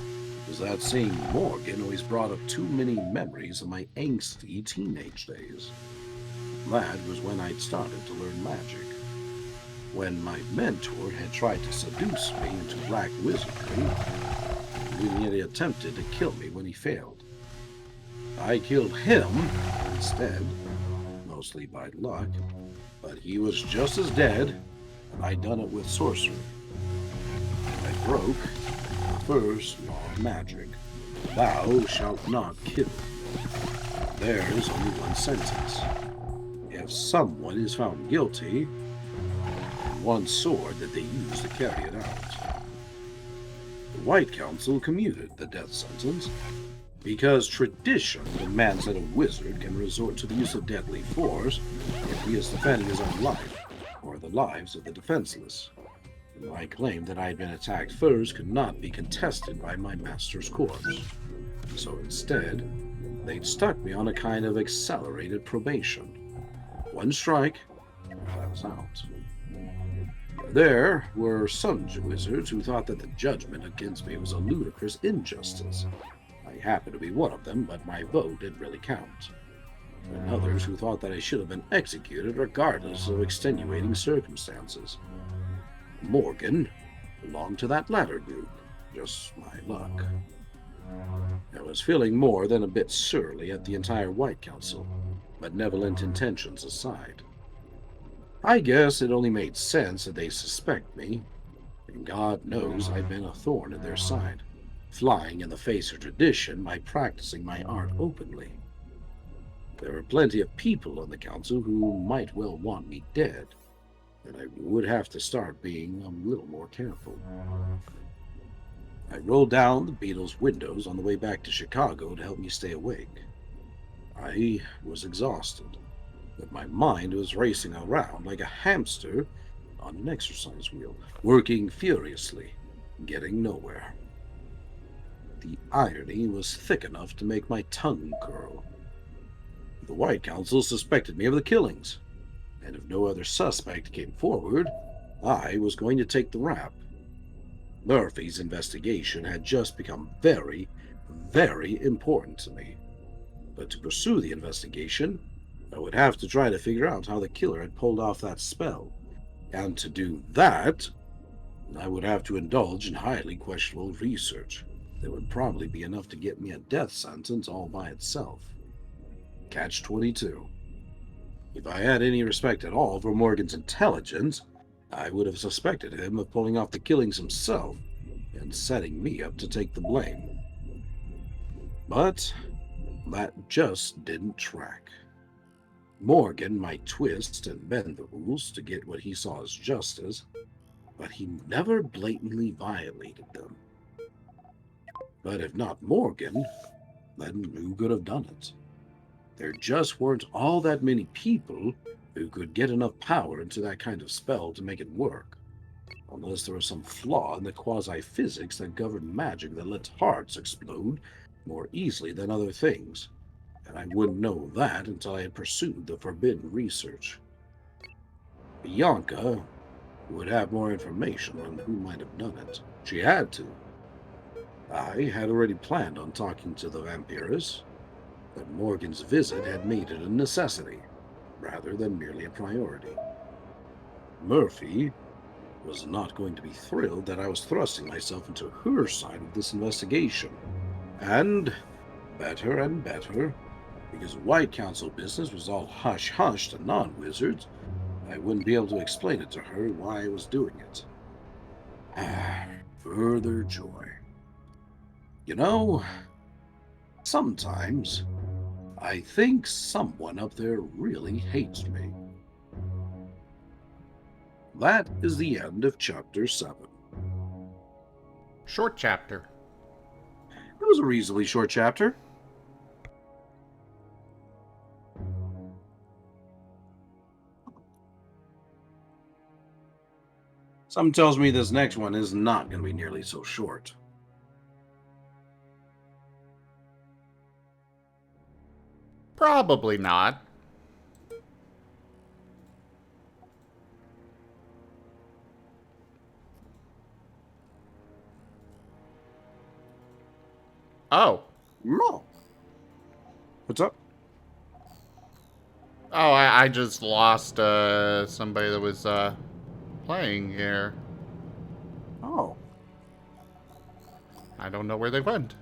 was that seeing Morgan always brought up too many memories of my angsty teenage days. That was when I'd started to learn magic. When my mentor had tried to seduce me into black wizardry, when he had attempted to kill me when he failed. I killed him instead, mostly by luck, but he was just as dead, and I'd done it with sorcery. I broke the first law of magic. Thou shalt not kill. There is only one sentence. If someone is found guilty, one sword that they use to carry it out. White Council commuted the death sentence. Because tradition demands that a wizard can resort to the use of deadly force if he is defending his own life, or the lives of the defenseless. My claim that I had been attacked first could not be contested by my master's corpse. So instead, they'd stuck me on a kind of accelerated probation. One strike, and I was out. There were some wizards who thought that the judgment against me was a ludicrous injustice. I happened to be one of them, but my vote didn't really count. And others who thought that I should have been executed regardless of extenuating circumstances. Morgan belonged to that latter group. Just my luck. I was feeling more than a bit surly at the entire White Council, benevolent intentions aside. I guess it only made sense that they suspect me, and God knows I've been a thorn in their side, flying in the face of tradition by practicing my art openly. There were plenty of people on the council who might well want me dead, and I would have to start being a little more careful. I rolled down the Beatles' windows on the way back to Chicago to help me stay awake. I was exhausted, but my mind was racing around like a hamster on an exercise wheel, working furiously, getting nowhere. The irony was thick enough to make my tongue curl. The White Council suspected me of the killings, and if no other suspect came forward, I was going to take the rap. Murphy's investigation had just become very, very important to me. But to pursue the investigation, I would have to try to figure out how the killer had pulled off that spell. And to do that, I would have to indulge in highly questionable research that would probably be enough to get me a death sentence all by itself. Catch-22. If I had any respect at all for Morgan's intelligence, I would have suspected him of pulling off the killings himself and setting me up to take the blame. But that just didn't track. Morgan might twist and bend the rules to get what he saw as justice, but he never blatantly violated them. But if not Morgan, then who could have done it? There just weren't all that many people who could get enough power into that kind of spell to make it work, unless there was some flaw in the quasi-physics that governed magic that lets hearts explode more easily than other things, and I wouldn't know that until I had pursued the forbidden research. Bianca would have more information on who might have done it. She had to. I had already planned on talking to the vampiress, but Morgan's visit had made it a necessity, rather than merely a priority. Murphy was not going to be thrilled that I was thrusting myself into her side of this investigation, and better, because White Council business was all hush-hush to non-wizards, I wouldn't be able to explain it to her why I was doing it. Further joy. You know, sometimes I think someone up there really hates me. That is the end of Chapter 7. Short chapter. It was a reasonably short chapter. Something tells me this next one is not going to be nearly so short. Probably not. Oh. No. What's up? Oh, I just lost somebody that was playing here. Oh. I don't know where they went.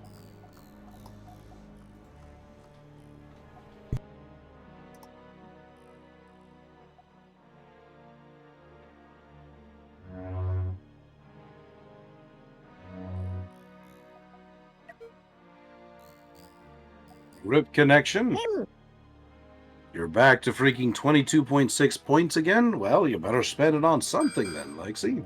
Rip connection? You're back to freaking 22.6 points again? Well, you better spend it on something then, Lexi.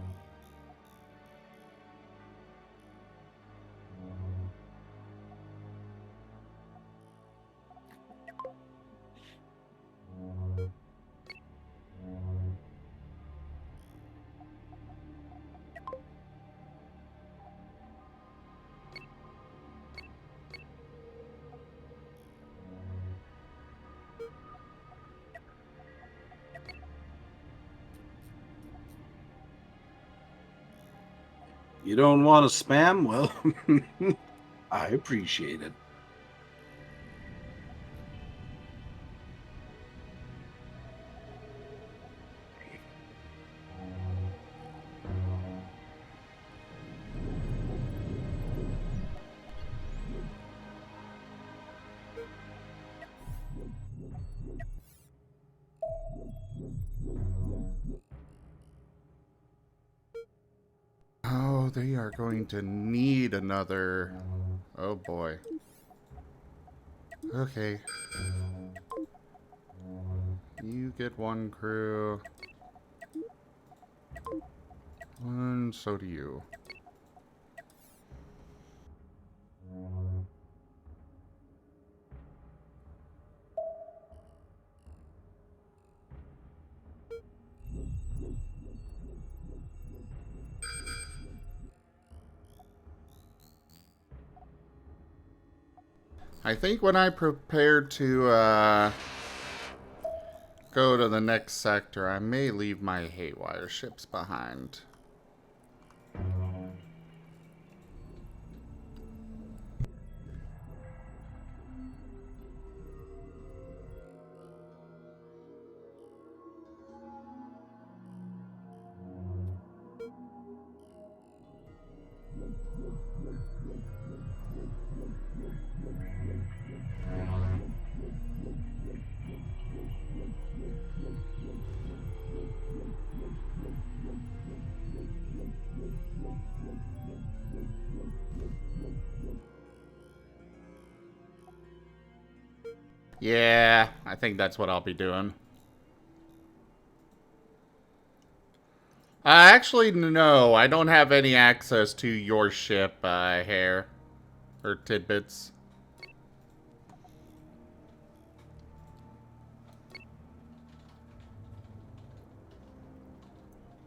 You don't want to spam? Well, I appreciate it. Oh, they are going to need another... Oh, boy. Okay. You get one crew. And so do you. I think when I prepare to go to the next sector, I may leave my haywire ships behind. Yeah, I think that's what I'll be doing. Actually, no, I don't have any access to your ship, Hair. Or Tidbits.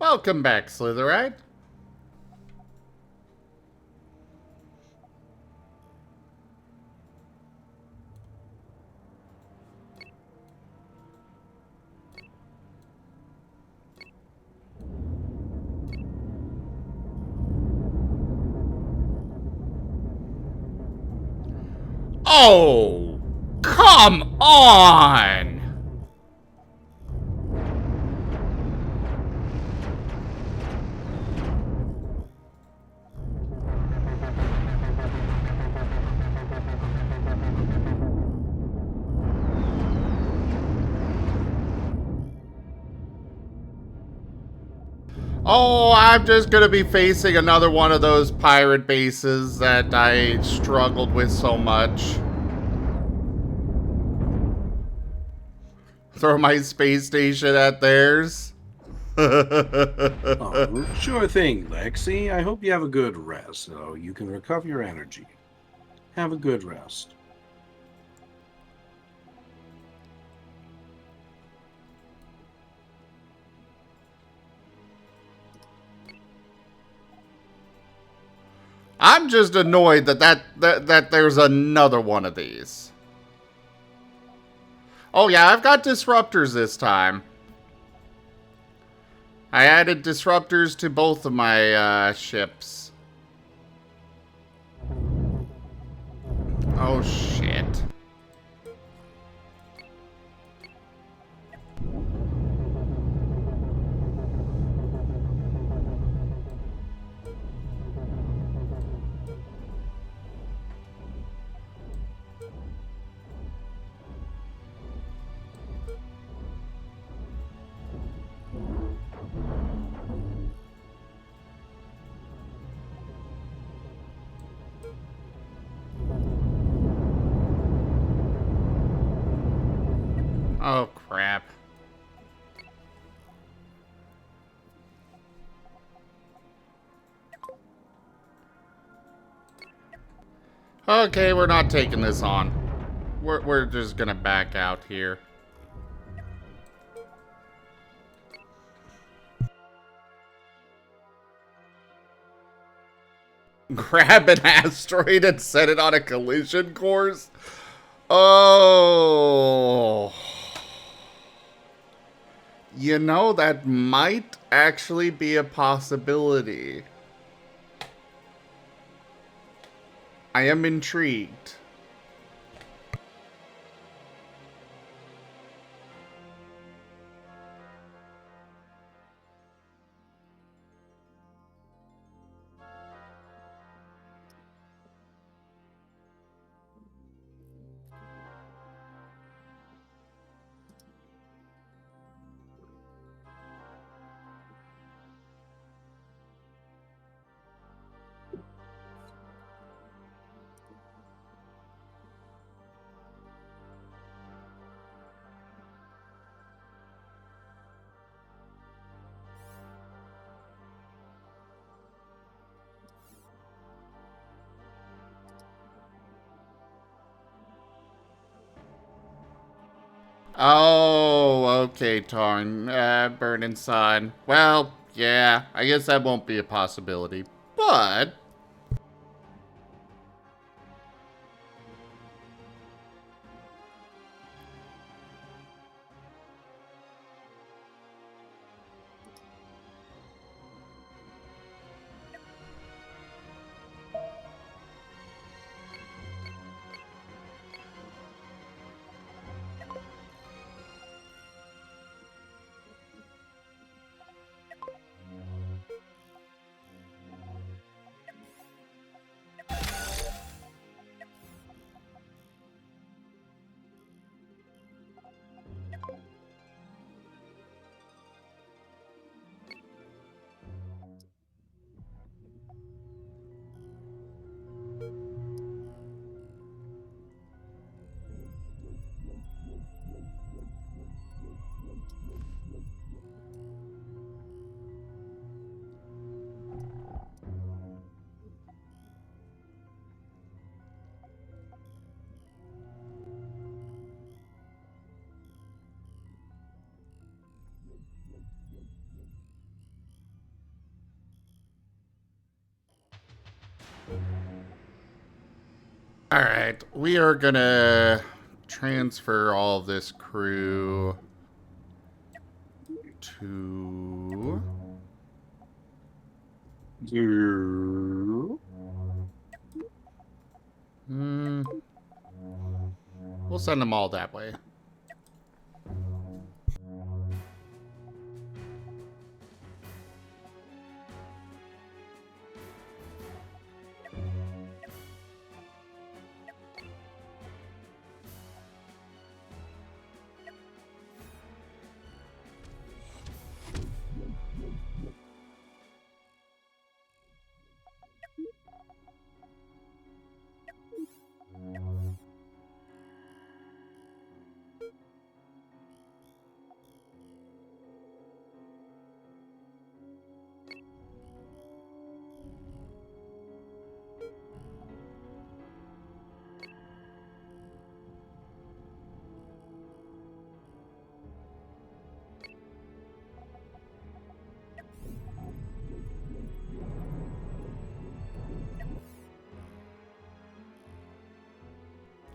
Welcome back, Slitherite. Oh, come on! Oh, I'm just gonna be facing another one of those pirate bases that I struggled with so much. Throw my space station at theirs. Oh, sure thing, Lexi. I hope you have a good rest so you can recover your energy. Have a good rest. I'm just annoyed that there's another one of these. Oh yeah, I've got disruptors this time. I added disruptors to both of my ships. Oh shit. Oh, crap. Okay, we're not taking this on. We're just gonna back out here. Grab an asteroid and set it on a collision course? Oh... You know, that might actually be a possibility. I am intrigued. Oh, okay, Tarn. Burning Sun. Well, yeah, I guess that won't be a possibility. But... Alright, we are gonna transfer all of this crew to... We'll send them all that way.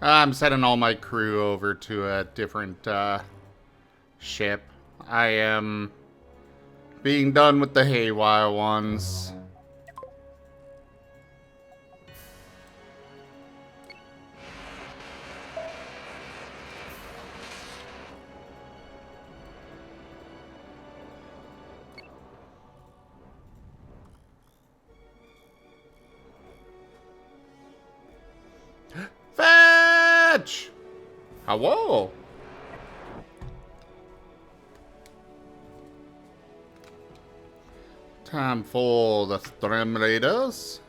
I'm sending all my crew over to a different ship. I am being done with the haywire ones. Fetch! Hello. Time for the Stream Raiders.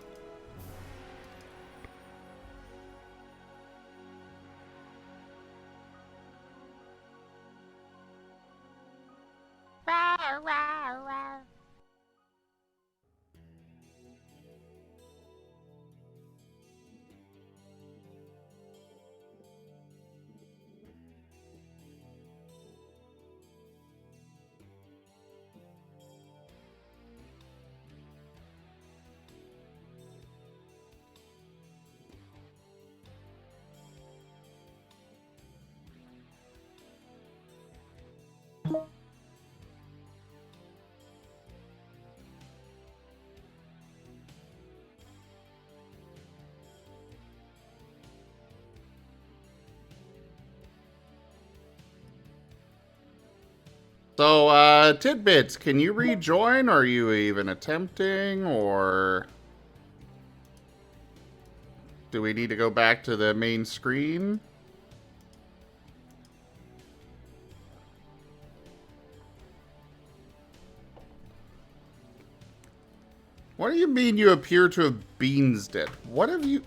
So, Tidbits, can you rejoin? Or are you even attempting, or do we need to go back to the main screen? What do you mean you appear to have beansed it? What have you...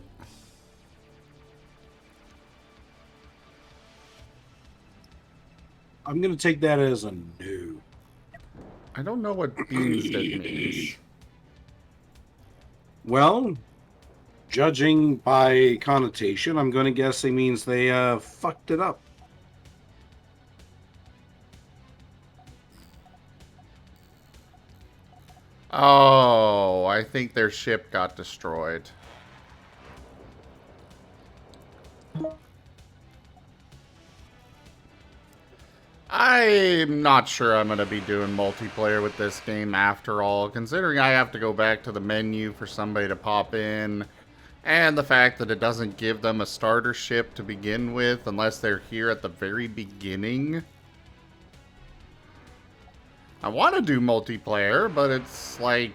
I'm gonna take that as a no. I don't know what beansed it means. Well, judging by connotation, I'm gonna guess it means they fucked it up. Oh, I think their ship got destroyed. I'm not sure I'm going to be doing multiplayer with this game after all, considering I have to go back to the menu for somebody to pop in, and the fact that it doesn't give them a starter ship to begin with unless they're here at the very beginning. I want to do multiplayer, but it's like...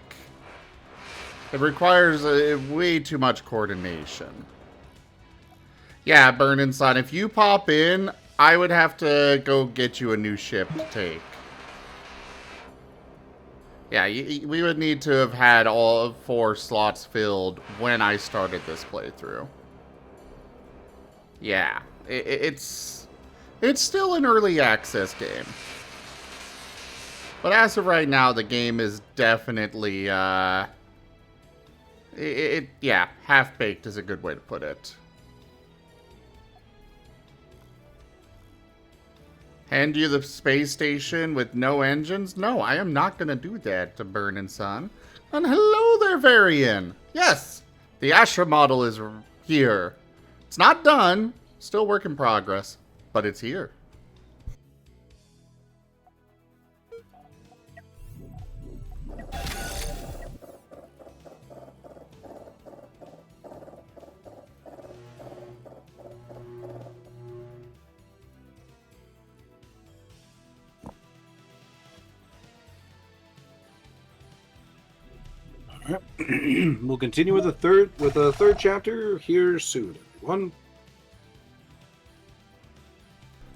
it requires way too much coordination. Yeah, Burnin' Sun, if you pop in, I would have to go get you a new ship to take. Yeah, we would need to have had all 4 slots filled when I started this playthrough. Yeah, it's still an early access game. But as of right now, the game is definitely, yeah, half-baked is a good way to put it. Hand you the space station with no engines? No, I am not going to do that to Burnin' Sun. And hello there, Varian! Yes, the Astra model is here. It's not done, still work in progress, but it's here. We'll continue with the third chapter here soon, everyone.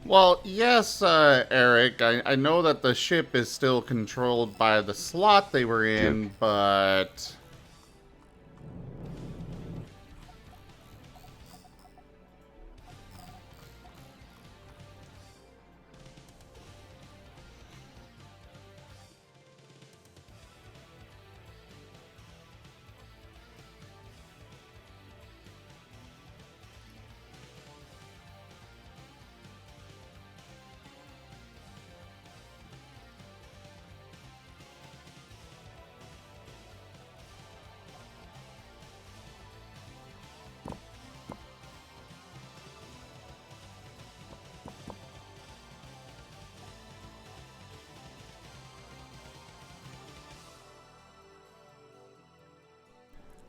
Well, yes, Eric, I know that the ship is still controlled by the slot they were in, but...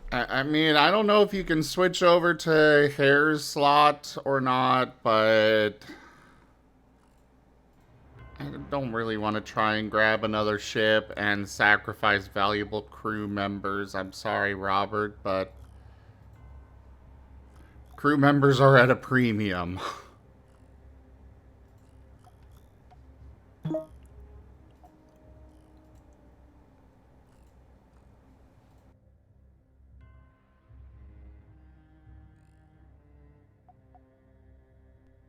I mean, I don't know if you can switch over to Hare's slot or not, but I don't really want to try and grab another ship and sacrifice valuable crew members. I'm sorry, Robert, but crew members are at a premium.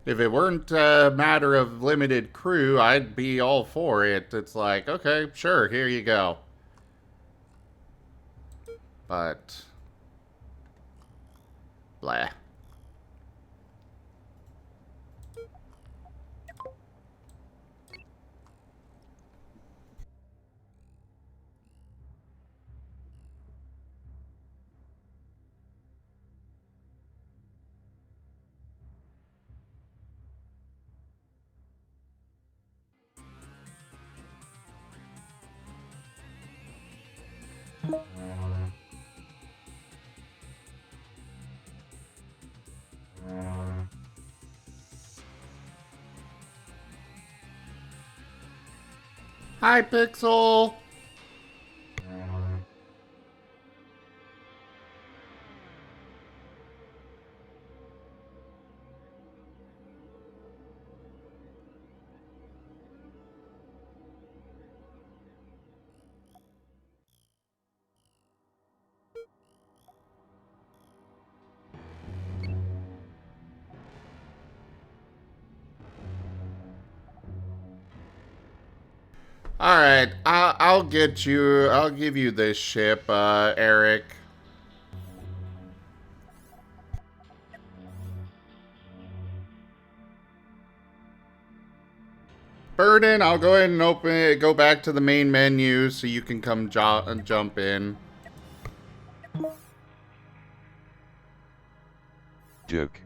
If it weren't a matter of limited crew, I'd be all for it. It's like, okay, sure, here you go. But... blah. Hi, Pixel. Alright, I'll get you, I'll give you this ship, Eric. Burden, I'll go ahead and open it, go back to the main menu so you can come jump in. Joke.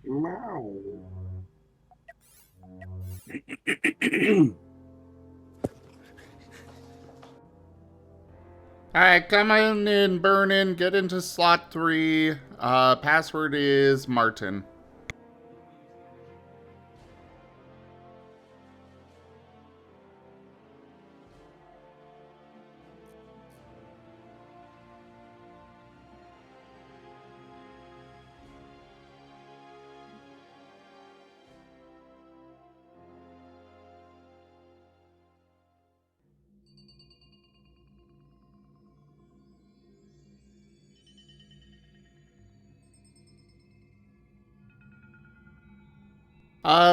Meow. Alright, come on in, burn in, get into slot 3. Password is Marten.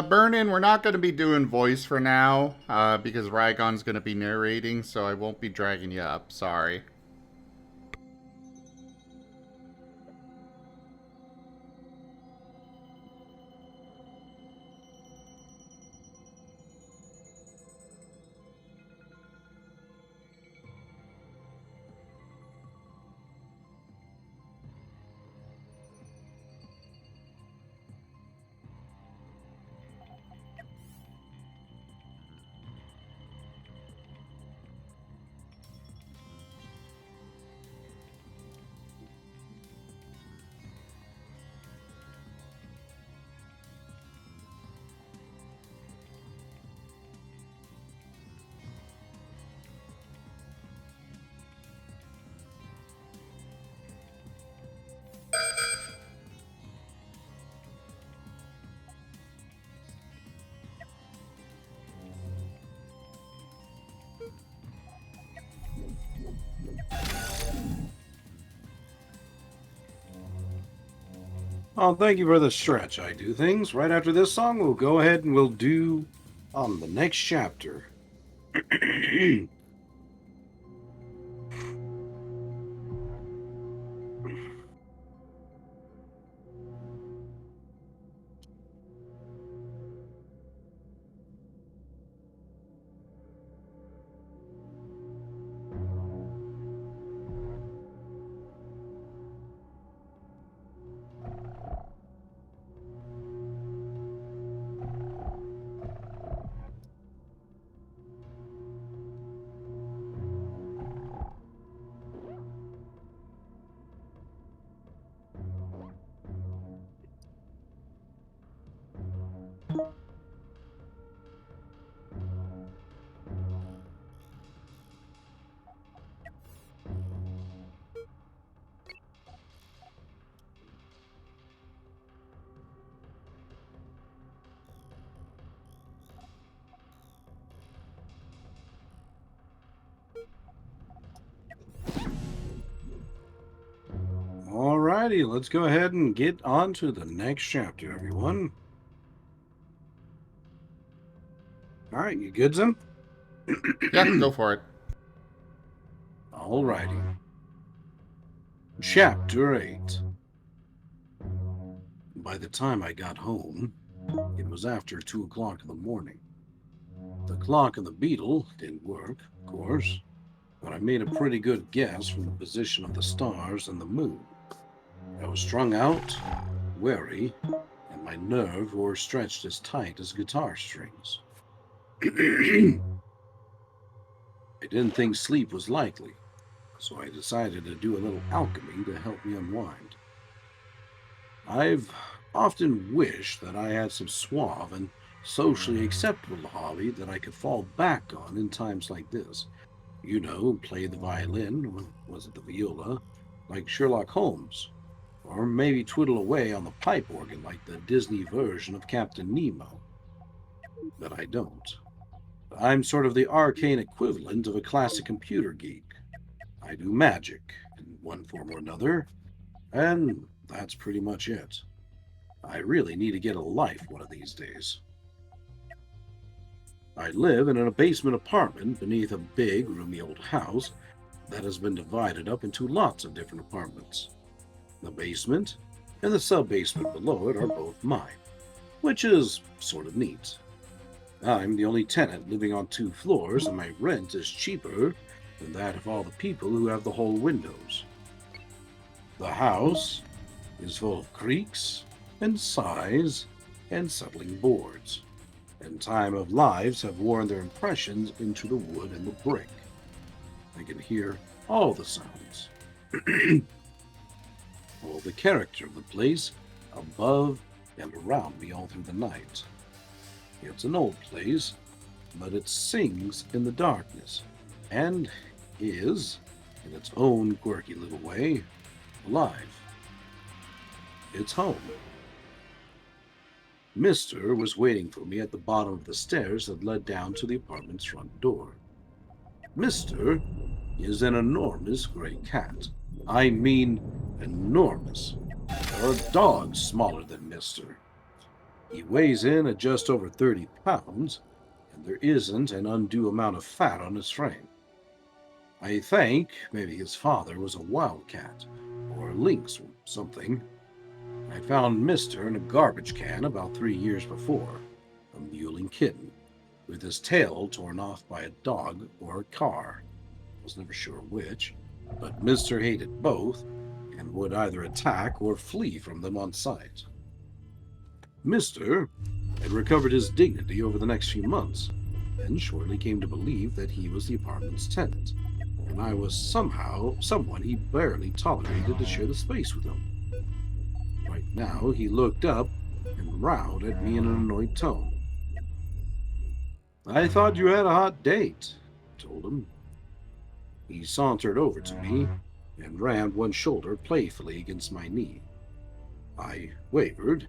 Burn in, we're not going to be doing voice for now, because Rygone's going to be narrating, so I won't be dragging you up, sorry. Oh, thank you for the stretch. I do things. Right after this song, we'll go ahead and we'll do on the next chapter. Alrighty, let's go ahead and get on to the next chapter, everyone. Alright, you good, Zim? Yeah, go for it. Alrighty. Chapter 8. By the time I got home, it was after 2 o'clock in the morning. The clock on the beetle didn't work, of course, but I made a pretty good guess from the position of the stars and the moon. I was strung out, weary, and my nerves were stretched as tight as guitar strings. I didn't think sleep was likely, so I decided to do a little alchemy to help me unwind. I've often wished that I had some suave and socially acceptable hobby that I could fall back on in times like this. You know, play the violin, or was it the viola, like Sherlock Holmes, or maybe twiddle away on the pipe organ like the Disney version of Captain Nemo. But I don't. I'm sort of the arcane equivalent of a classic computer geek. I do magic in one form or another, and that's pretty much it. I really need to get a life one of these days. I live in a basement apartment beneath a big, roomy old house that has been divided up into lots of different apartments. The basement and the sub-basement below it are both mine, which is sort of neat. I'm the only tenant living on 2 floors, and my rent is cheaper than that of all the people who have the whole windows. The house is full of creaks and sighs and settling boards, and time of lives have worn their impressions into the wood and the brick. I can hear all the sounds, all the character of the place, above and around me all through the night. It's an old place, but it sings in the darkness, and is, in its own quirky little way, alive. It's home. Mister was waiting for me at the bottom of the stairs that led down to the apartment's front door. Mister is an enormous gray cat. I mean, enormous. There are dogs smaller than Mister. He weighs in at just over 30 pounds, and there isn't an undue amount of fat on his frame. I think maybe his father was a wildcat, or a lynx or something. I found Mister in a garbage can about 3 years before, a mewling kitten, with his tail torn off by a dog or a car. I was never sure which, but Mister hated both, and would either attack or flee from them on sight. Mister had recovered his dignity over the next few months, and shortly came to believe that he was the apartment's tenant, and I was somehow someone he barely tolerated to share the space with him. Right now, he looked up and growled at me in an annoyed tone. "I thought you had a hot date," I told him. He sauntered over to me and rammed one shoulder playfully against my knee. I wavered,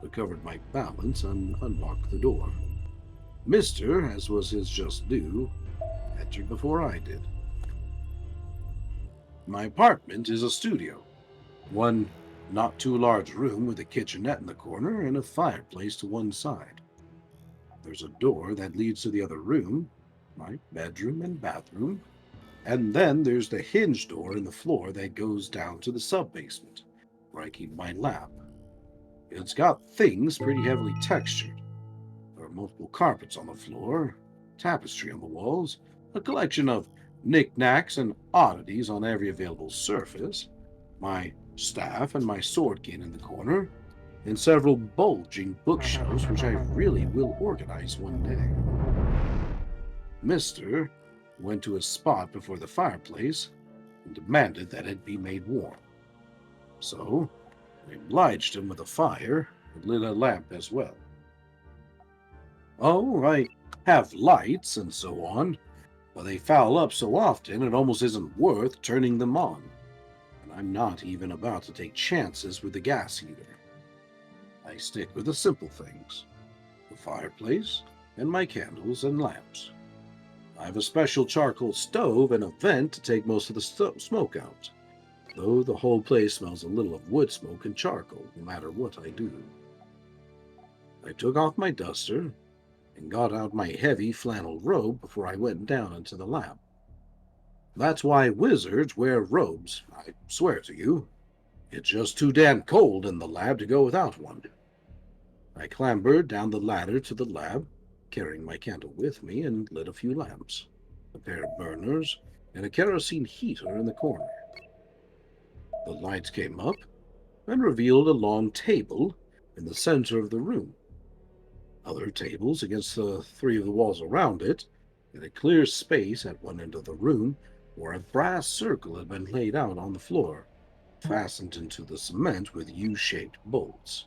recovered my balance, and unlocked the door. Mister, as was his just due, entered before I did. My apartment is a studio. One not too large room with a kitchenette in the corner and a fireplace to one side. There's a door that leads to the other room, my bedroom and bathroom, and then there's the hinge door in the floor that goes down to the sub-basement, where I keep my lab. It's got things pretty heavily textured. There are multiple carpets on the floor, tapestry on the walls, a collection of knickknacks and oddities on every available surface, my staff and my sword cane in the corner, and several bulging bookshelves which I really will organize one day. Mister went to a spot before the fireplace and demanded that it be made warm. So I obliged him with a fire and lit a lamp as well. Oh, I have lights and so on, but they foul up so often it almost isn't worth turning them on. And I'm not even about to take chances with the gas heater. I stick with the simple things, the fireplace and my candles and lamps. I have a special charcoal stove and a vent to take most of the smoke out, though the whole place smells a little of wood smoke and charcoal, no matter what I do. I took off my duster and got out my heavy flannel robe before I went down into the lab. That's why wizards wear robes, I swear to you. It's just too damn cold in the lab to go without one. I clambered down the ladder to the lab, carrying my candle with me, and lit a few lamps, a pair of burners, and a kerosene heater in the corner. The lights came up and revealed a long table in the center of the room. Other tables against the 3 of the walls around it, and a clear space at one end of the room where a brass circle had been laid out on the floor, fastened into the cement with U-shaped bolts.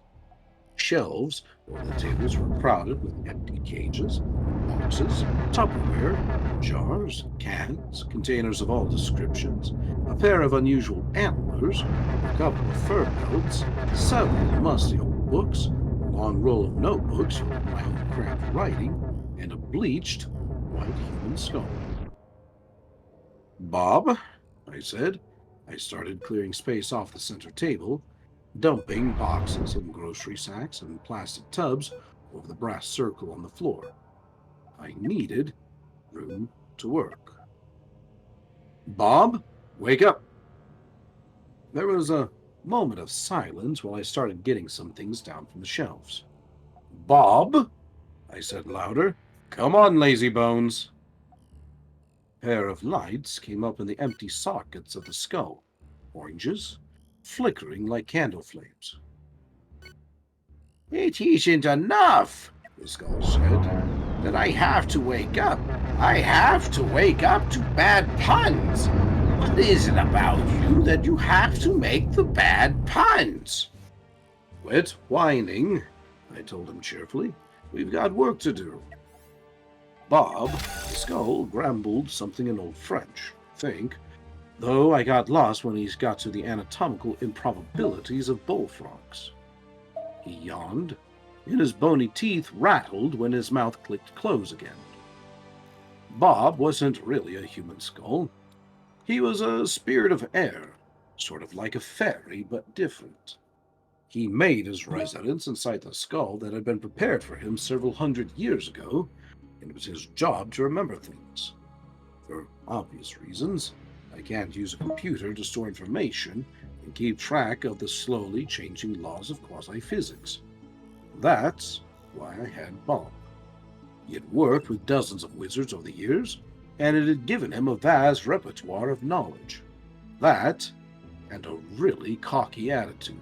Shelves over the tables were crowded with empty cages, boxes, Tupperware, jars, cans, containers of all descriptions, a pair of unusual antlers, a couple of fur belts, several musty old books, a long roll of notebooks with my own cramped writing, and a bleached, white human skull. "Bob," I said. I started clearing space off the center table, dumping boxes and grocery sacks and plastic tubs over the brass circle on the floor. I needed room to work. "Bob, wake up!" There was a moment of silence while I started getting some things down from the shelves. "Bob," I said louder. "Come on, lazy bones." A pair of lights came up in the empty sockets of the skull, oranges, flickering like candle flames. It isn't enough, the skull said, that I have to wake up. I have to wake up to bad puns. What is it about you that you have to make the bad puns? "Quit whining," I told him cheerfully. "We've got work to do." Bob, the skull, grumbled something in Old French, I think, though I got lost when he got to the anatomical improbabilities of bullfrogs. He yawned, and his bony teeth rattled when his mouth clicked close again. Bob wasn't really a human skull. He was a spirit of air, sort of like a fairy, but different. He made his residence inside the skull that had been prepared for him several hundred years ago, and it was his job to remember things. For obvious reasons, I can't use a computer to store information and keep track of the slowly changing laws of quasi-physics. That's why I had Bob. He had worked with dozens of wizards over the years, and it had given him a vast repertoire of knowledge. That, and a really cocky attitude.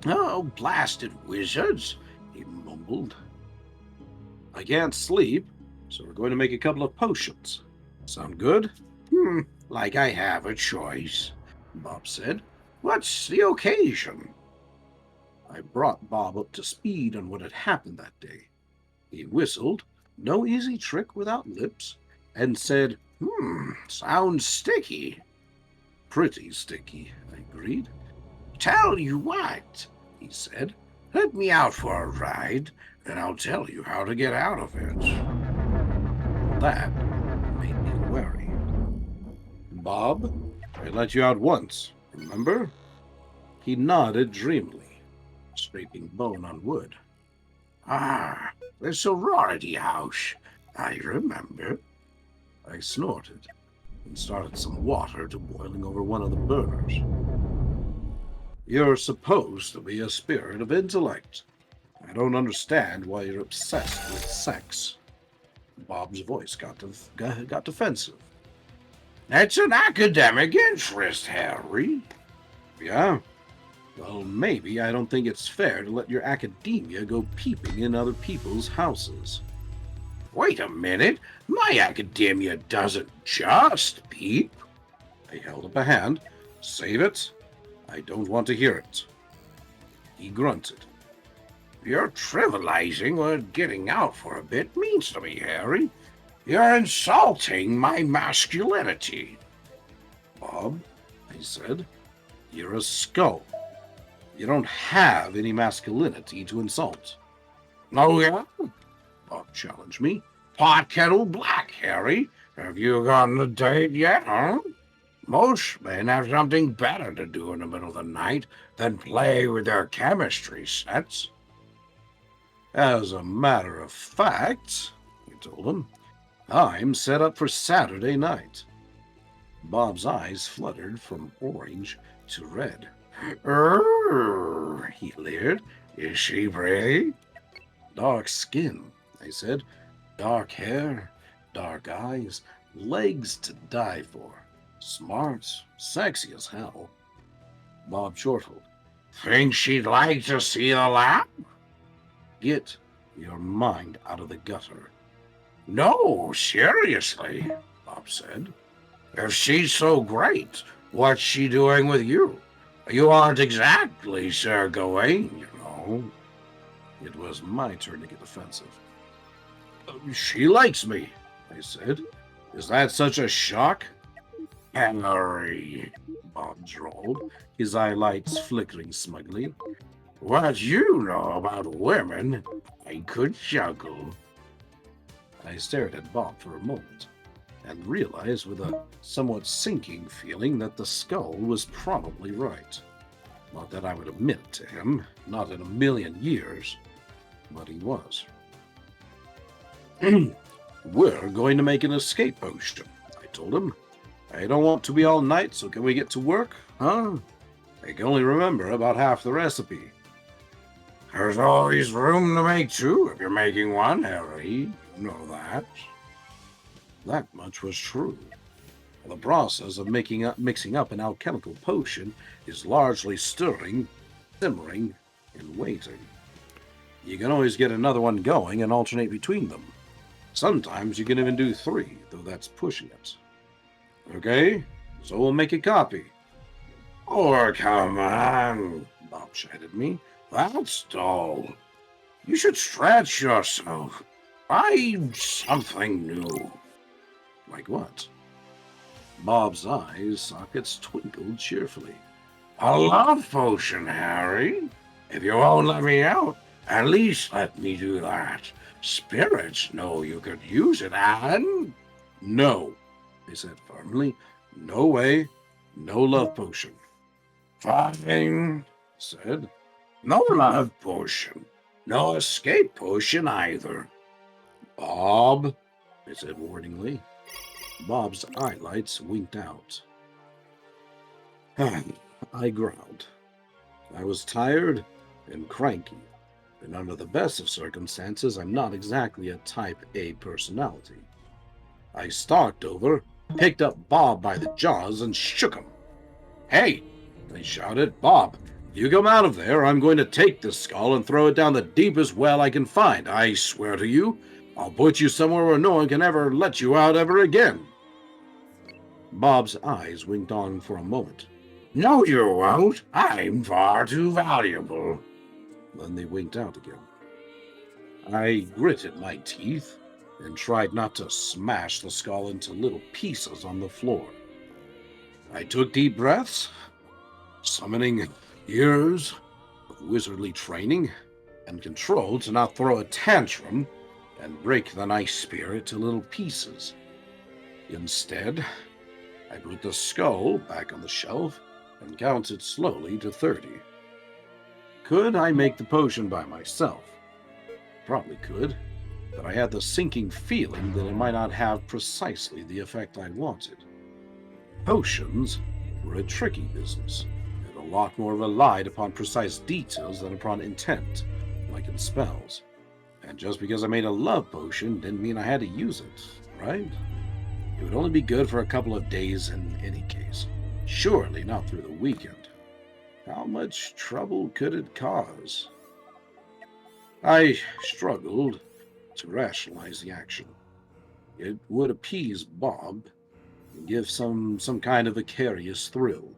"Oh, blasted wizards," he mumbled. "I can't sleep, so we're going to make a couple of potions. Sound good?" Like I have a choice," Bob said. "What's the occasion?" I brought Bob up to speed on what had happened that day. He whistled, no easy trick without lips, and said, Sounds sticky." "Pretty sticky," I agreed. "Tell you what," he said. "Let me out for a ride, and I'll tell you how to get out of it." That made me wary. "Bob, I let you out once, remember?" He nodded dreamily, scraping bone on wood. "Ah, the sorority house. I remember." I snorted and started some water to boiling over one of the burners. "You're supposed to be a spirit of intellect. I don't understand why you're obsessed with sex." Bob's voice got defensive. "That's an academic interest, Harry." "Yeah? Well, maybe I don't think it's fair to let your academia go peeping in other people's houses." "Wait a minute. My academia doesn't just peep." I held up a hand. "Save it. I don't want to hear it." He grunted. "You're trivializing what getting out for a bit means to me, Harry. You're insulting my masculinity." "Bob," I said, "you're a skull. You don't have any masculinity to insult." "Oh, yeah?" Bob challenged me. "Pot kettle black, Harry. Have you gotten a date yet, huh? Most men have something better to do in the middle of the night than play with their chemistry sets." "As a matter of fact," I told him, "I'm set up for Saturday night." Bob's eyes fluttered from orange to red. He leered. "Is she pretty?" "Dark skin," I said. "Dark hair, dark eyes, legs to die for. Smart, sexy as hell." Bob chortled. "Think she'd like to see the lap?" "Get your mind out of the gutter." "No, seriously," Bob said. If she's so great, what's she doing with you? You aren't exactly Sir Gawain, you know. It was my turn to get offensive. She likes me, I said. Is that such a shock? Henry, Bob drawled, his eyelights flickering smugly. What you know about women, I could chuckle. I stared at Bob for a moment, and realized with a somewhat sinking feeling that the skull was probably right. Not that I would admit it to him, not in a million years, but he was. We're going to make an escape potion, I told him. I don't want to be all night, so can we get to work, huh? I can only remember about half the recipe. There's always room to make two if you're making one, Harry. You know that. That much was true. The process of mixing up an alchemical potion is largely stirring, simmering, and waiting. You can always get another one going and alternate between them. Sometimes you can even do 3, though that's pushing it. Okay, so we'll make a copy. Oh, come on, Bob shied at me. That's dull. You should stretch yourself. Try something new. Like what? Bob's eyes sockets twinkled cheerfully. A love potion, Harry. If you won't let me out, at least let me do that. Spirits know you could use it, and... No, he said firmly. No way, no love potion. Fine, said. No love potion. No escape potion either. Bob, he said warningly. Bob's eyelights winked out. I growled. I was tired and cranky, and under the best of circumstances, I'm not exactly a type A personality. I stalked over, picked up Bob by the jaws, and shook him. Hey, I shouted, Bob, you come out of there, I'm going to take this skull and throw it down the deepest well I can find. I swear to you, I'll put you somewhere where no one can ever let you out ever again. Bob's eyes winked on for a moment. No, you won't. I'm far too valuable. Then they winked out again. I gritted my teeth and tried not to smash the skull into little pieces on the floor. I took deep breaths, summoning years of wizardly training and control to not throw a tantrum and break the nice spirit to little pieces. Instead, I put the skull back on the shelf and counted slowly to 30. Could I make the potion by myself? Probably could, but I had the sinking feeling that it might not have precisely the effect I wanted. Potions were a tricky business, and a lot more relied upon precise details than upon intent, like in spells. And just because I made a love potion didn't mean I had to use it, right? It would only be good for a couple of days in any case. Surely not through the weekend. How much trouble could it cause? I struggled to rationalize the action. It would appease Bob and give some kind of vicarious thrill.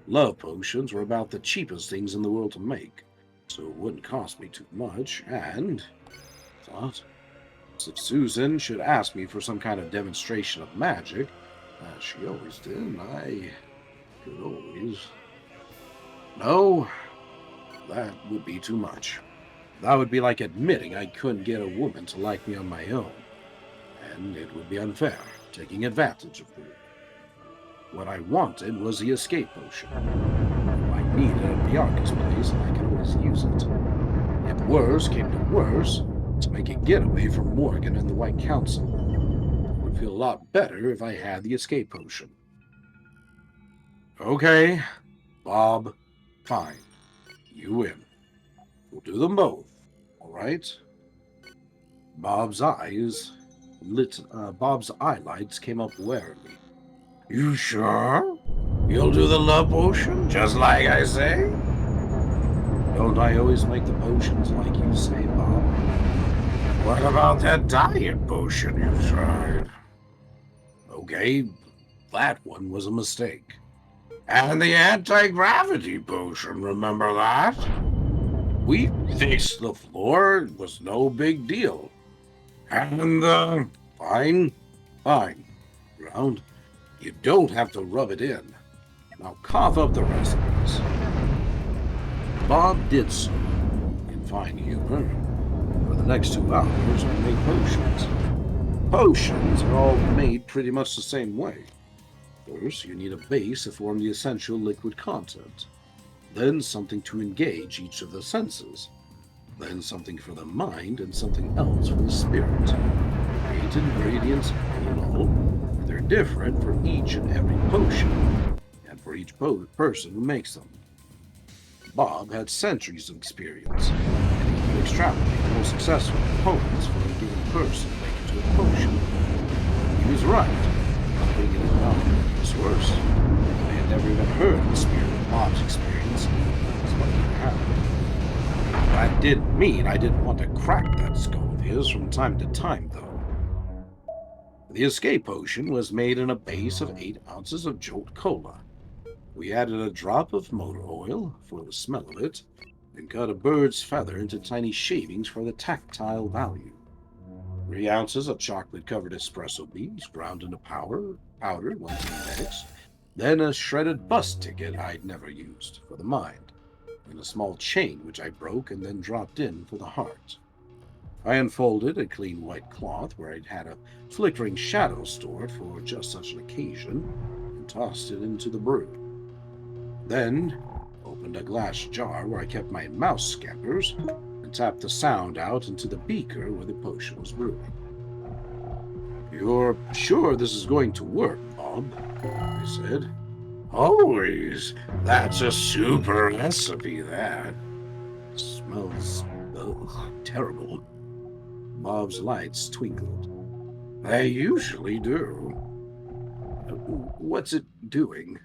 Love potions were about the cheapest things in the world to make, so it wouldn't cost me too much, and thought, if Susan should ask me for some kind of demonstration of magic, as she always did, I could always... No, that would be too much. That would be like admitting I couldn't get a woman to like me on my own, and it would be unfair, taking advantage of me. What I wanted was the escape potion. If I needed it at Bianca's place, I could always use it. If worse came to worse, to make a getaway from Morgan and the White Council. It would feel a lot better if I had the escape potion. Okay, Bob, fine. You win. We'll do them both, all right? Bob's eyelids came up warily. You sure? You'll do the love potion, just like I say? Don't I always make the potions like you say, Bob? What about that diet potion you tried? Okay, that one was a mistake. And the anti-gravity potion, remember that? We fixed the floor, it was no big deal. And, fine. Ground, you don't have to rub it in. Now cough up the recipes. Bob did so, in fine humor. For the next 2 hours, we made potions. Potions are all made pretty much the same way. First, you need a base to form the essential liquid content. Then something to engage each of the senses. Then something for the mind and something else for the spirit. 8 ingredients in all. They're different for each and every potion, and for each person who makes them. Bob had centuries of experience, and he could extrapolate the most successful components for a given person to make into a potion. He was right. Putting it in knowledge was worse. I had never even heard of the spirit of Bob's experience. That's what he had. That didn't mean I didn't want to crack that skull of his from time to time, though. The escape potion was made in a base of 8 ounces of Jolt Cola. We added a drop of motor oil for the smell of it, and cut a bird's feather into tiny shavings for the tactile value. 3 ounces of chocolate-covered espresso beans ground into powder once in a mix, then a shredded bus ticket I'd never used for the mind, and a small chain which I broke and then dropped in for the heart. I unfolded a clean white cloth where I'd had a flickering shadow stored for just such an occasion, and tossed it into the brew. Then opened a glass jar where I kept my mouse scampers, and tapped the sound out into the beaker where the potion was brewing. "You're sure this is going to work, Bob?" I said. "Always. That's a super recipe, that. Smells terrible." Bob's lights twinkled. "They usually do." "What's it doing?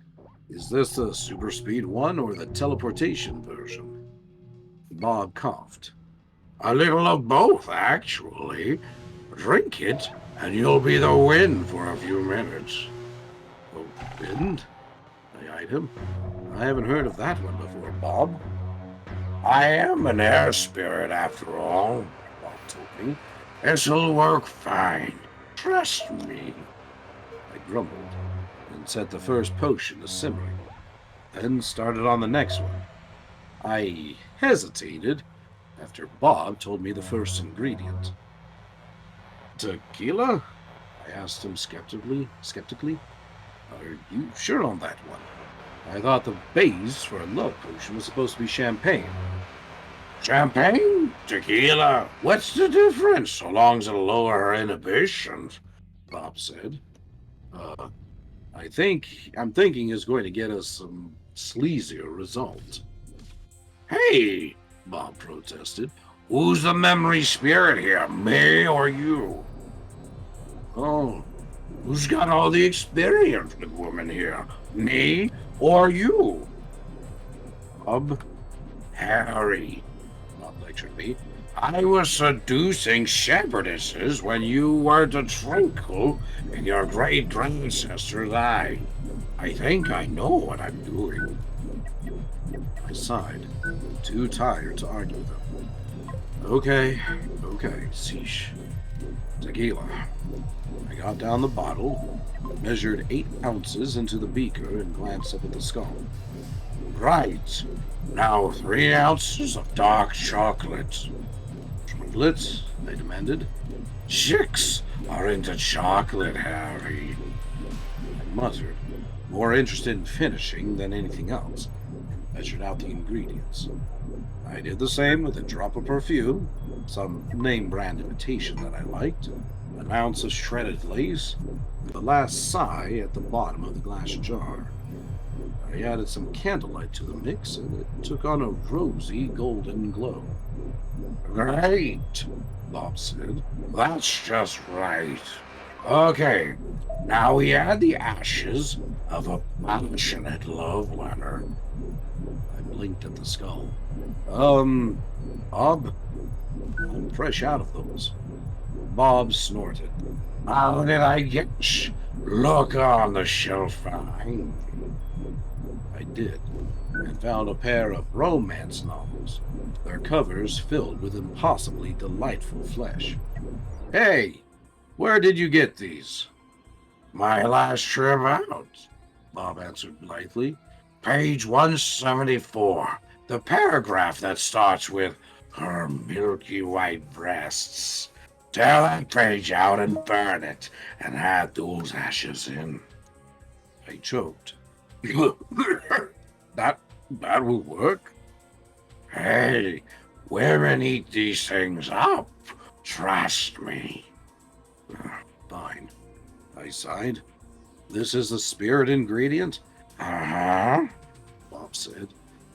Is this the super speed one or the teleportation version?" Bob coughed. "A little of both, actually. Drink it, and you'll be the wind for a few minutes." "The wind?" I eyed him. "I haven't heard of that one before, Bob." "I am an air spirit, after all," Bob told me. "This'll work fine. Trust me." I grumbled and set the first potion to simmering, then started on the next one. I hesitated after Bob told me the first ingredient. "Tequila?" I asked him skeptically. "Are you sure on that one? I thought the base for a love potion was supposed to be champagne." "Champagne? Tequila? What's the difference, so long as it'll lower her inhibitions?" Bob said. I'm thinking is going to get us some sleazier result." "Hey," Bob protested. "Who's the memory spirit here, me or you?" "Oh, who's got all the experience with women here, me or you?" "Bob." "Harry," Bob lectured me. "I was seducing shepherdesses when you were to twinkle in your great ancestor's eye. I think I know what I'm doing." I sighed, too tired to argue with him. Okay, sheesh. Tequila." I got down the bottle, measured 8 ounces into the beaker, and glanced up at the skull. "Right. Now 3 ounces of dark chocolate." "Chocolate?" I demanded. "Chicks are into chocolate, Harry." I muttered, more interested in finishing than anything else, and measured out the ingredients. I did the same with a drop of perfume, some name-brand imitation that I liked, an ounce of shredded lace, and the last sigh at the bottom of the glass jar. I added some candlelight to the mix, and it took on a rosy golden glow. "Great," Bob said. "That's just right. Okay, now we add the ashes of a passionate love letter." I blinked at the skull. Bob? I'm fresh out of those." Bob snorted. "How did I get Look on the shelf behind you. I did, and found a pair of romance novels, their covers filled with impossibly delightful flesh. Hey, where did you get these? My last trip out, Bob answered blithely. Page 174, the paragraph that starts with her milky white breasts. Tear that page out and burn it, and add those ashes in. I choked. that will work? Hey, wear and eat these things up. Trust me. Fine, I sighed. This is the spirit ingredient? Uh-huh, Bob said.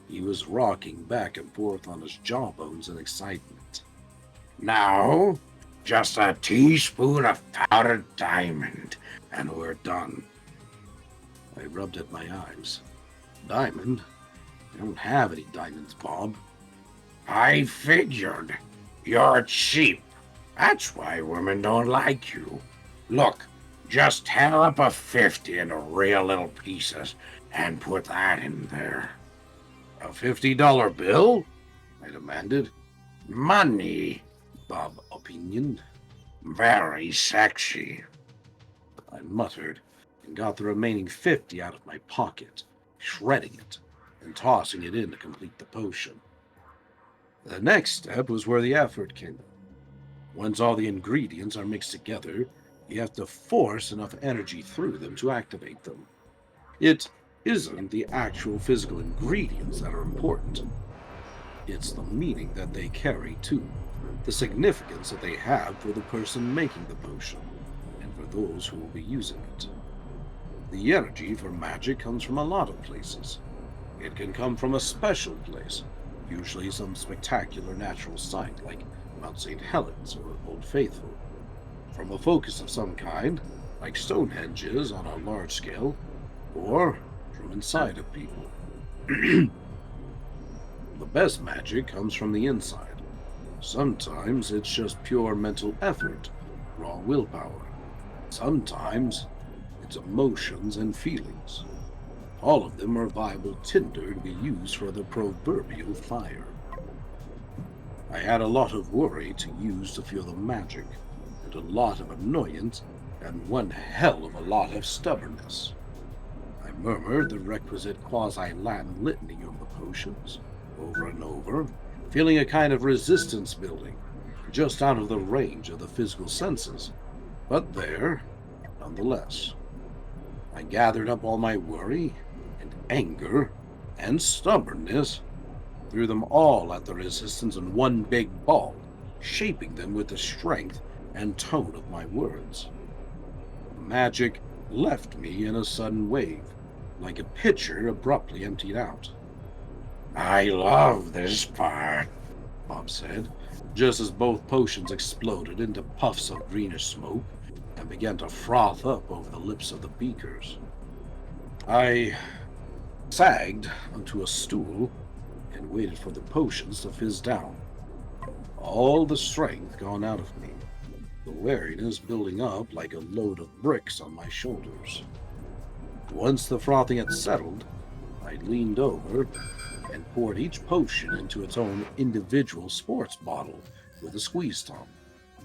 He was rocking back and forth on his jawbones in excitement. Now, just a teaspoon of powdered diamond, and we're done. I rubbed at my eyes. Diamond? I don't have any diamonds, Bob. I figured. You're cheap. That's why women don't like you. Look, just tear up a 50 into real little pieces and put that in there. A $50 bill? I demanded. Money, Bob opinioned. Very sexy. I muttered and got the remaining 50 out of my pocket, shredding it and tossing it in to complete the potion. The next step was where the effort came in. Once all the ingredients are mixed together, you have to force enough energy through them to activate them. It isn't the actual physical ingredients that are important. It's the meaning that they carry, too. The significance that they have for the person making the potion, and for those who will be using it. The energy for magic comes from a lot of places. It can come from a special place, usually some spectacular natural site like Mount St. Helens or Old Faithful. From a focus of some kind, like Stonehenge is on a large scale, or from inside of people. The best magic comes from the inside. Sometimes it's just pure mental effort, raw willpower. Sometimes it's emotions and feelings. All of them are viable tinder to be used for the proverbial fire. I had a lot of worry to use to feel the magic, and a lot of annoyance, and one hell of a lot of stubbornness. I murmured the requisite quasi-Latin litany of the potions, over and over, feeling a kind of resistance building, just out of the range of the physical senses, but there, nonetheless. I gathered up all my worry, and anger, and stubbornness, threw them all at the resistance in one big ball, shaping them with the strength and tone of my words. The magic left me in a sudden wave, like a pitcher abruptly emptied out. I love this part, Bob said, just as both potions exploded into puffs of greenish smoke and began to froth up over the lips of the beakers. I sagged onto a stool and waited for the potions to fizz down. All the strength gone out of me, the weariness building up like a load of bricks on my shoulders. Once the frothing had settled, I leaned over and poured each potion into its own individual sports bottle with a squeeze thumb,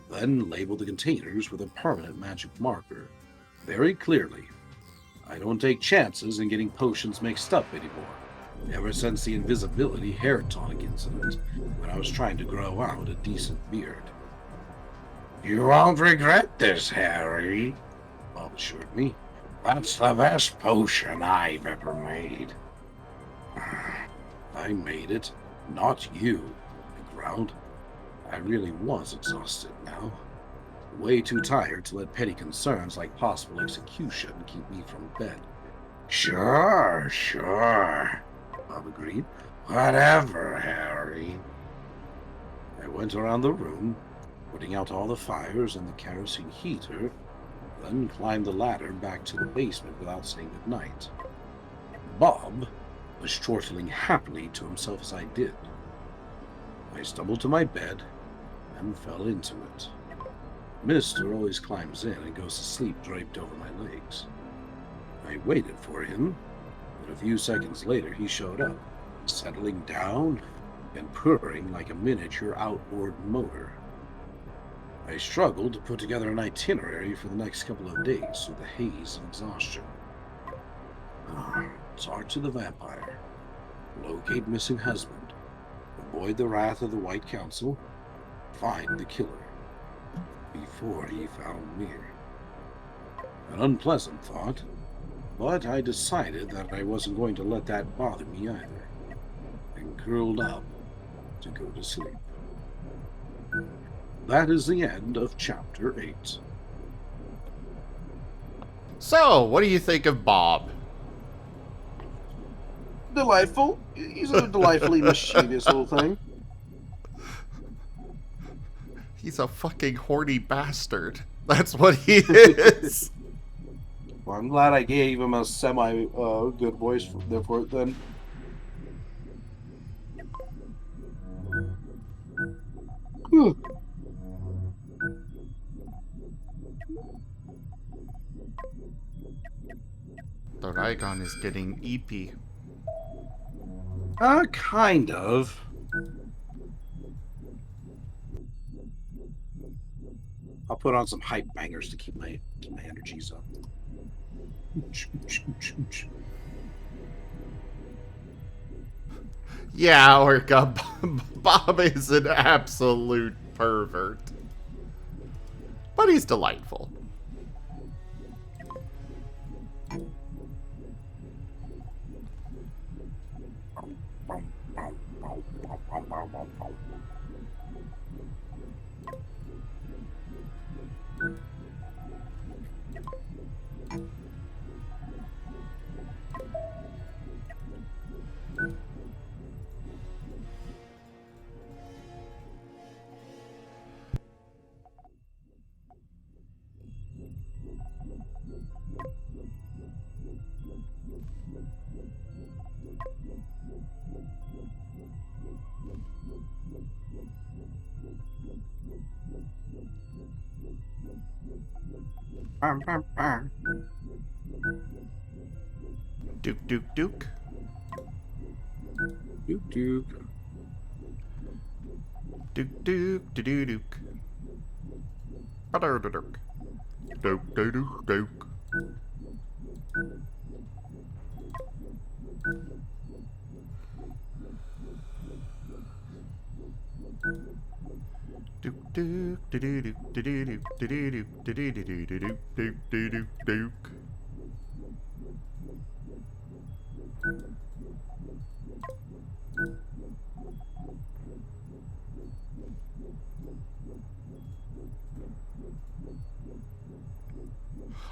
then labeled the containers with a permanent magic marker, very clearly. I don't take chances in getting potions mixed up anymore, ever since the invisibility hair tonic incident, when I was trying to grow out a decent beard. You won't regret this, Harry, Bob assured me. That's the best potion I've ever made. I made it, not you, I growled. I really was exhausted now. Way too tired to let petty concerns like possible execution keep me from bed. Sure, Bob agreed. Whatever, Harry. I went around the room, putting out all the fires and the kerosene heater, then climbed the ladder back to the basement without saying goodnight. Bob was chortling happily to himself as I did. I stumbled to my bed and fell into it. Mister always climbs in and goes to sleep draped over my legs. I waited for him, but a few seconds later he showed up, settling down and purring like a miniature outboard motor. I struggled to put together an itinerary for the next couple of days through the haze of exhaustion. Talk to the vampire, locate missing husband, avoid the wrath of the White Council, find the killer before he found me. An unpleasant thought, but I decided that I wasn't going to let that bother me either, and curled up to go to sleep. That is the end of Chapter 8. So, what do you think of Bob? Delightful. He's a delightfully mischievous little thing. He's a fucking horny bastard. That's what he is. Well, I'm glad I gave him a semi good voice for it then. Whew. The Rygone is getting eepy. Kind of. I'll put on some hype bangers to keep my energies up. Yeah, Orca, Bob is an absolute pervert. But he's delightful. Duke, Duke, Duke. Duke, Duke. Duke, Duke, Duke, Duke. Duke, Duke, Duke, Duke. Duke, Duke, Duke, Duke, Duke, Duke, Duke, Duke, Duke.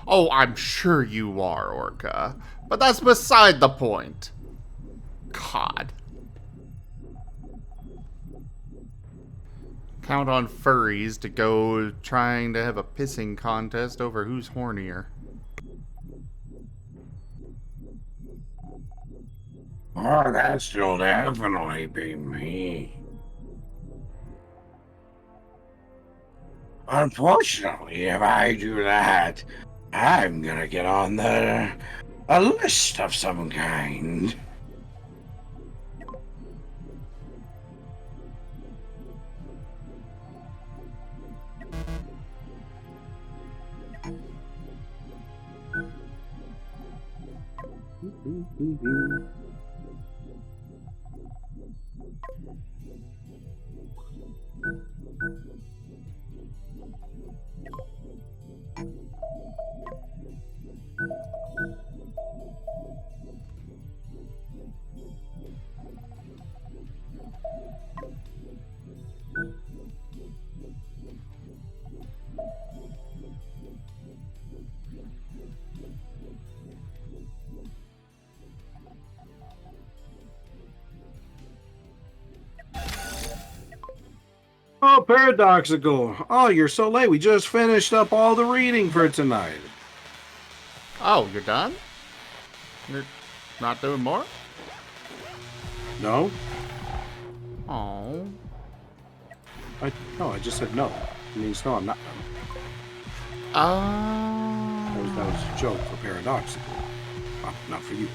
Oh, I'm sure you are, Orca. But that's beside the point. God. Count on furries to go trying to have a pissing contest over who's hornier. Oh, that'll definitely be me. Unfortunately, if I do that, I'm gonna get on a list of some kind. Oh, paradoxical. Oh, you're so late. We just finished up all the reading for tonight. Oh, you're done? You're not doing more? No? Oh. No, I just said no. It means no, I'm not done. That was a joke for Paradoxical. Not for you.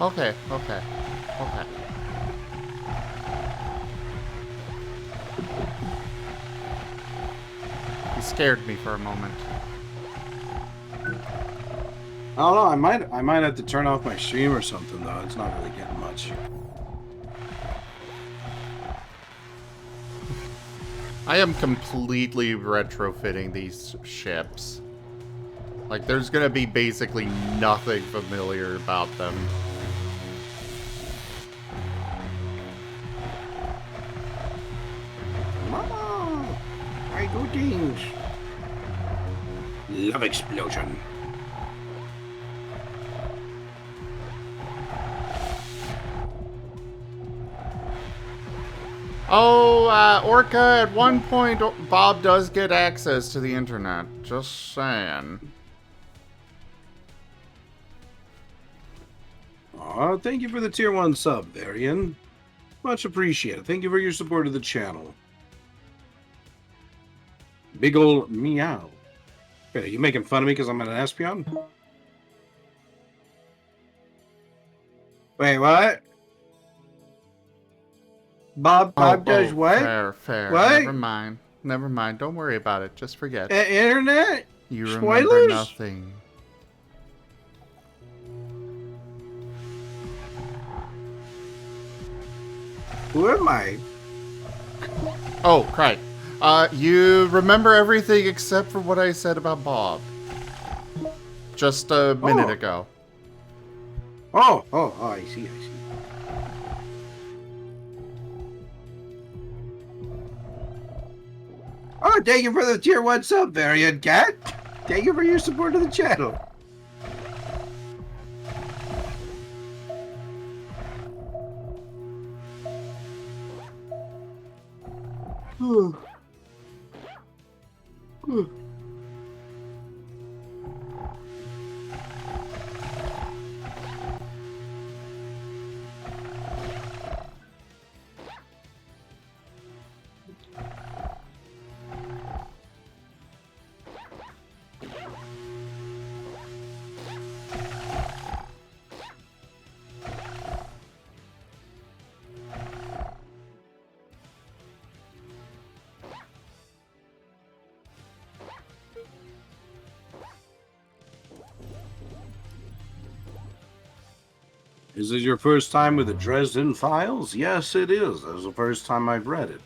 Okay. You scared me for a moment. I don't know. I might have to turn off my stream or something though. It's not really getting much. I am completely retrofitting these ships. Like, there's gonna be basically nothing familiar about them. Mama! I do things. Love explosion. Oh, Orca, at one point, Bob does get access to the internet. Just saying. Aw, thank you for the tier 1 sub, Varian. Much appreciated. Thank you for your support of the channel. Big ol' meow. Wait, are you making fun of me because I'm an Espion? Wait, what? Bob does what? Fair. What? Never mind. Don't worry about it. Just forget. Internet? You Spoilers? remember nothing. Who am I? Oh, right. You remember everything except for what I said about Bob. Just a minute ago. Oh, I see. Oh, thank you for the tier 1 sub, Variant Cat. Thank you for your support of the channel. Is this your first time with the Dresden Files? Yes, it is. It was the first time I've read it.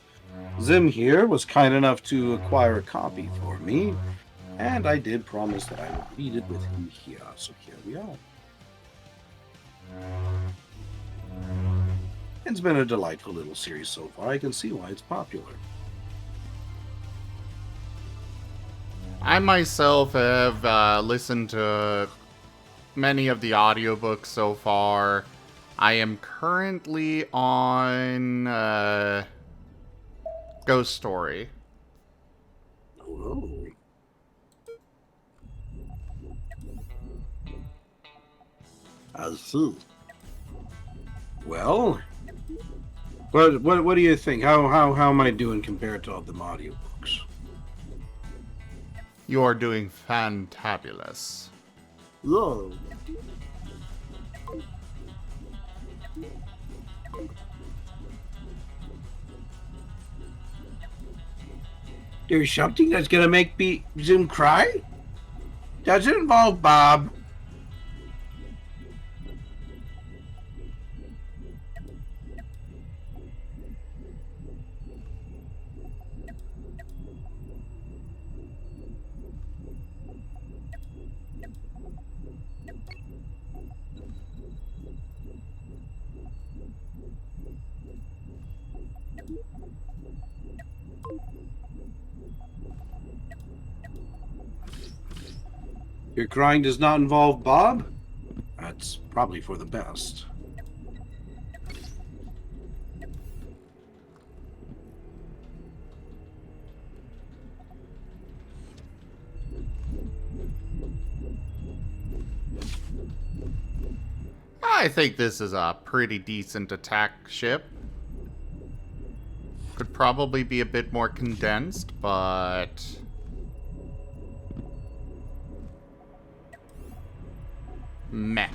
Zim here was kind enough to acquire a copy for me, and I did promise that I would read it with him here, so here we are. It's been a delightful little series so far. I can see why it's popular. I myself have listened to many of the audiobooks so far. I am currently on Ghost Story. Oh. I see. Well, what do you think? How am I doing compared to all the audiobooks? You are doing fantabulous. Whoa. There's something that's gonna make Zim cry? Does it involve Bob? Your crying does not involve Bob? That's probably for the best. I think this is a pretty decent attack ship. Could probably be a bit more condensed, but Meh.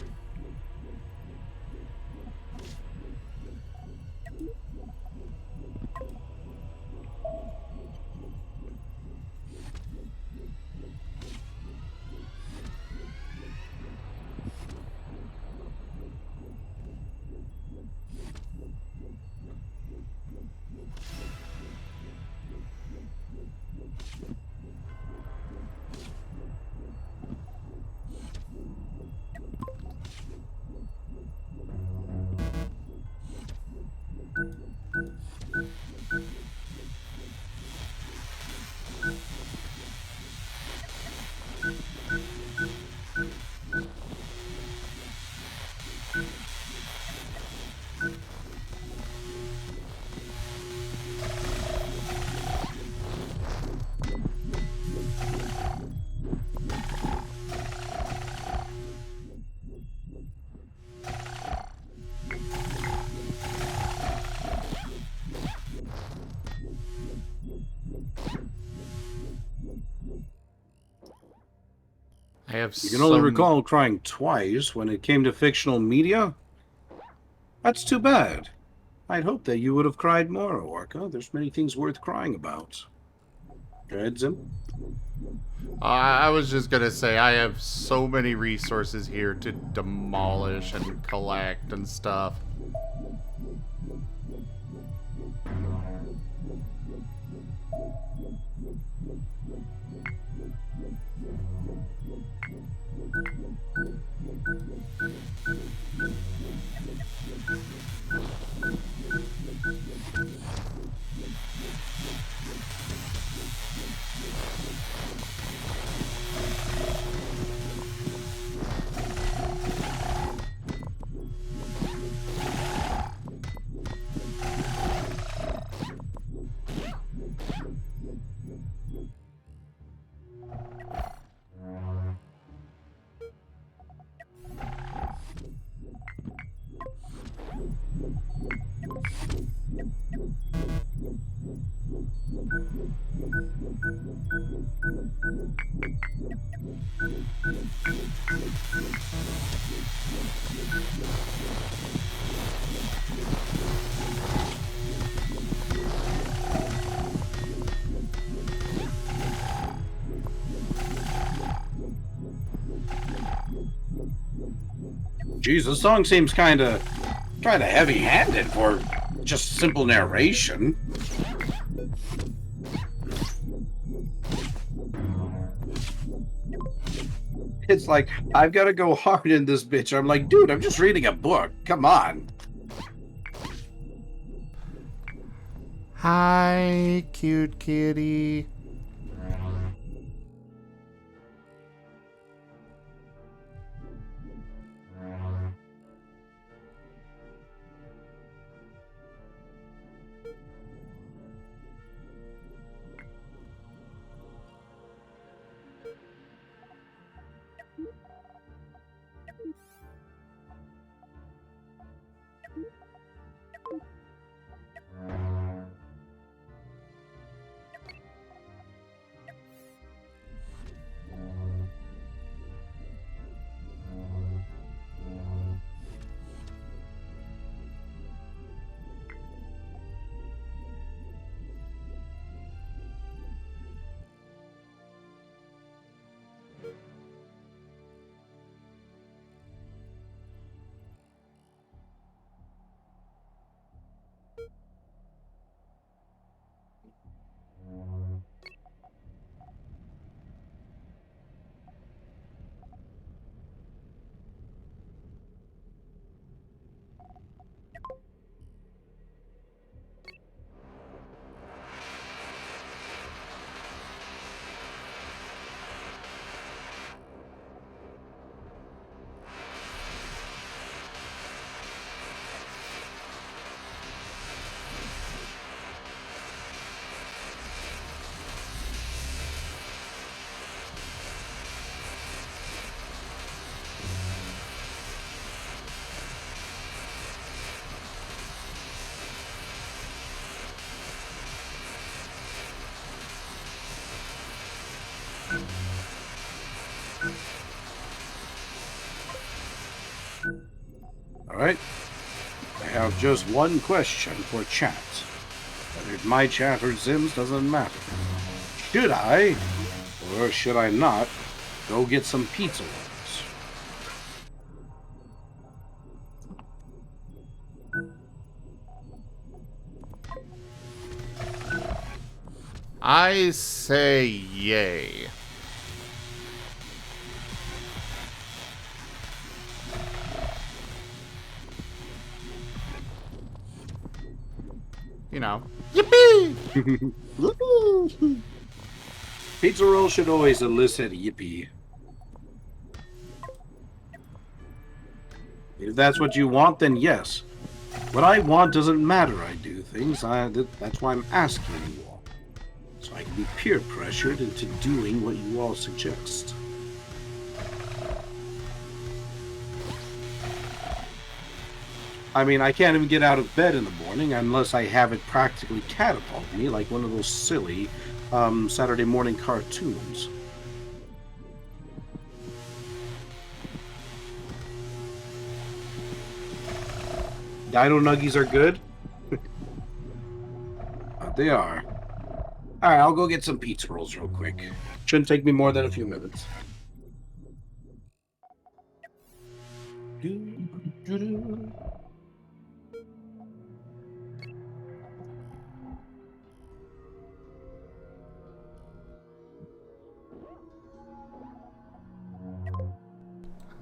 I have You can only some... recall crying twice when it came to fictional media? That's too bad. I'd hoped that you would have cried more, Orca. There's many things worth crying about. Go ahead, Zim. I was just gonna say, I have so many resources here to demolish and collect and stuff. Jeez, this song seems kind of heavy-handed for just simple narration. It's like, I've got to go hard in this bitch. I'm like, dude, I'm just reading a book. Come on. Hi, cute kitty. Alright? I have just one question for chat. Whether it's my chat or Zim's doesn't matter. Should I, or should I not, go get some pizza rolls? I say yay. You know. Yippee! Pizza roll should always elicit yippee. If that's what you want, then yes. What I want doesn't matter. I do things. That's why I'm asking you all. So I can be peer pressured into doing what you all suggest. I mean, I can't even get out of bed in the morning unless I have it practically catapult me like one of those silly Saturday morning cartoons. Dino Nuggies are good? They are. Alright, I'll go get some pizza rolls real quick. Shouldn't take me more than a few minutes.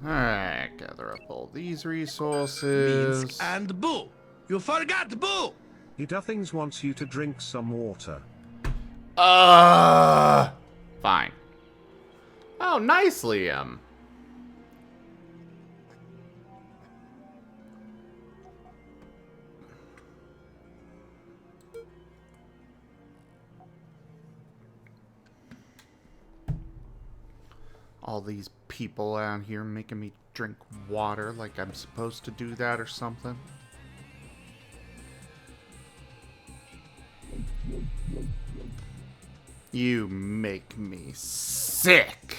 Alright, gather up all these resources. And Boo! You forgot Boo! He Duffings wants you to drink some water. Fine. Oh, nice, Liam. All these people out here making me drink water like I'm supposed to do that or something. You make me sick.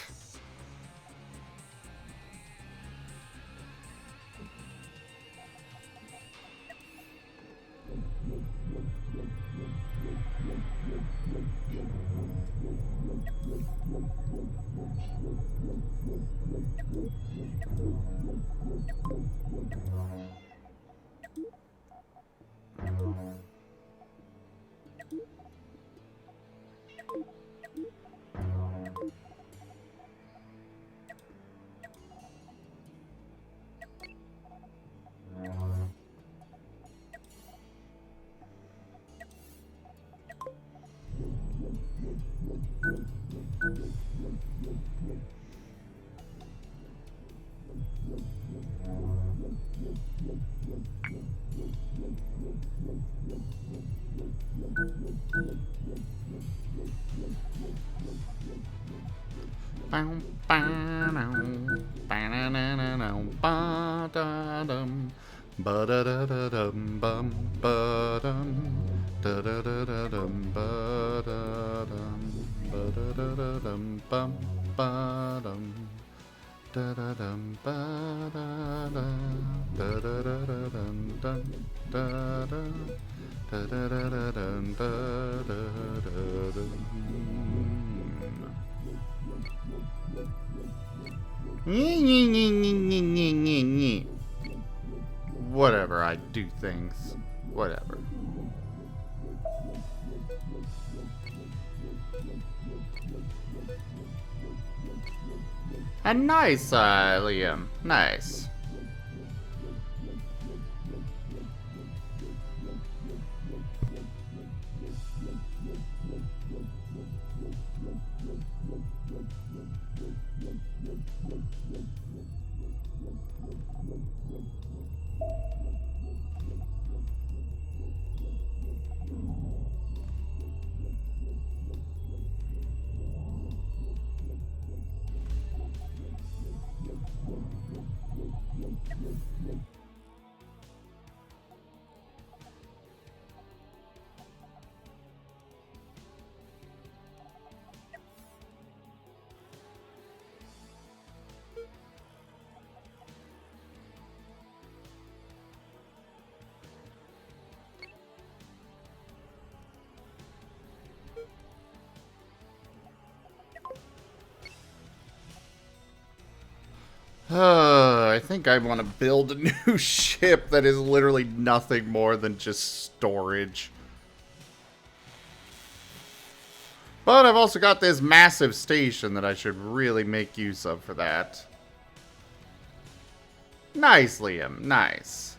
Whatever, I do things. Whatever. And nice, Liam. Nice. I think I want to build a new ship that is literally nothing more than just storage. But I've also got this massive station that I should really make use of for that. Nice, Liam. Nice.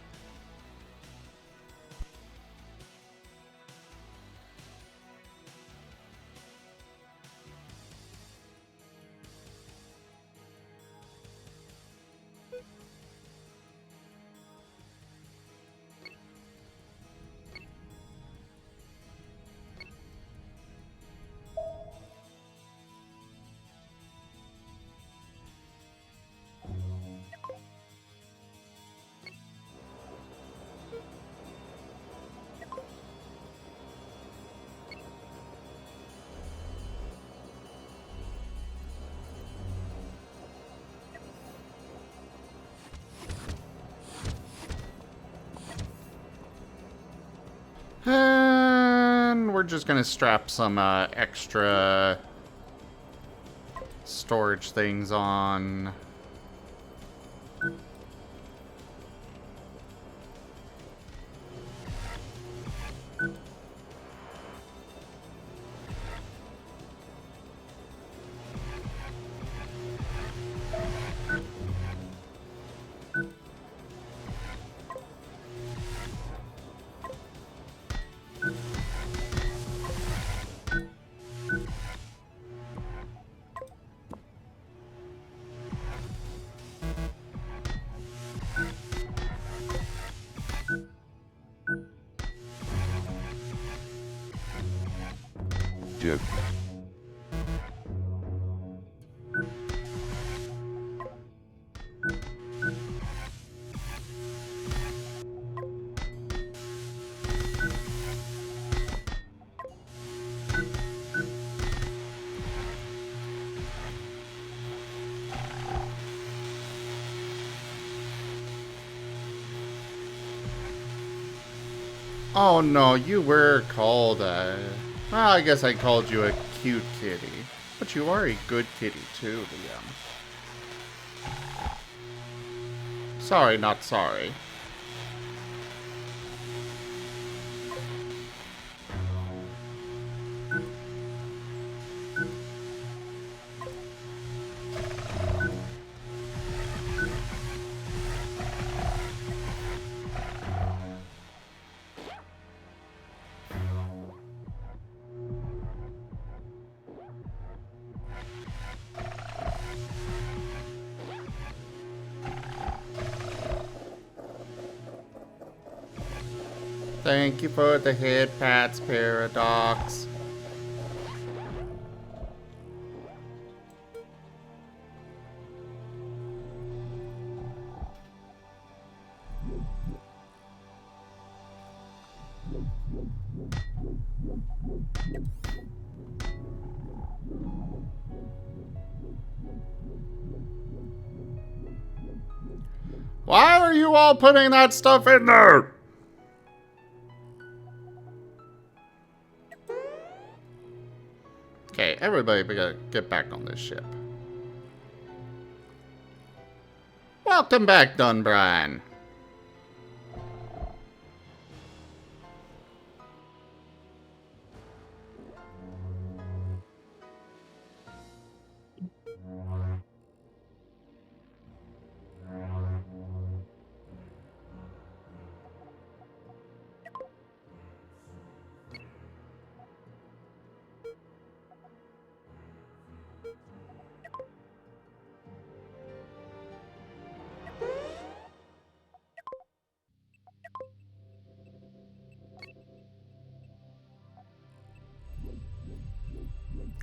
And we're just gonna strap some extra storage things on. Dude. Oh no, you were called a... Well, I guess I called you a cute kitty. But you are a good kitty too, Liam. Sorry, not sorry. Thank you for the head pats, Paradox. Why are you all putting that stuff in there? Okay, everybody gotta get back on this ship. Welcome back, Dunbrine.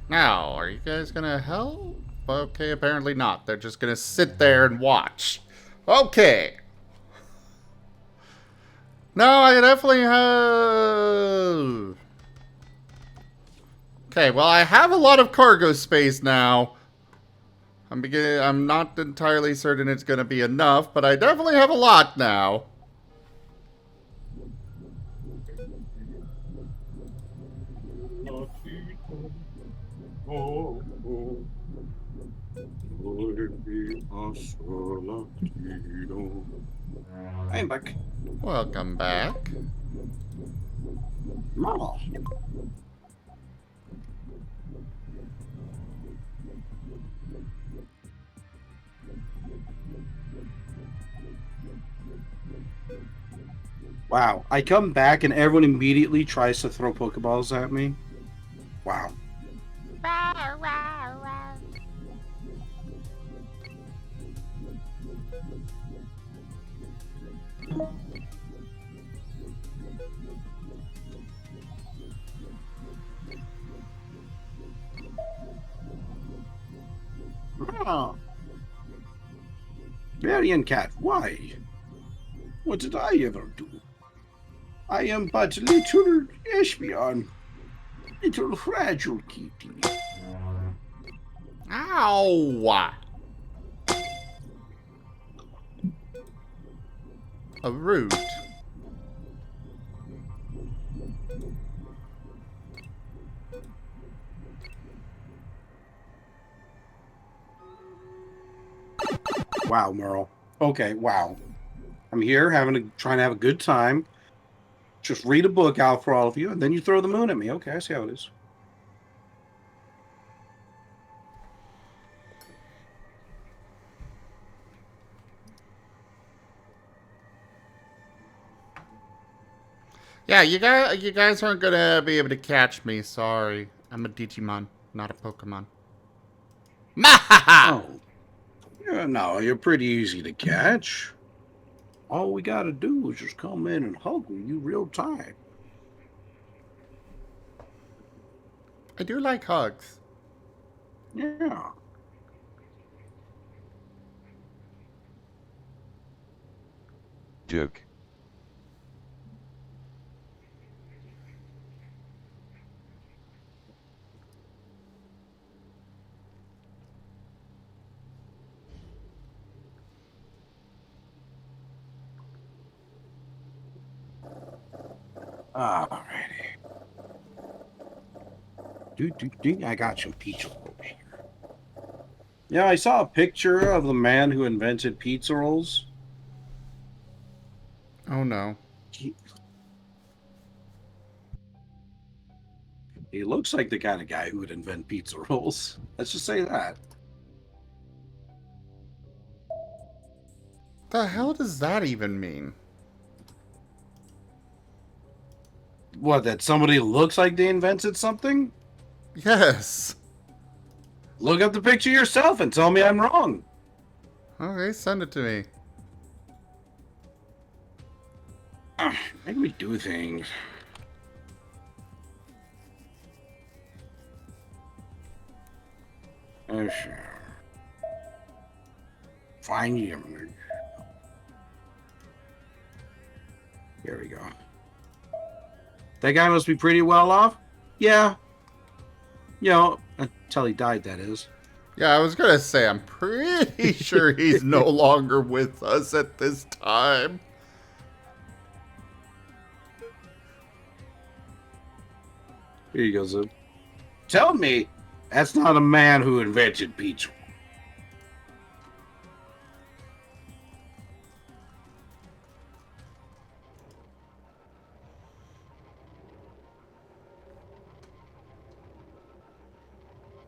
Now, are you guys gonna help? Okay, apparently not. They're just gonna sit there and watch. Okay. No, I definitely have... Okay, well, I have a lot of cargo space now. I'm not entirely certain it's gonna be enough, but I definitely have a lot now. I'm back. Welcome back. Oh. Wow, I come back and everyone immediately tries to throw Pokeballs at me. Wow. Ah. Varian Cat, why? What did I ever do? I am but little Espion, little fragile kitty. Ow! A root. Wow, Merle. Okay, wow. I'm here trying to have a good time. Just read a book out for all of you, and then you throw the moon at me. Okay, I see how it is. Yeah, you guys aren't gonna be able to catch me. Sorry, I'm a Digimon, not a Pokemon. Mahaha! Oh. Yeah, no, you're pretty easy to catch. All we gotta do is just come in and hug you real time. I do like hugs. Yeah. Joke. Alrighty. I got some pizza rolls here. Yeah, I saw a picture of the man who invented pizza rolls. Oh no. He looks like the kind of guy who would invent pizza rolls. Let's just say that. The hell does that even mean? What, that somebody looks like they invented something? Yes. Look up the picture yourself and tell me I'm wrong. Okay, send it to me. Make me do things. Oh, sure. Find you. Here we go. That guy must be pretty well off? Yeah. You know, until he died, that is. Yeah, I was gonna say, I'm pretty sure he's no longer with us at this time. Here you go, Zip. Tell me, that's not a man who invented pizza.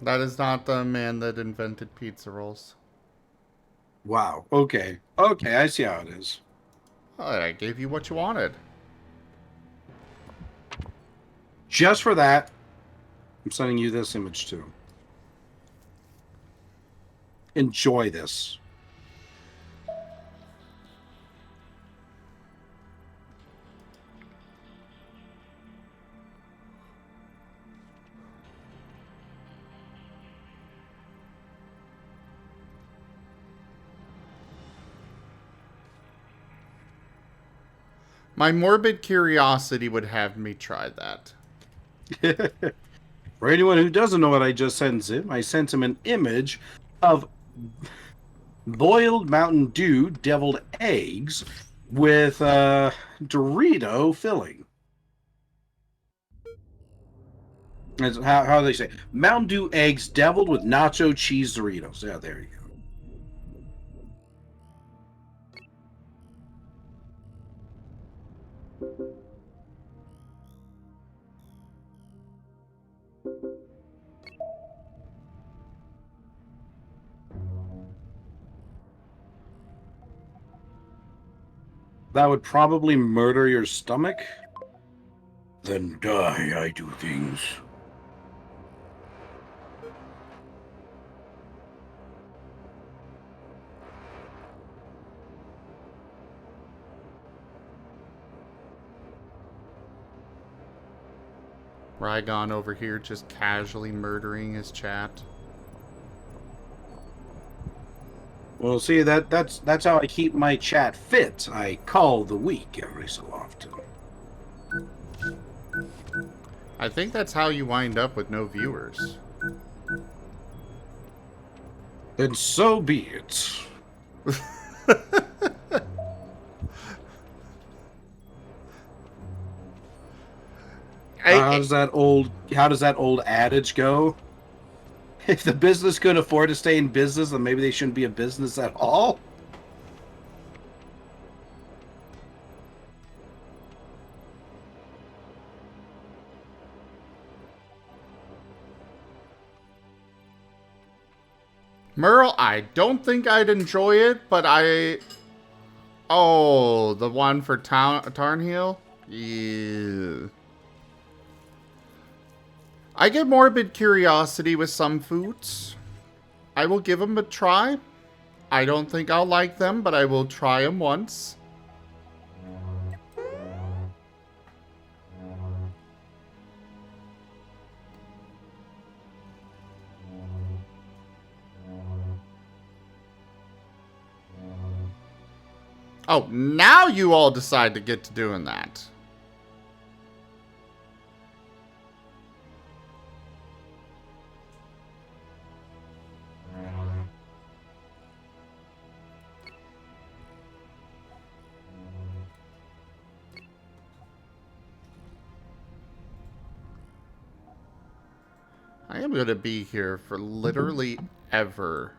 That is not the man that invented pizza rolls. Wow. Okay. Okay, I see how it is. Oh, I gave you what you wanted. Just for that, I'm sending you this image too. Enjoy this. My morbid curiosity would have me try that. For anyone who doesn't know what I just sent him, I sent him an image of boiled Mountain Dew deviled eggs with Dorito filling. That's how they say Mountain Dew eggs deviled with nacho cheese Doritos. Yeah, there you go. That would probably murder your stomach. Then die, I do things. Rygone over here just casually murdering his chat. Well, see, that's how I keep my chat fit. I call the weak every so often. I think that's how you wind up with no viewers. Then so be it. How does that old adage go? If the business could afford to stay in business, then maybe they shouldn't be a business at all. Merle, I don't think I'd enjoy it, but Oh, the one for Tarnheal? Yeah. I get morbid curiosity with some foods. I will give them a try. I don't think I'll like them, but I will try them once. Oh, now you all decide to get to doing that. I am going to be here for literally ever,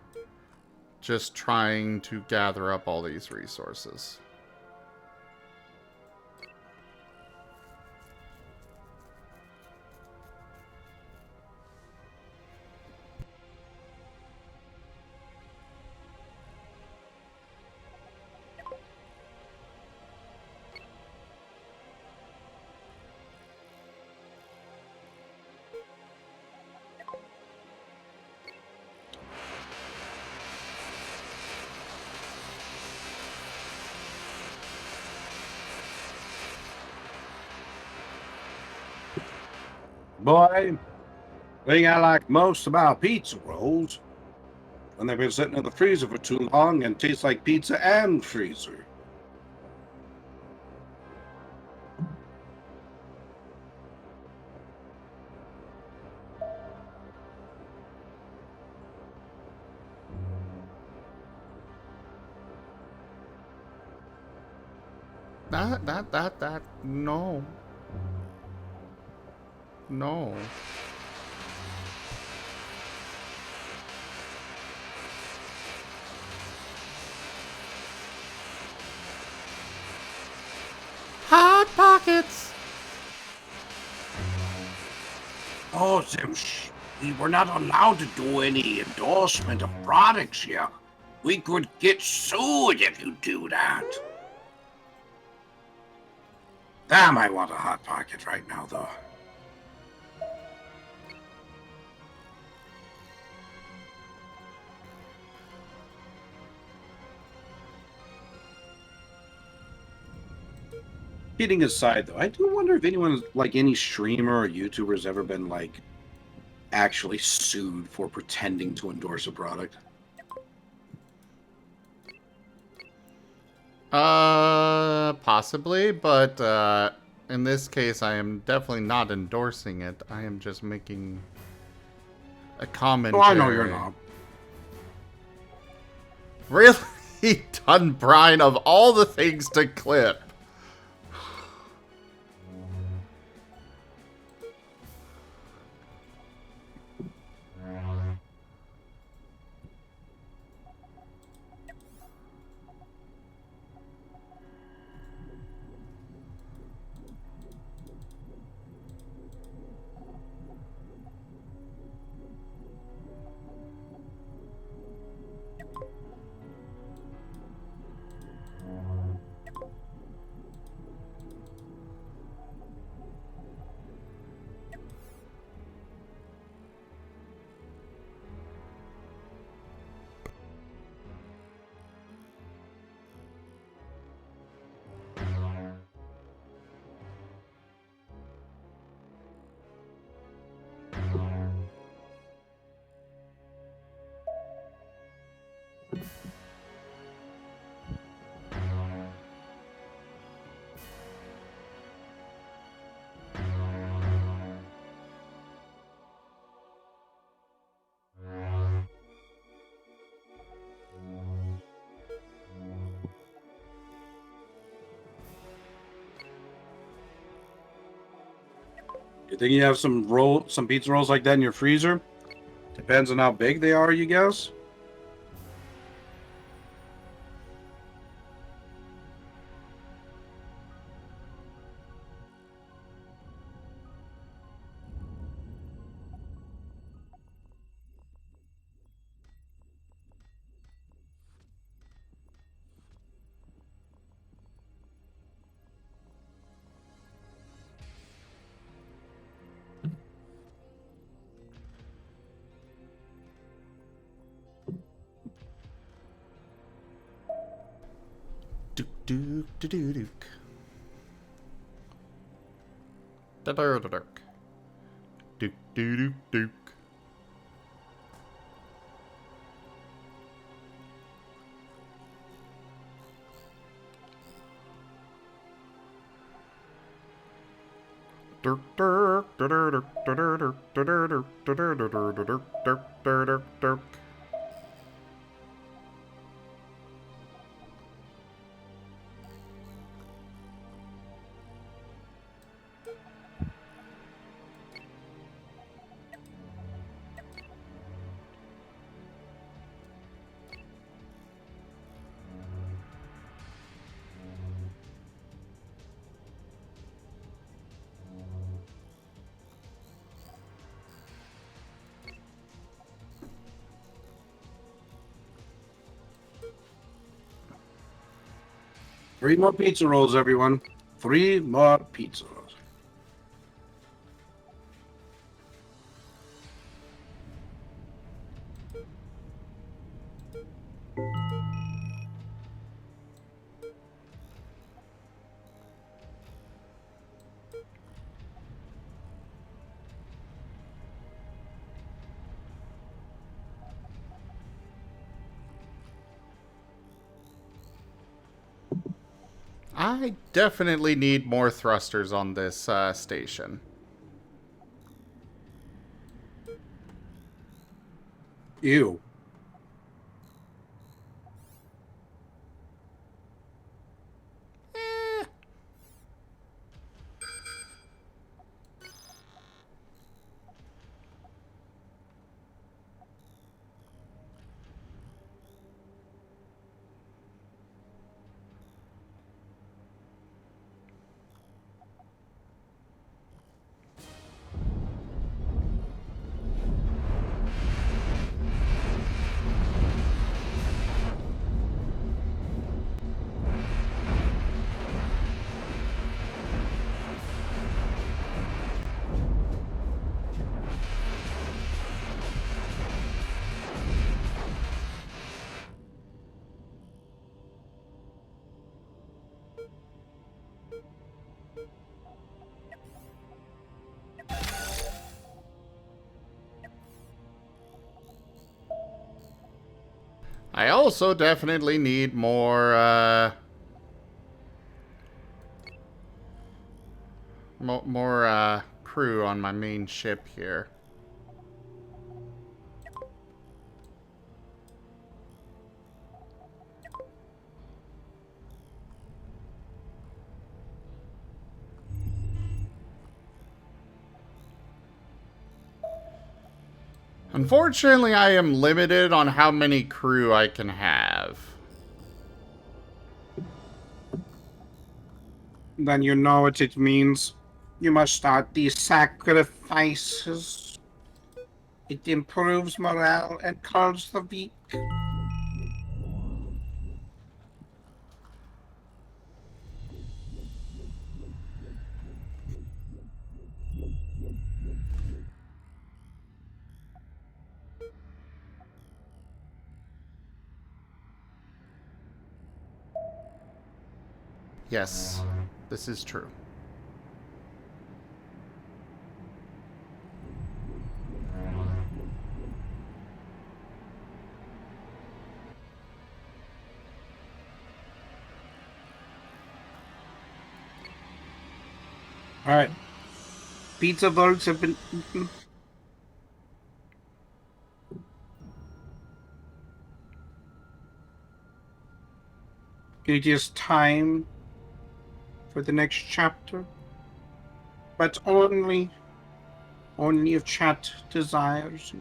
just trying to gather up all these resources. Boy, thing I like most about pizza rolls, when they've been sitting in the freezer for too long and taste like pizza and freezer. No. No. Hot Pockets! Oh, we're not allowed to do any endorsement of products here. We could get sued if you do that. Damn, I want a Hot Pocket right now, though. Kidding aside, though, I do wonder if anyone, like any streamer or YouTuber, has ever been, like, actually sued for pretending to endorse a product. Possibly, but, in this case, I am definitely not endorsing it. I am just making a commentary. Oh, I know you're not. Really? Done, Brian, of all the things to clip. You think you have some pizza rolls like that in your freezer? Depends on how big they are, you guess. Duke, duke, duke, duke, duke. Da-da-da-duke. Duke, duke, duke, duke. Dirk, dirk, dirk, dirk, dirk, dirk, dirk, dirk, dirk, dirk, dirk, dirk, dirk, dirk. Three more pizza rolls, everyone. 3 more pizza rolls. I definitely need more thrusters on this station. Ew. I also definitely need more, more crew on my main ship here. Unfortunately, I am limited on how many crew I can have. Then you know what it means. You must start these sacrifices. It improves morale and calms the weak. Yes, this is true. Alright. Pizza votes have been eaten. It is time for the next chapter. But only Only if chat desires.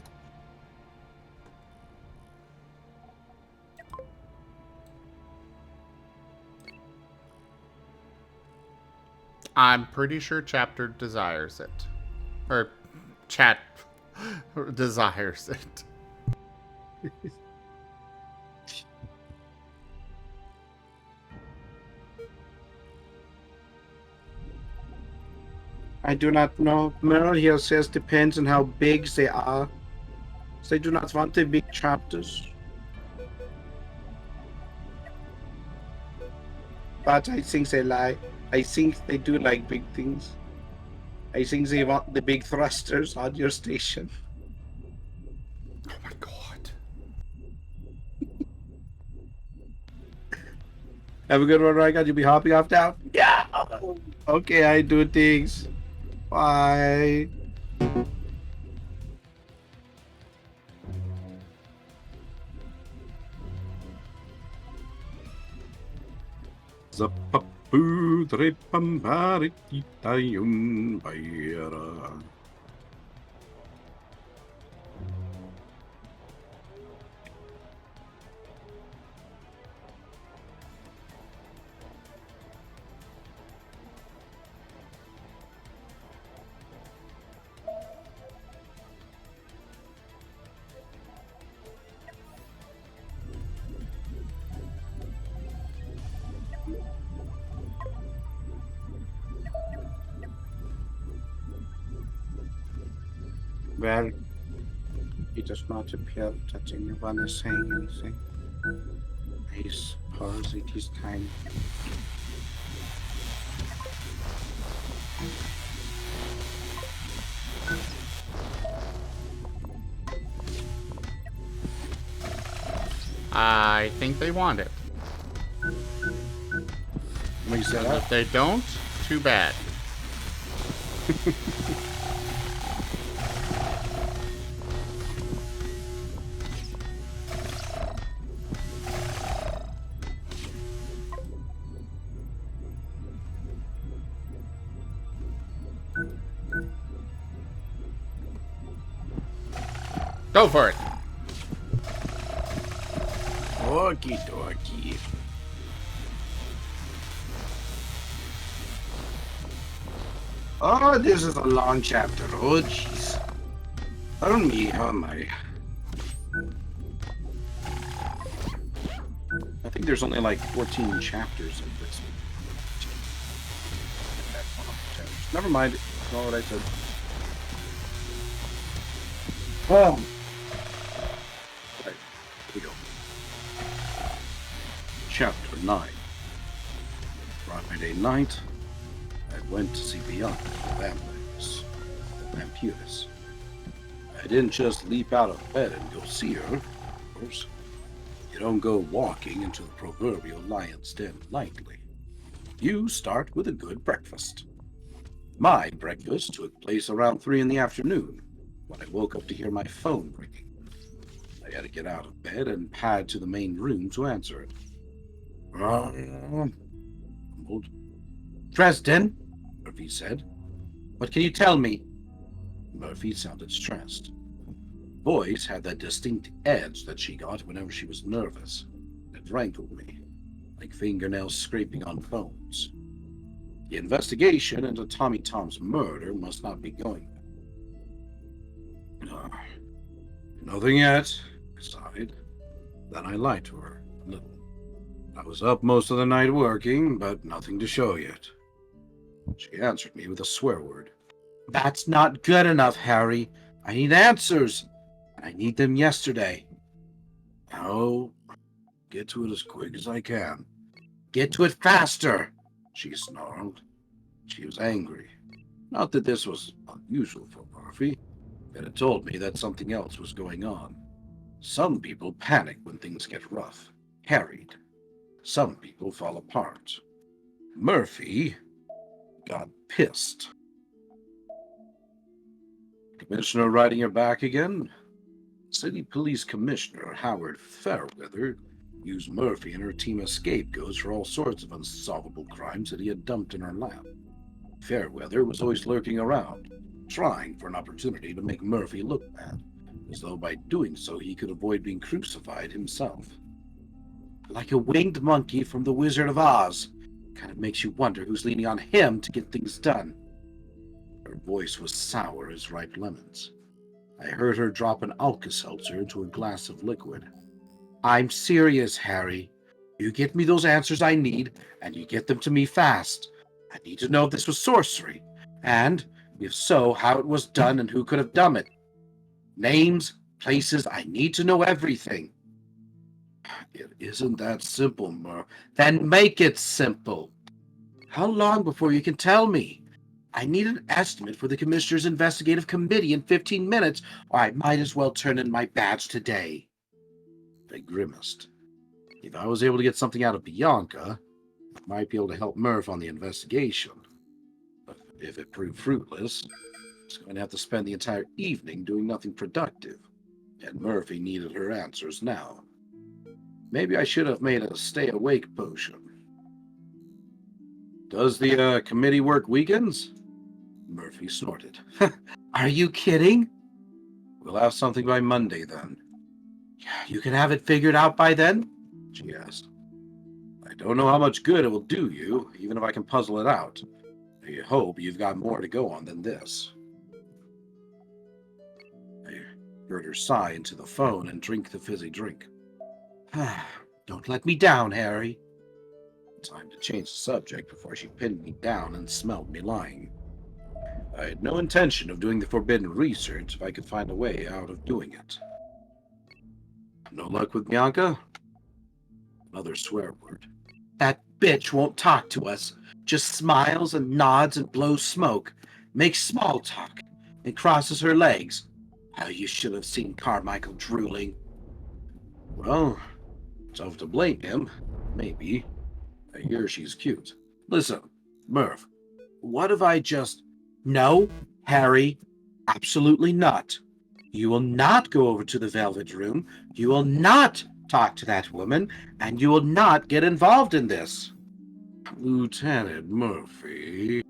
I'm pretty sure chapter desires it. Or chat desires it. I do not know. Merle here says depends on how big they are. They do not want the big chapters. But I think they lie. I think they do like big things. I think they want the big thrusters on your station. Oh my god. Have a good one, Rygone. You'll be hopping off now? Yeah! Okay, I do things. Bye. Zapapu trepambarititayun bayara. Well, it does not appear that anyone is saying anything. I suppose it is time. I think they want it. Mix that And up. if they don't, too bad. Go for it. Okie dokie. Oh, this is a long chapter. Oh, jeez. Oh, me, oh, my. I think there's only like 14 chapters of this. Never mind. That's not what I said. Oh. Right. Here we go. Chapter 9. Friday night, I went to see Beyond the vampires. I didn't just leap out of bed and go see her, of course. You don't go walking into the proverbial lion's den lightly. You start with a good breakfast. My breakfast took place around 3 in the afternoon, when I woke up to hear my phone ringing. I had to get out of bed and pad to the main room to answer it. Dresden, Murphy said. What can you tell me? Murphy sounded stressed. Voice had that distinct edge that she got whenever she was nervous. It rankled me, like fingernails scraping on phones. The investigation into Tommy Tom's murder must not be going. Nothing yet, I sighed. Then I lied to her a little. I was up most of the night working, but nothing to show yet. She answered me with a swear word. That's not good enough, Harry. I need answers. I need them yesterday. I'll get to it as quick as I can. Get to it faster, she snarled. She was angry. Not that this was unusual for Murphy. It had told me that something else was going on. Some people panic when things get rough, harried. Some people fall apart. Murphy got pissed. Commissioner riding her back again? City Police Commissioner Howard Fairweather used Murphy and her team as scapegoats for all sorts of unsolvable crimes that he had dumped in her lap. Fairweather was always lurking around, trying for an opportunity to make Murphy look bad, as though by doing so he could avoid being crucified himself. Like a winged monkey from the Wizard of Oz. Kind of makes you wonder who's leaning on him to get things done. Her voice was sour as ripe lemons. I heard her drop an Alka-Seltzer into a glass of liquid. I'm serious, Harry. You get me those answers I need, and you get them to me fast. I need to know if this was sorcery, and, if so, how it was done and who could have done it. Names, places, I need to know everything. It isn't that simple, Murph. Then make it simple. How long before you can tell me? I need an estimate for the Commissioner's Investigative Committee in 15 minutes, or I might as well turn in my badge today. I grimaced. If I was able to get something out of Bianca, I might be able to help Murph on the investigation. But if it proved fruitless, I was going to have to spend the entire evening doing nothing productive, and Murphy needed her answers now. Maybe I should have made a stay-awake potion. Does the committee work weekends? Murphy snorted. Are you kidding? We'll have something by Monday, then. You can have it figured out by then? She asked. I don't know how much good it will do you, even if I can puzzle it out. I hope you've got more to go on than this. I heard her sigh into the phone and drink the fizzy drink. Don't let me down, Harry. Time to change the subject before she pinned me down and smelled me lying. I had no intention of doing the forbidden research if I could find a way out of doing it. No luck with Bianca? Another swear word. That bitch won't talk to us. Just smiles and nods and blows smoke. Makes small talk. And crosses her legs. How you should have seen Carmichael drooling. Well, tough to blame him. Maybe. I hear she's cute. Listen, Murph, what if I just... No, Harry, absolutely not. You will not go over to the Velvet Room. You will not talk to that woman, and you will not get involved in this. Lieutenant Murphy,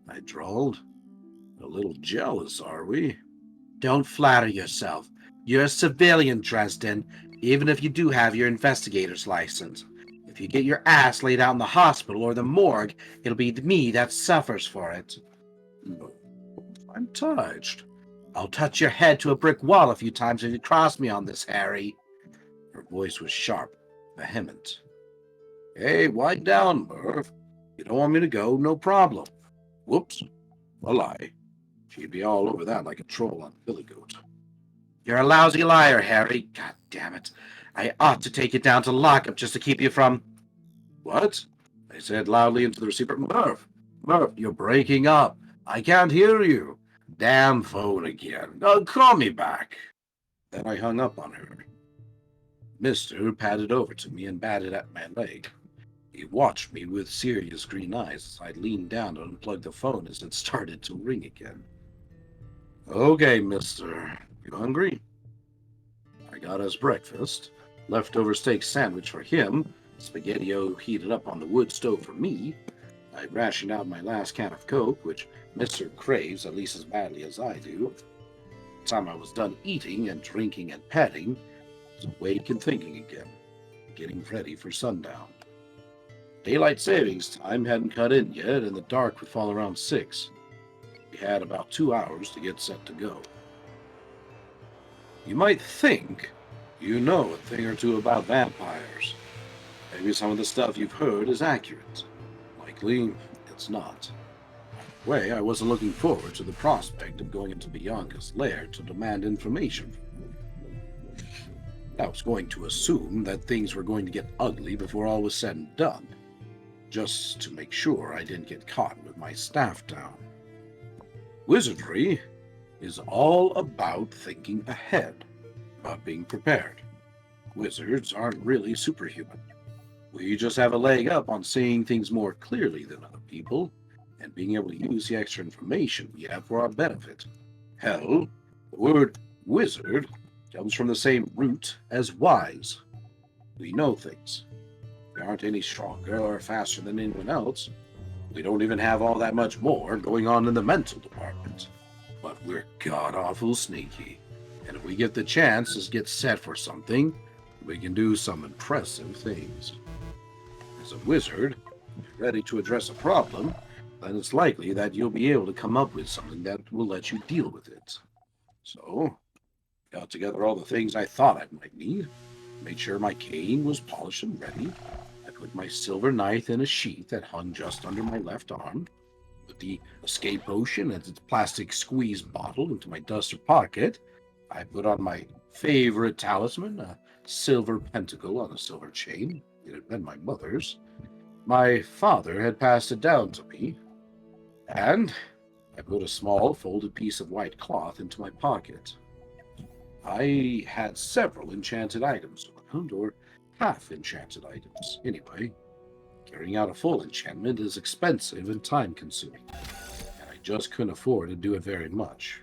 I drawled. A little jealous, are we? Don't flatter yourself. You're a civilian, Dresden, even if you do have your investigator's license. If you get your ass laid out in the hospital or the morgue, it'll be me that suffers for it. I'm touched. I'll touch your head to a brick wall a few times if you cross me on this, Harry. Her voice was sharp, vehement. Hey, wind down, Murph. You don't want me to go, no problem. Whoops. A lie. She'd be all over that like a troll on Billy Goat. You're a lousy liar, Harry. God damn it. I ought to take you down to lockup just to keep you from... What? I said loudly into the receiver. Murph, you're breaking up. I can't hear you. Damn phone again. Call me back. Then I hung up on her. Mister padded over to me and batted at my leg. He watched me with serious green eyes as I leaned down to unplug the phone as it started to ring again. Okay, mister. You hungry? I got us breakfast. Leftover steak sandwich for him, spaghetti-o heated up on the wood stove for me. I rationed out my last can of Coke, which Mr. craves at least as badly as I do. By the time I was done eating and drinking and petting, I was awake and thinking again, getting ready for sundown. Daylight savings time hadn't cut in yet, and the dark would fall around 6. We had about 2 hours to get set to go. You might think you know a thing or two about vampires. Maybe some of the stuff you've heard is accurate. Likely, it's not. Way, I wasn't looking forward to the prospect of going into Bianca's lair to demand information. I was going to assume that things were going to get ugly before all was said and done, just to make sure I didn't get caught with my staff down. Wizardry is all about thinking ahead, about being prepared. Wizards aren't really superhuman. We just have a leg up on seeing things more clearly than other people, and being able to use the extra information we have for our benefit. Hell, the word wizard comes from the same root as wise. We know things. We aren't any stronger or faster than anyone else. We don't even have all that much more going on in the mental department. but we're god-awful sneaky. And if we get the chance to get set for something, we can do some impressive things. As a wizard, if you're ready to address a problem, then it's likely that you'll be able to come up with something that will let you deal with it. So, got together all the things I thought I might need, made sure my cane was polished and ready. I put my silver knife in a sheath that hung just under my left arm, put the escape potion and its plastic squeeze bottle into my duster pocket. I put on my favorite talisman, a silver pentacle on a silver chain. It had been my mother's. My father had passed it down to me. And I put a small folded piece of white cloth into my pocket. I had several enchanted items around, or half-enchanted items. Anyway, carrying out a full enchantment is expensive and time-consuming, and I just couldn't afford to do it very much.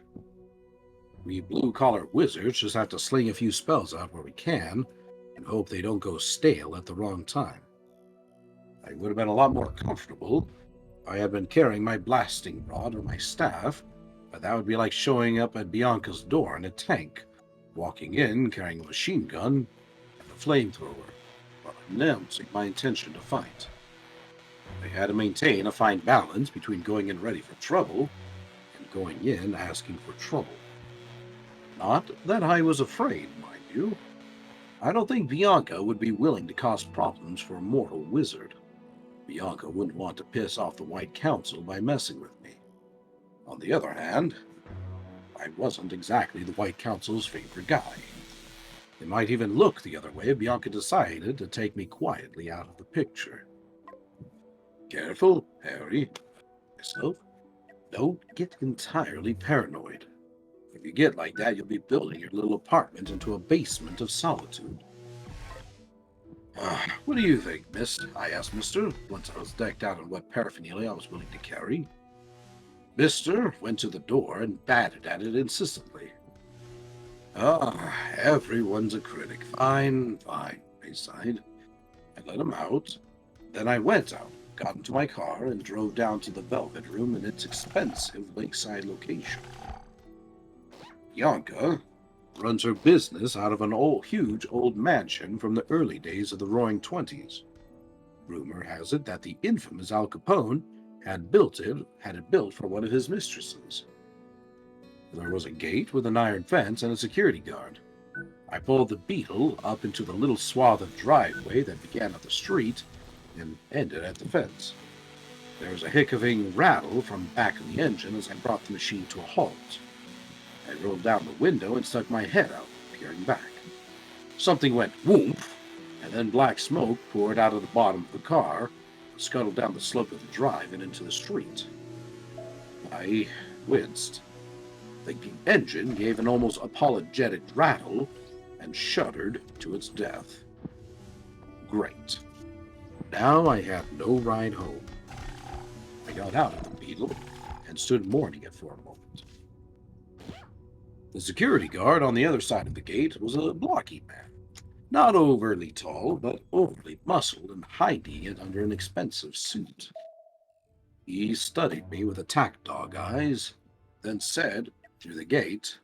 We blue-collar wizards just have to sling a few spells out where we can, and hope they don't go stale at the wrong time. I would have been a lot more comfortable if I had been carrying my blasting rod or my staff, but that would be like showing up at Bianca's door in a tank, walking in carrying a machine gun and a flamethrower, while announcing my intention to fight. I had to maintain a fine balance between going in ready for trouble and going in asking for trouble. Not that I was afraid, mind you. I don't think Bianca would be willing to cause problems for a mortal wizard. Bianca wouldn't want to piss off the White Council by messing with me. On the other hand, I wasn't exactly the White Council's favorite guy. It might even look the other way if Bianca decided to take me quietly out of the picture. Careful, Harry. Myself, don't get entirely paranoid. If you get like that, you'll be building your little apartment into a basement of solitude. What do you think, miss? I asked Mister, once I was decked out in what paraphernalia I was willing to carry. Mister went to the door and batted at it insistently. Everyone's a critic. Fine, fine, I sighed. I let him out. Then I went out, got into my car, and drove down to the Velvet Room in its expensive lakeside location. Bianca runs her business out of an huge old mansion from the early days of the Roaring Twenties. Rumor has it that the infamous Al Capone had it built for one of his mistresses. There was a gate with an iron fence and a security guard. I pulled the Beetle up into the little swath of driveway that began at the street and ended at the fence. There was a hiccoughing rattle from back of the engine as I brought the machine to a halt. I rolled down the window and stuck my head out, peering back. Something went whoomp, and then black smoke poured out of the bottom of the car, scuttled down the slope of the drive and into the street. I winced. The engine gave an almost apologetic rattle and shuddered to its death. Great. Now I had no ride home. I got out of the Beetle and stood mourning it for a moment. The security guard on the other side of the gate was a blocky man. Not overly tall, but overly muscled and hiding it under an expensive suit. He studied me with attack dog eyes, then said, through the gate,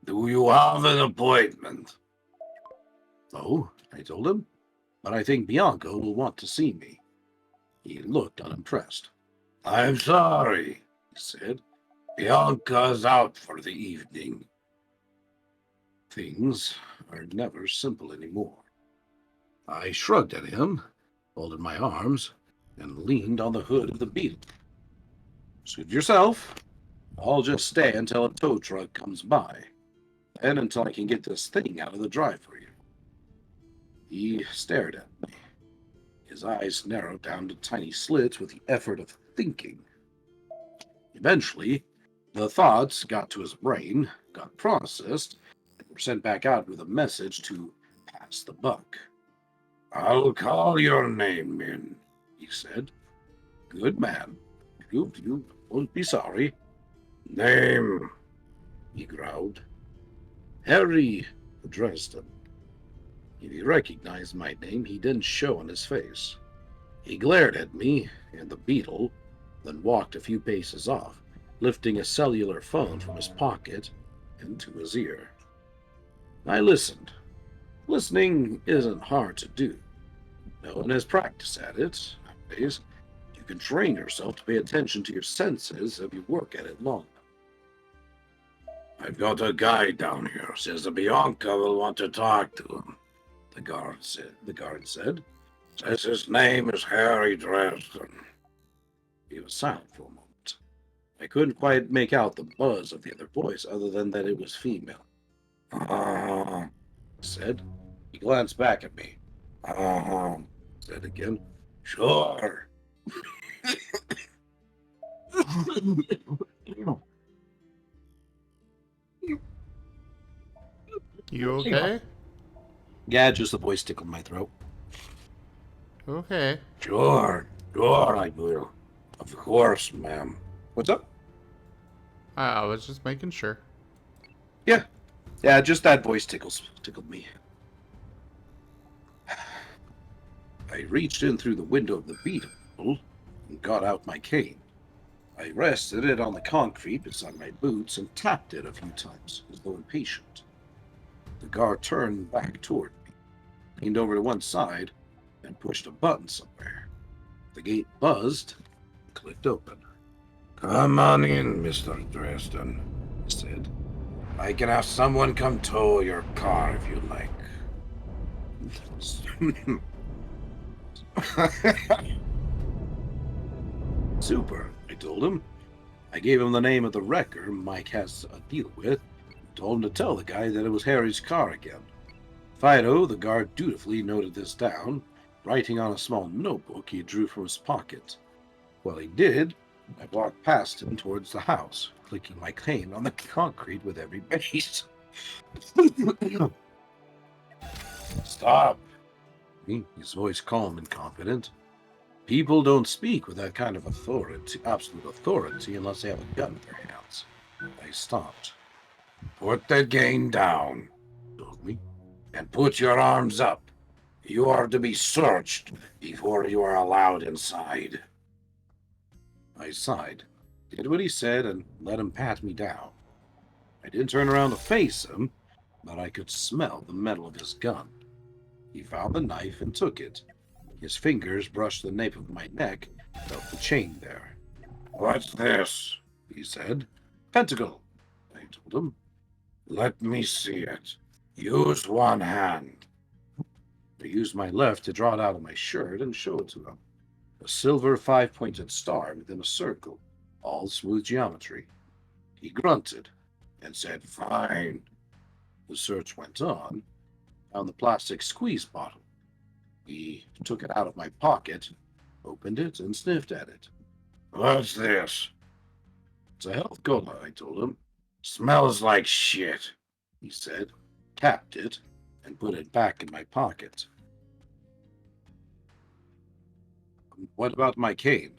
"Do you have an appointment?" "No," I told him, "but I think Bianca will want to see me." He looked unimpressed. "I'm sorry," he said. "Bianca's out for the evening." Things are never simple anymore. I shrugged at him, folded my arms, and leaned on the hood of the Beetle. "Suit yourself. I'll just stay until a tow truck comes by, and until I can get this thing out of the drive for you." He stared at me. His eyes narrowed down to tiny slits with the effort of thinking. Eventually, the thoughts got to his brain, got processed, and were sent back out with a message to pass the buck. "I'll call your name in," he said. "Good man. You won't be sorry." "Name," he growled. Harry addressed him. If he recognized my name, he didn't show on his face. He glared at me and the Beetle, then walked a few paces off, lifting a cellular phone from his pocket into his ear. I listened. Listening isn't hard to do. No one has practice at it nowadays. You can train yourself to pay attention to your senses if you work at it long enough. I've got a guy down here. Says the Bianca will want to talk to him. The guard said. Says his name is Harry Dresden. He was silent for a moment. I couldn't quite make out the buzz of the other voice, other than that it was female. Said. He glanced back at me. Said again. Sure. You okay? Yeah, just the voice tickled my throat. Okay. Sure, I will. Of course, ma'am. What's up? I was just making sure. Yeah, just that voice tickled me. I reached in through the window of the beetle and got out my cane. I rested it on the concrete beside my boots and tapped it a few times, as though impatient. The guard turned back toward me, leaned over to one side, and pushed a button somewhere. The gate buzzed and clicked open. Come on in, Mr. Dresden, he said. I can have someone come tow your car if you like. Super, I told him. I gave him the name of the wrecker Mike has a deal with, and told him to tell the guy that it was Harry's car again. Fido, the guard, dutifully noted this down, writing on a small notebook he drew from his pocket. While he did, I walked past him towards the house, clicking my cane on the concrete with every base. Stop! His voice calm and confident. People don't speak with that kind of authority, absolute authority, unless they have a gun in their hands. I stopped. Put that cane down, he told me, and put your arms up. You are to be searched before you are allowed inside. I sighed, did what he said, and let him pat me down. I didn't turn around to face him, but I could smell the metal of his gun. He found the knife and took it. His fingers brushed the nape of my neck, felt the chain there. What's this? He said. Pentacle, I told him. Let me see it. Use one hand. I used my left to draw it out of my shirt and show it to him. A silver 5-pointed star within a circle, all smooth geometry. He grunted and said, Fine. The search went on, found the plastic squeeze bottle. He took it out of my pocket, opened it, and sniffed at it. What's this? It's a health cola, I told him. Smells like shit, he said, tapped it, and put it back in my pocket. What about my cane?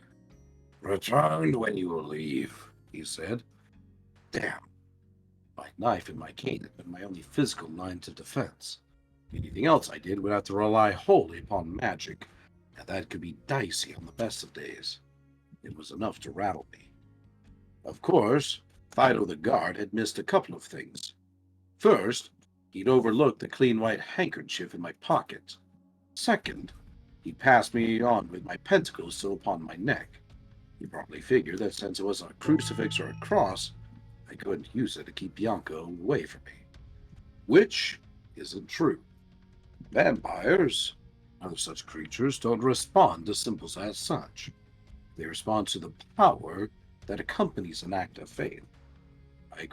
Return when you leave, he said. Damn. My knife and my cane had been my only physical lines of defense. Anything else I did would have to rely wholly upon magic, and that could be dicey on the best of days. It was enough to rattle me. Of course, Fido the guard had missed a couple of things. First, he'd overlooked the clean white handkerchief in my pocket. Second, he passed me on with my pentacle still upon my neck. He probably figured that since it wasn't a crucifix or a cross, I couldn't use it to keep Bianca away from me. Which isn't true. Vampires, other such creatures, don't respond to symbols as such. They respond to the power that accompanies an act of faith. I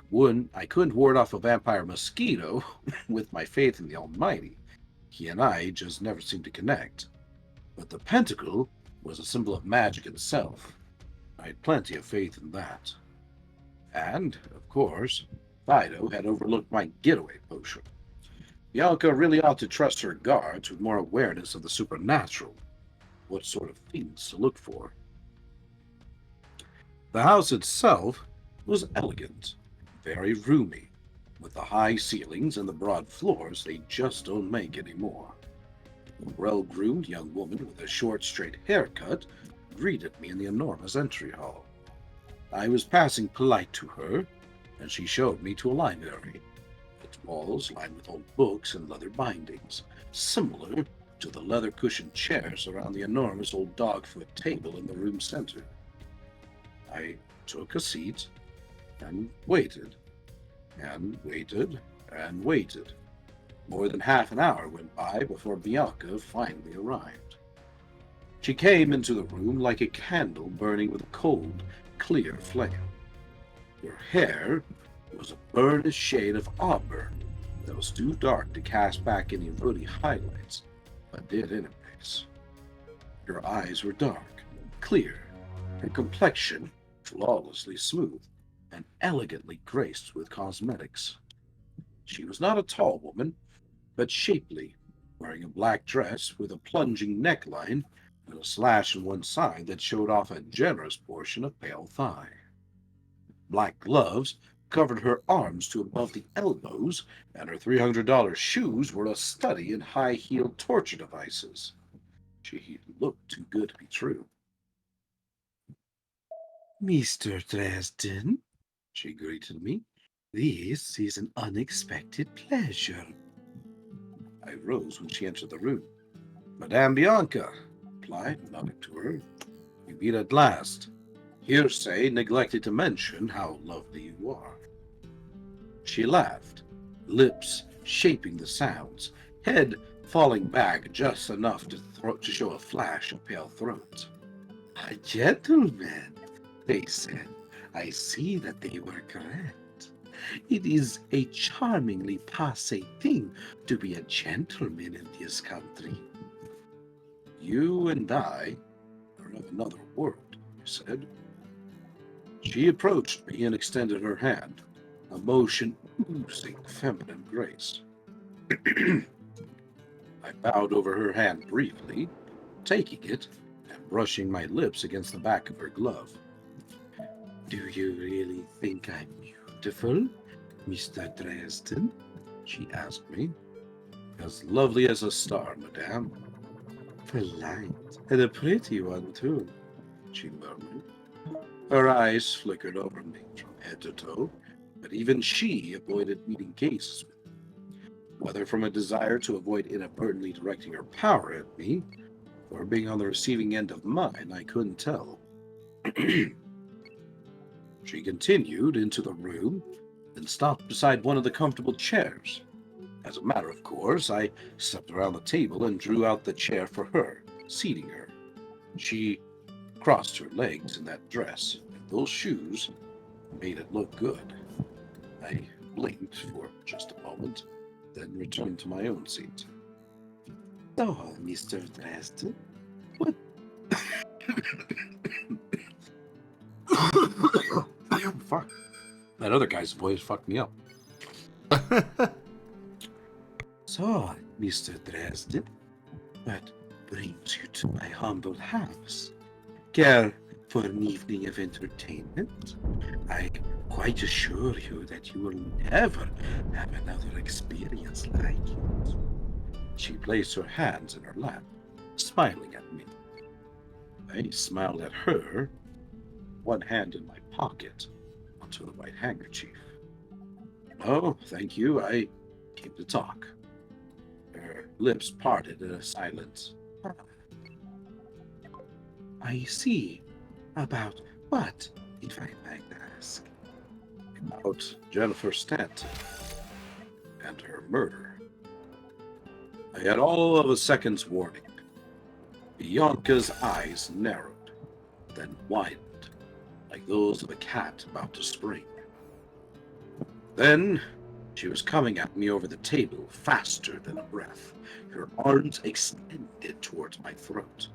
couldn't ward off a vampire mosquito with my faith in the Almighty. He and I just never seemed to connect. But the pentacle was a symbol of magic itself. I had plenty of faith in that. And, of course, Fido had overlooked my getaway potion. Bianca really ought to trust her guards with more awareness of the supernatural, what sort of things to look for. The house itself was elegant, very roomy, with the high ceilings and the broad floors they just don't make anymore. A well-groomed young woman with a short, straight haircut greeted me in the enormous entry hall. I was passing polite to her, and she showed me to a library. Its walls lined with old books and leather bindings, similar to the leather-cushioned chairs around the enormous old dogfoot table in the room center. I took a seat and waited, and waited, and waited. More than half an hour went by before Bianca finally arrived. She came into the room like a candle burning with a cold, clear flame. Her hair was a burnished shade of auburn that was too dark to cast back any ruddy highlights, but did anyways. Her eyes were dark, clear, her complexion flawlessly smooth, and elegantly graced with cosmetics. She was not a tall woman, but shapely, wearing a black dress with a plunging neckline and a slash on one side that showed off a generous portion of pale thigh. Black gloves covered her arms to above the elbows, and her $300 shoes were a study in high-heeled torture devices. She looked too good to be true. "Mr. Dresden," she greeted me, "this is an unexpected pleasure." I rose when she entered the room. "Madame Bianca," I replied, nodding to her, "you meet at last. Hearsay neglected to mention how lovely you are." She laughed, lips shaping the sounds, head falling back just enough to show a flash of pale throat. "A gentleman," they said. "I see that they were correct. It is a charmingly passé thing to be a gentleman in this country." "You and I are of another world," I said. She approached me and extended her hand, a motion oozing feminine grace. I bowed over her hand briefly, taking it and brushing my lips against the back of her glove. "Do you really think I'm beautiful, Mr. Dresden?" she asked me. "As lovely as a star, madame." "Polite, and a pretty one, too," she murmured. Her eyes flickered over me from head to toe, but even she avoided meeting gazes with me. Whether from a desire to avoid inadvertently directing her power at me, or being on the receiving end of mine, I couldn't tell. She continued into the room and stopped beside one of the comfortable chairs. As a matter of course, I stepped around the table and drew out the chair for her, seating her. She crossed her legs in that dress, and those shoes made it look good. I blinked for just a moment, then returned to my own seat. "So, Mr. Dresden, what..." Fuck. That other guy's voice fucked me up. "So, Mr. Dresden, what brings you to my humble house? Care for an evening of entertainment? I quite assure you that you will never have another experience like it." She placed her hands in her lap, smiling at me. I smiled at her, one hand in my pocket, onto the white handkerchief. "No, thank you, I came to talk." Her lips parted in a silence. "I see. About what, if I might ask?" "About Jennifer Stanton and her murder." I had all of a second's warning. Bianca's eyes narrowed, then widened, like those of a cat about to spring. Then she was coming at me over the table faster than a breath, her arms extended towards my throat.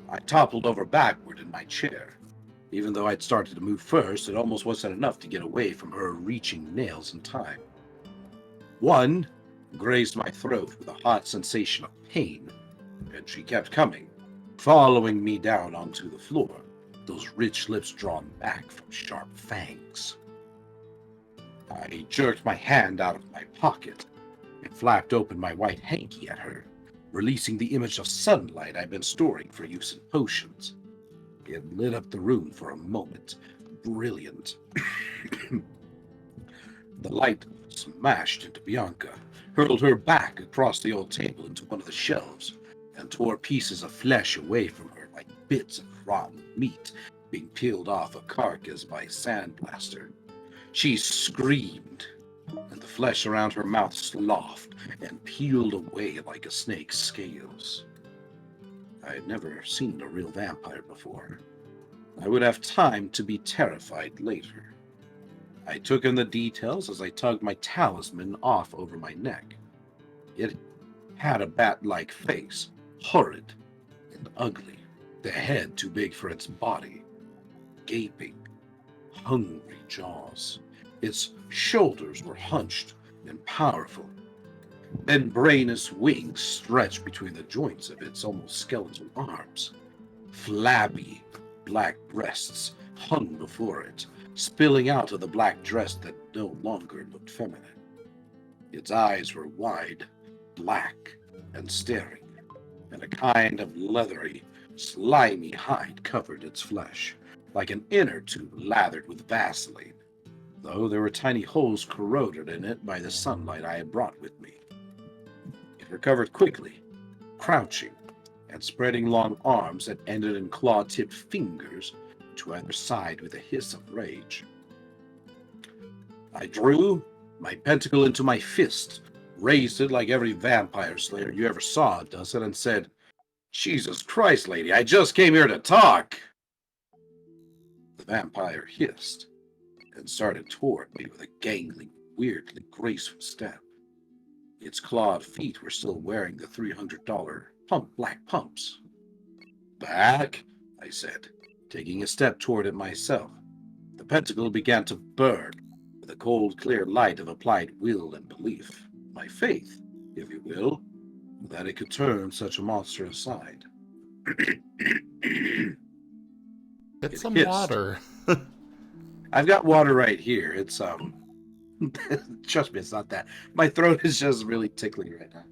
I toppled over backward in my chair. Even though I'd started to move first, it almost wasn't enough to get away from her reaching nails in time. One grazed my throat with a hot sensation of pain, and she kept coming, following me down onto the floor, those rich lips drawn back from sharp fangs. I jerked my hand out of my pocket and flapped open my white hanky at her, releasing the image of sunlight I'd been storing for use in potions. It lit up the room for a moment. Brilliant. The light smashed into Bianca, hurled her back across the old table into one of the shelves, and tore pieces of flesh away from her like bits of rotten meat being peeled off a carcass by a sandblaster. She screamed, and the flesh around her mouth sloughed and peeled away like a snake's scales. I had never seen a real vampire before. I would have time to be terrified later. I took in the details as I tugged my talisman off over my neck. It had a bat-like face, horrid and ugly, the head too big for its body, gaping, hungry jaws. Its shoulders were hunched and powerful. Membranous wings stretched between the joints of its almost skeletal arms. Flabby, black breasts hung before it, spilling out of the black dress that no longer looked feminine. Its eyes were wide, black, and staring, and a kind of leathery, slimy hide covered its flesh, like an inner tube lathered with Vaseline, though there were tiny holes corroded in it by the sunlight I had brought with me. It recovered quickly, crouching, and spreading long arms that ended in claw-tipped fingers to either side with a hiss of rage. I drew my pentacle into my fist, raised it like every vampire slayer you ever saw does it, and said, "Jesus Christ, lady, I just came here to talk!" The vampire hissed and started toward me with a gangling, weirdly graceful step. Its clawed feet were still wearing the $300 black pumps. "Back," I said, taking a step toward it myself. The pentacle began to burn with the cold, clear light of applied will and belief, my faith, if you will, that it could turn such a monster aside. Get It some hissed. water. I've got water right here. It's trust me, it's not that. My throat is just really tickling right now.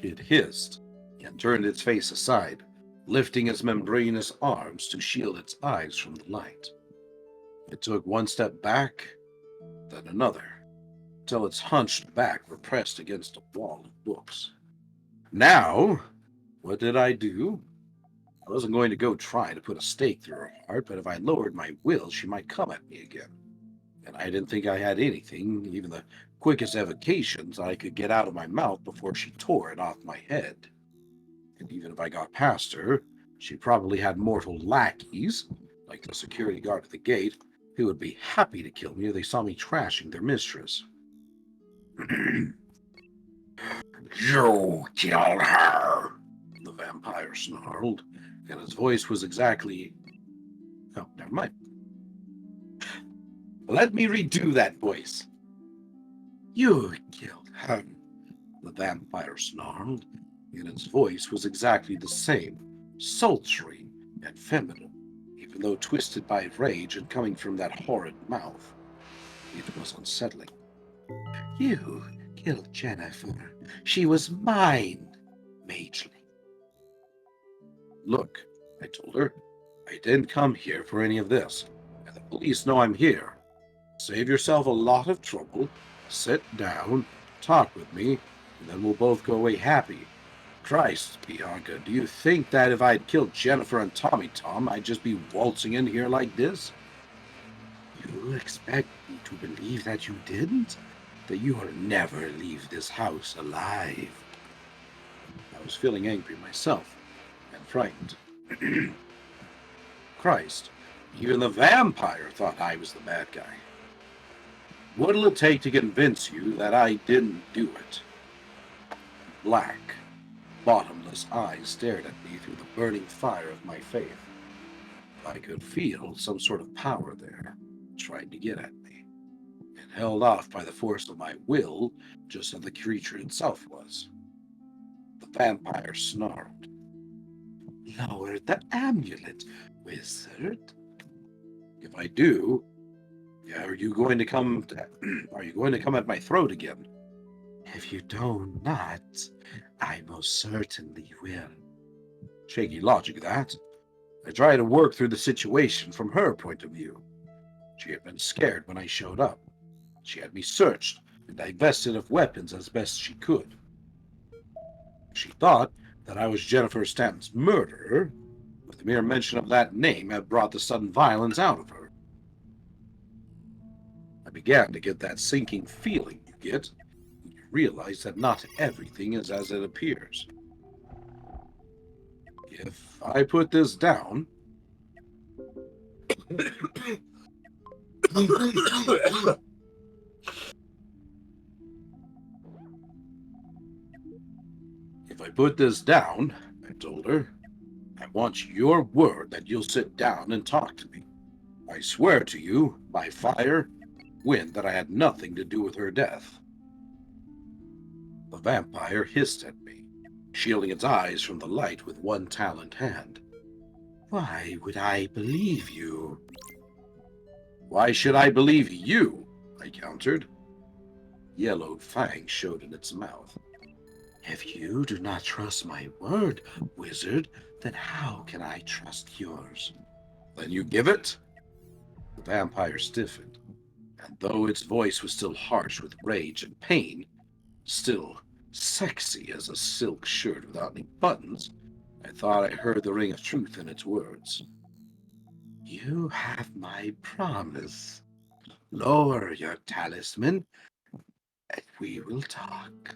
It hissed and turned its face aside, lifting its membranous arms to shield its eyes from the light. It took one step back, then another, till its hunched back were pressed against a wall of books. Now, what did I do? I wasn't going to go try to put a stake through her heart, but if I lowered my will, she might come at me again. And I didn't think I had anything, even the quickest evocations I could get out of my mouth before she tore it off my head. And even if I got past her, she probably had mortal lackeys, like the security guard at the gate, who would be happy to kill me if they saw me trashing their mistress. "You killed her," the vampire snarled, and his voice was exactly... Oh, never mind. Let me redo that voice. "You killed her," the vampire snarled, and its voice was exactly the same, sultry and feminine, even though twisted by rage and coming from that horrid mouth. It was unsettling. "You killed Jennifer. She was mine, Majely." "Look," I told her, "I didn't come here for any of this, and the police know I'm here. Save yourself a lot of trouble, sit down, talk with me, and then we'll both go away happy. Christ, Bianca, do you think that if I'd killed Jennifer and Tommy Tom, I'd just be waltzing in here like this?" "You expect me to believe that you didn't? That you will never leave this house alive?" I was feeling angry myself, and frightened. Christ, even the vampire thought I was the bad guy. "What'll it take to convince you that I didn't do it?" Black, bottomless eyes stared at me through the burning fire of my faith. I could feel some sort of power there, trying to get at me, and held off by the force of my will, just as the creature itself was. The vampire snarled. "Lower the amulet, wizard." "If I do, are you going to come at my throat again?" "If you do not, I most certainly will." Shaky logic, that. I tried to work through the situation from her point of view. She had been scared when I showed up. She had me searched and divested of weapons as best she could. She thought that I was Jennifer Stanton's murderer, but the mere mention of that name had brought the sudden violence out of her. I began to get that sinking feeling you get when you realize that not everything is as it appears. If I put this down, if I put this down, I told her, I want your word that you'll sit down and talk to me. I swear to you, by fire, wind, that I had nothing to do with her death. The vampire hissed at me, shielding its eyes from the light with one taloned hand. Why would I believe you? Why should I believe you? I countered. Yellowed fangs showed in its mouth. If you do not trust my word, wizard, then how can I trust yours? Then you give it? The vampire stiffened, and though its voice was still harsh with rage and pain, still sexy as a silk shirt without any buttons, I thought I heard the ring of truth in its words. You have my promise. Lower your talisman, and we will talk.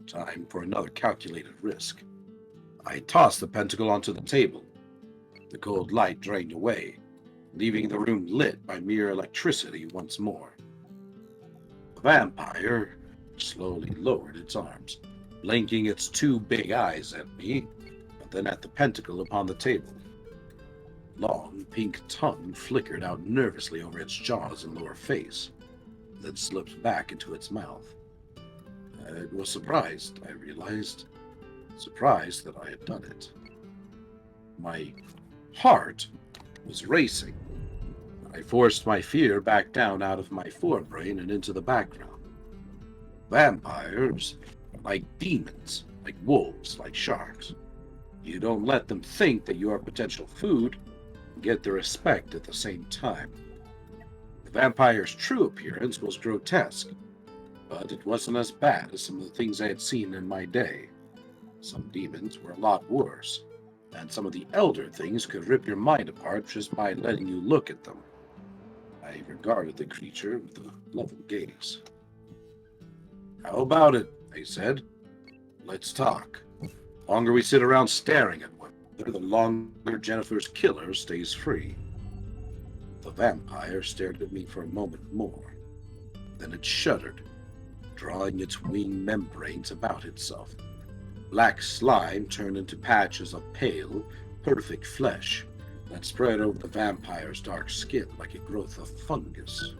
Time for another calculated risk. I tossed the pentacle onto the table. The cold light drained away, leaving the room lit by mere electricity once more. The vampire slowly lowered its arms, blinking its two big eyes at me, and then at the pentacle upon the table. Long pink tongue flickered out nervously over its jaws and lower face, then slipped back into its mouth. I was surprised, I realized. Surprised that I had done it. My heart was racing. I forced my fear back down out of my forebrain and into the background. Vampires are like demons, like wolves, like sharks. You don't let them think that you are potential food, and get their respect at the same time. The vampire's true appearance was grotesque, but it wasn't as bad as some of the things I had seen in my day. Some demons were a lot worse, and some of the elder things could rip your mind apart just by letting you look at them. I regarded the creature with a level gaze. How about it? I said. Let's talk. The longer we sit around staring at one another, the longer Jennifer's killer stays free. The vampire stared at me for a moment more. Then it shuddered, drawing its wing membranes about itself. Black slime turned into patches of pale, perfect flesh that spread over the vampire's dark skin like a growth of fungus.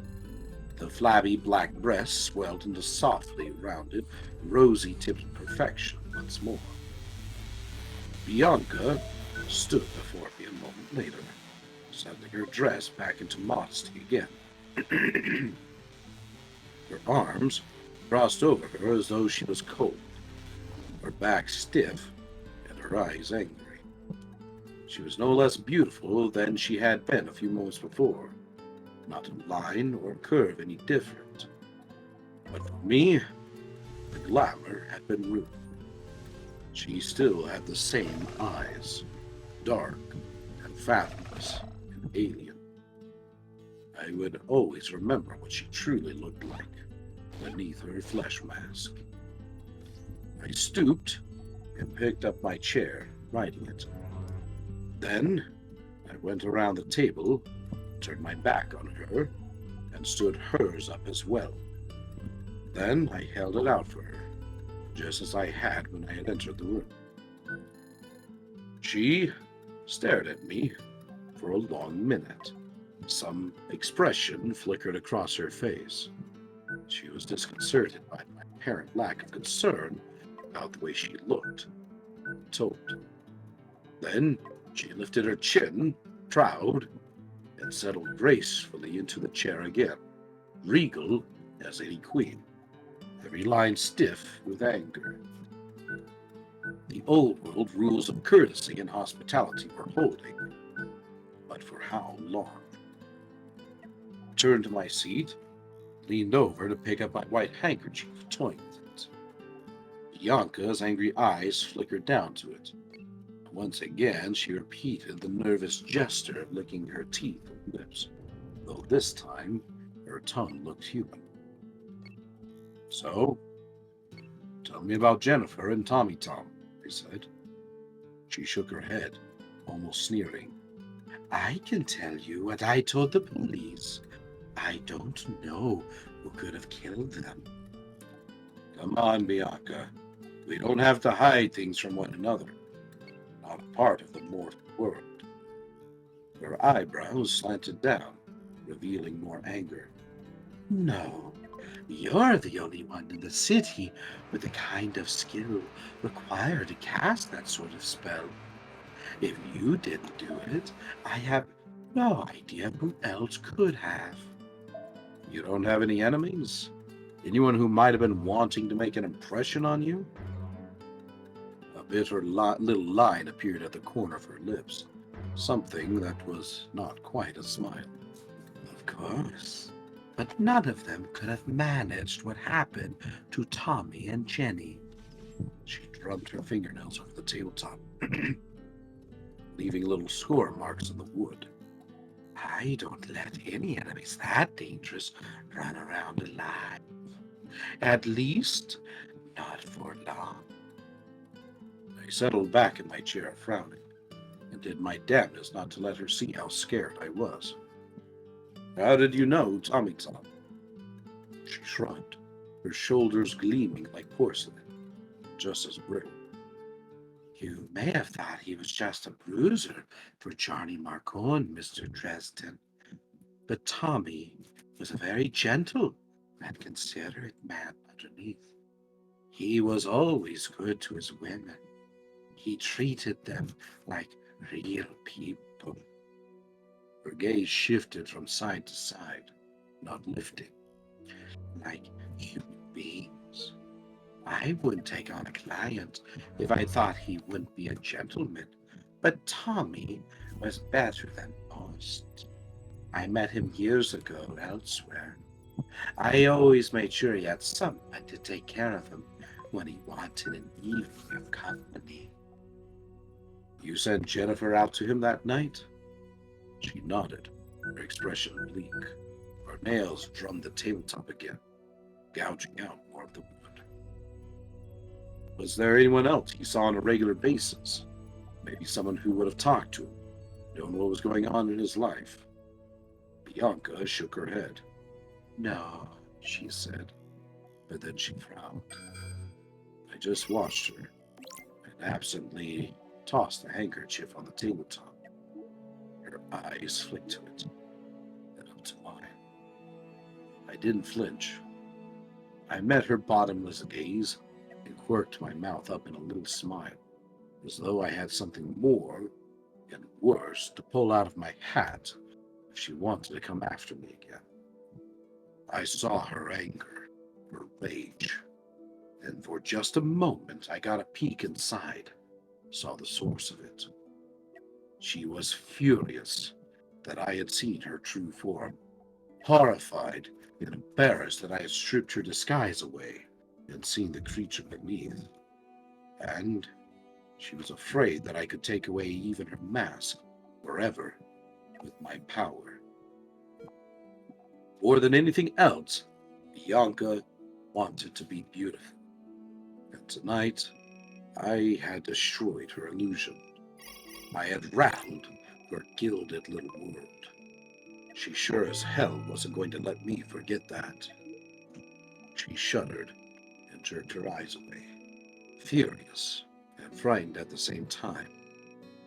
The flabby black breasts swelled into softly rounded, rosy-tipped perfection once more. Bianca stood before me a moment later, settling her dress back into modesty again. Her arms crossed over her as though she was cold, her back stiff, and her eyes angry. She was no less beautiful than she had been a few moments before, not in line or curve any different. But for me, the glamour had been ruined. She still had the same eyes, dark and fathomless and alien. I would always remember what she truly looked like beneath her flesh mask. I stooped and picked up my chair, riding it. Then I went around the table, turned my back on her, and stood hers up as well. Then I held it out for her, just as I had when I had entered the room. She stared at me for a long minute. Some expression flickered across her face. She was disconcerted by my apparent lack of concern about the way she looked, told. Then she lifted her chin, proud, and settled gracefully into the chair again, regal as any queen, every line stiff with anger. The old world rules of courtesy and hospitality were holding, but for how long? Turned to my seat, leaned over to pick up my white handkerchief, toying with it. Bianca's angry eyes flickered down to it. Once again, she repeated the nervous gesture of licking her teeth and lips, though this time her tongue looked human. So, tell me about Jennifer and Tommy Tom, I said. She shook her head, almost sneering. I can tell you what I told the police. I don't know who could have killed them. Come on, Bianca. We don't have to hide things from one another. Not a part of the mortal world. Her eyebrows slanted down, revealing more anger. No, you're the only one in the city with the kind of skill required to cast that sort of spell. If you didn't do it, I have no idea who else could have. You don't have any enemies? Anyone who might have been wanting to make an impression on you? A bitter little line appeared at the corner of her lips, something that was not quite a smile. Of course, but none of them could have managed what happened to Tommy and Jenny. She drummed her fingernails over the tabletop, leaving little score marks in the wood. I don't let any enemies that dangerous run around alive. At least, not for long. I settled back in my chair, frowning, and did my damnedest not to let her see how scared I was. How did you know Tommy Tom? She shrugged, her shoulders gleaming like porcelain, just as brittle. You may have thought he was just a bruiser for Johnny Marcone, Mr. Dresden. But Tommy was a very gentle and considerate man underneath. He was always good to his women. He treated them like real people. Her gaze shifted from side to side, not lifting, like human beings. I wouldn't take on a client if I thought he wouldn't be a gentleman, but Tommy was better than most. I met him years ago elsewhere. I always made sure he had someone to take care of him when he wanted an evening of company. You sent Jennifer out to him that night? She nodded, her expression bleak. Her nails drummed the tabletop again, gouging out more of the wood. Was there anyone else he saw on a regular basis? Maybe someone who would have talked to him, known what was going on in his life? Bianca shook her head. No, she said, but then she frowned. I just watched her, and absently tossed the handkerchief on the tabletop. Her eyes flicked to it, then up to mine. I didn't flinch. I met her bottomless gaze and quirked my mouth up in a little smile, as though I had something more and worse to pull out of my hat if she wanted to come after me again. I saw her anger, her rage, and for just a moment I got a peek inside, saw the source of it. She was furious that I had seen her true form, horrified and embarrassed that I had stripped her disguise away and seen the creature beneath. And she was afraid that I could take away even her mask forever with my power. More than anything else, Bianca wanted to be beautiful. And tonight, I had destroyed her illusion. I had rattled her gilded little world. She sure as hell wasn't going to let me forget that. She shuddered and jerked her eyes away, furious and frightened at the same time,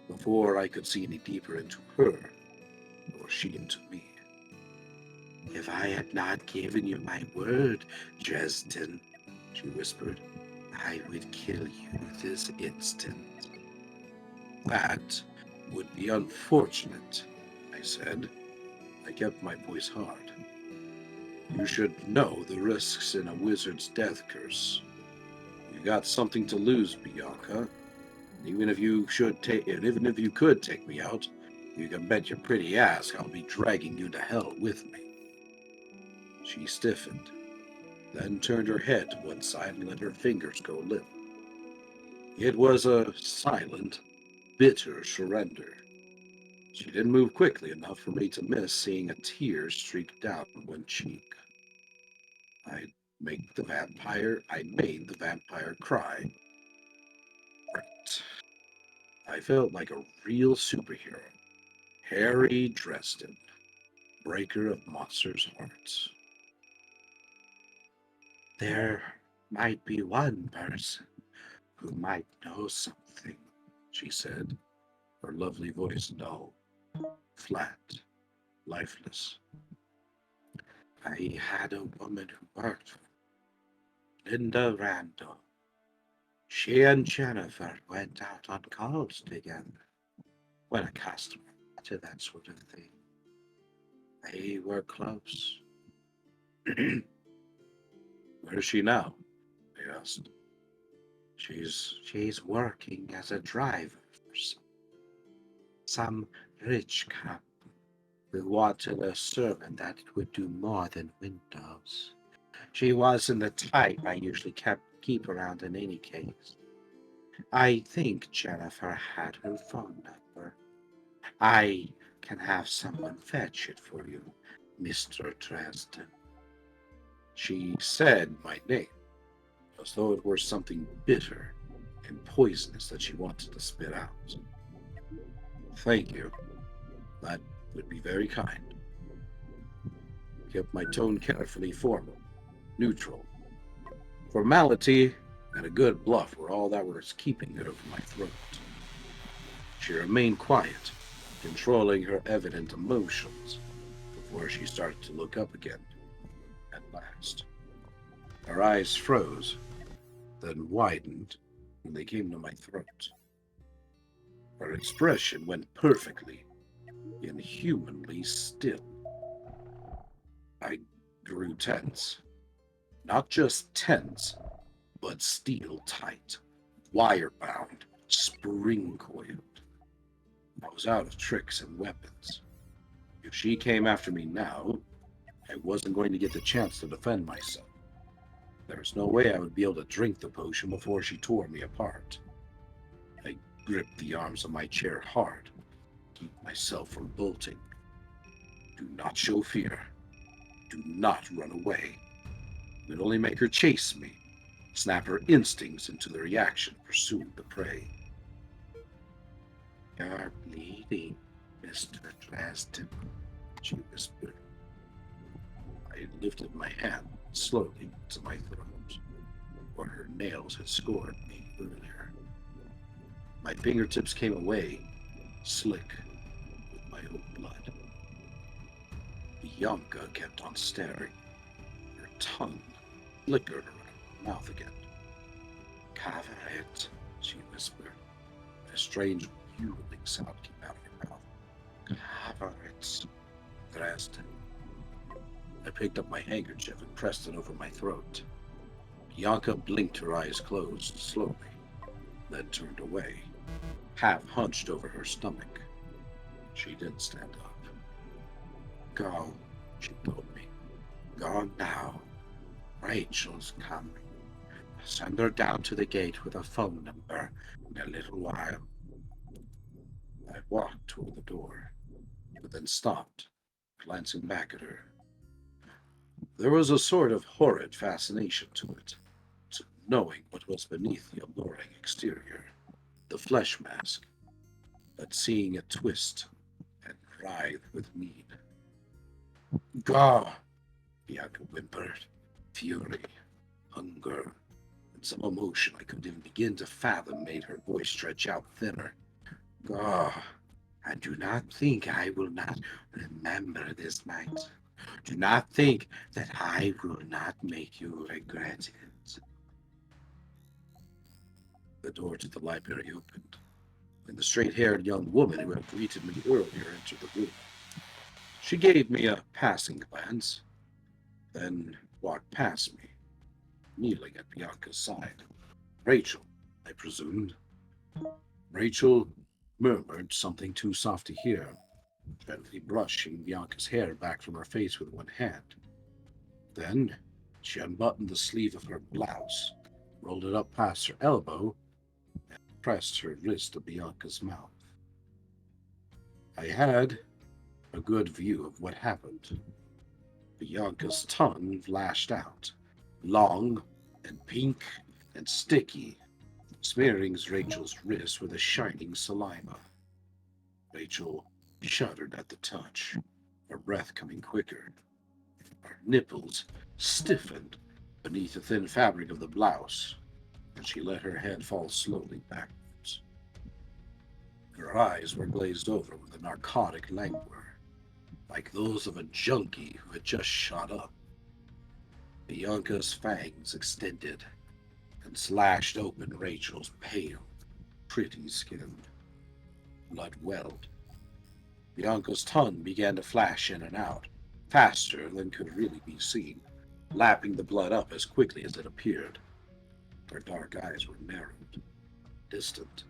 before I could see any deeper into her, or she into me. If I had not given you my word, Dresden, she whispered, I would kill you this instant. That would be unfortunate, I said. I kept my voice hard. You should know the risks in a wizard's death curse. You got something to lose, Bianca, Even if you could take me out, you can bet your pretty ass I'll be dragging you to hell with me. She stiffened, then turned her head to one side and let her fingers go limp. It was a silent, bitter surrender. She didn't move quickly enough for me to miss seeing a tear streak down one cheek. I made the vampire cry. Right. I felt like a real superhero. Harry Dresden, breaker of monsters' hearts. There might be one person who might know something, she said, her lovely voice dull, flat, lifeless. I had a woman who worked for me, Linda Randall. She and Jennifer went out on calls together when a customer to that sort of thing. They were close. Where is she now? I asked. She's working as a driver for some rich couple who wanted a servant that would do more than windows. She wasn't the type I usually keep around in any case. I think Jennifer had her phone number. I can have someone fetch it for you, Mr. Dresden. She said my name, as though it were something bitter and poisonous that she wanted to spit out. Thank you. That would be very kind. I kept my tone carefully formal, neutral. Formality and a good bluff were all that was keeping it over my throat. She remained quiet, controlling her evident emotions, before she started to look up again, at last. Her eyes froze, then widened when they came to my throat. Her expression went perfectly, inhumanly still. I grew tense. Not just tense, but steel tight, wire bound, spring coiled. I was out of tricks and weapons. If she came after me now, I wasn't going to get the chance to defend myself. There was no way I would be able to drink the potion before she tore me apart. I gripped the arms of my chair hard, to keep myself from bolting. Do not show fear. Do not run away. It would only make her chase me, snap her instincts into the reaction of pursuing the prey. You're bleeding, Mr. Dresden, she whispered. I lifted my hand slowly to my throat, where her nails had scored me earlier. My fingertips came away, slick with my own blood. Bianca kept on staring, her tongue flickered around her mouth again. Cover it, she whispered. A strange hewling sound came out of her mouth. Cover it, Dresden. I picked up my handkerchief and pressed it over my throat. Bianca blinked her eyes closed slowly, then turned away, half hunched over her stomach. She didn't stand up. Go, she told me. Go now. Rachel's coming. Send her down to the gate with a phone number in a little while. I walked toward the door, but then stopped, glancing back at her. There was a sort of horrid fascination to it, to knowing what was beneath the alluring exterior, the flesh mask, but seeing it twist and writhe with need. Go, Bianca whimpered. Fury, hunger, and some emotion I couldn't even begin to fathom made her voice stretch out thinner. Go, and do not think I will not remember this night. Do not think that I will not make you regret it. The door to the library opened, and the straight-haired young woman who had greeted me earlier entered the room. She gave me a passing glance, then walked past me, kneeling at Bianca's side. Rachel, I presumed. Rachel murmured something too soft to hear, gently brushing Bianca's hair back from her face with one hand. Then she unbuttoned the sleeve of her blouse, rolled it up past her elbow, and pressed her wrist to Bianca's mouth. I had a good view of what happened. Bianca's tongue lashed out, long and pink and sticky, smearing Rachel's wrist with a shining saliva. Rachel shuddered at the touch, her breath coming quicker. Her nipples stiffened beneath the thin fabric of the blouse, and she let her head fall slowly backwards. Her eyes were glazed over with a narcotic languor, like those of a junkie who had just shot up. Bianca's fangs extended and slashed open Rachel's pale, pretty skin. Blood welled. Bianca's tongue began to flash in and out, faster than could really be seen, lapping the blood up as quickly as it appeared. Her dark eyes were narrowed, distant.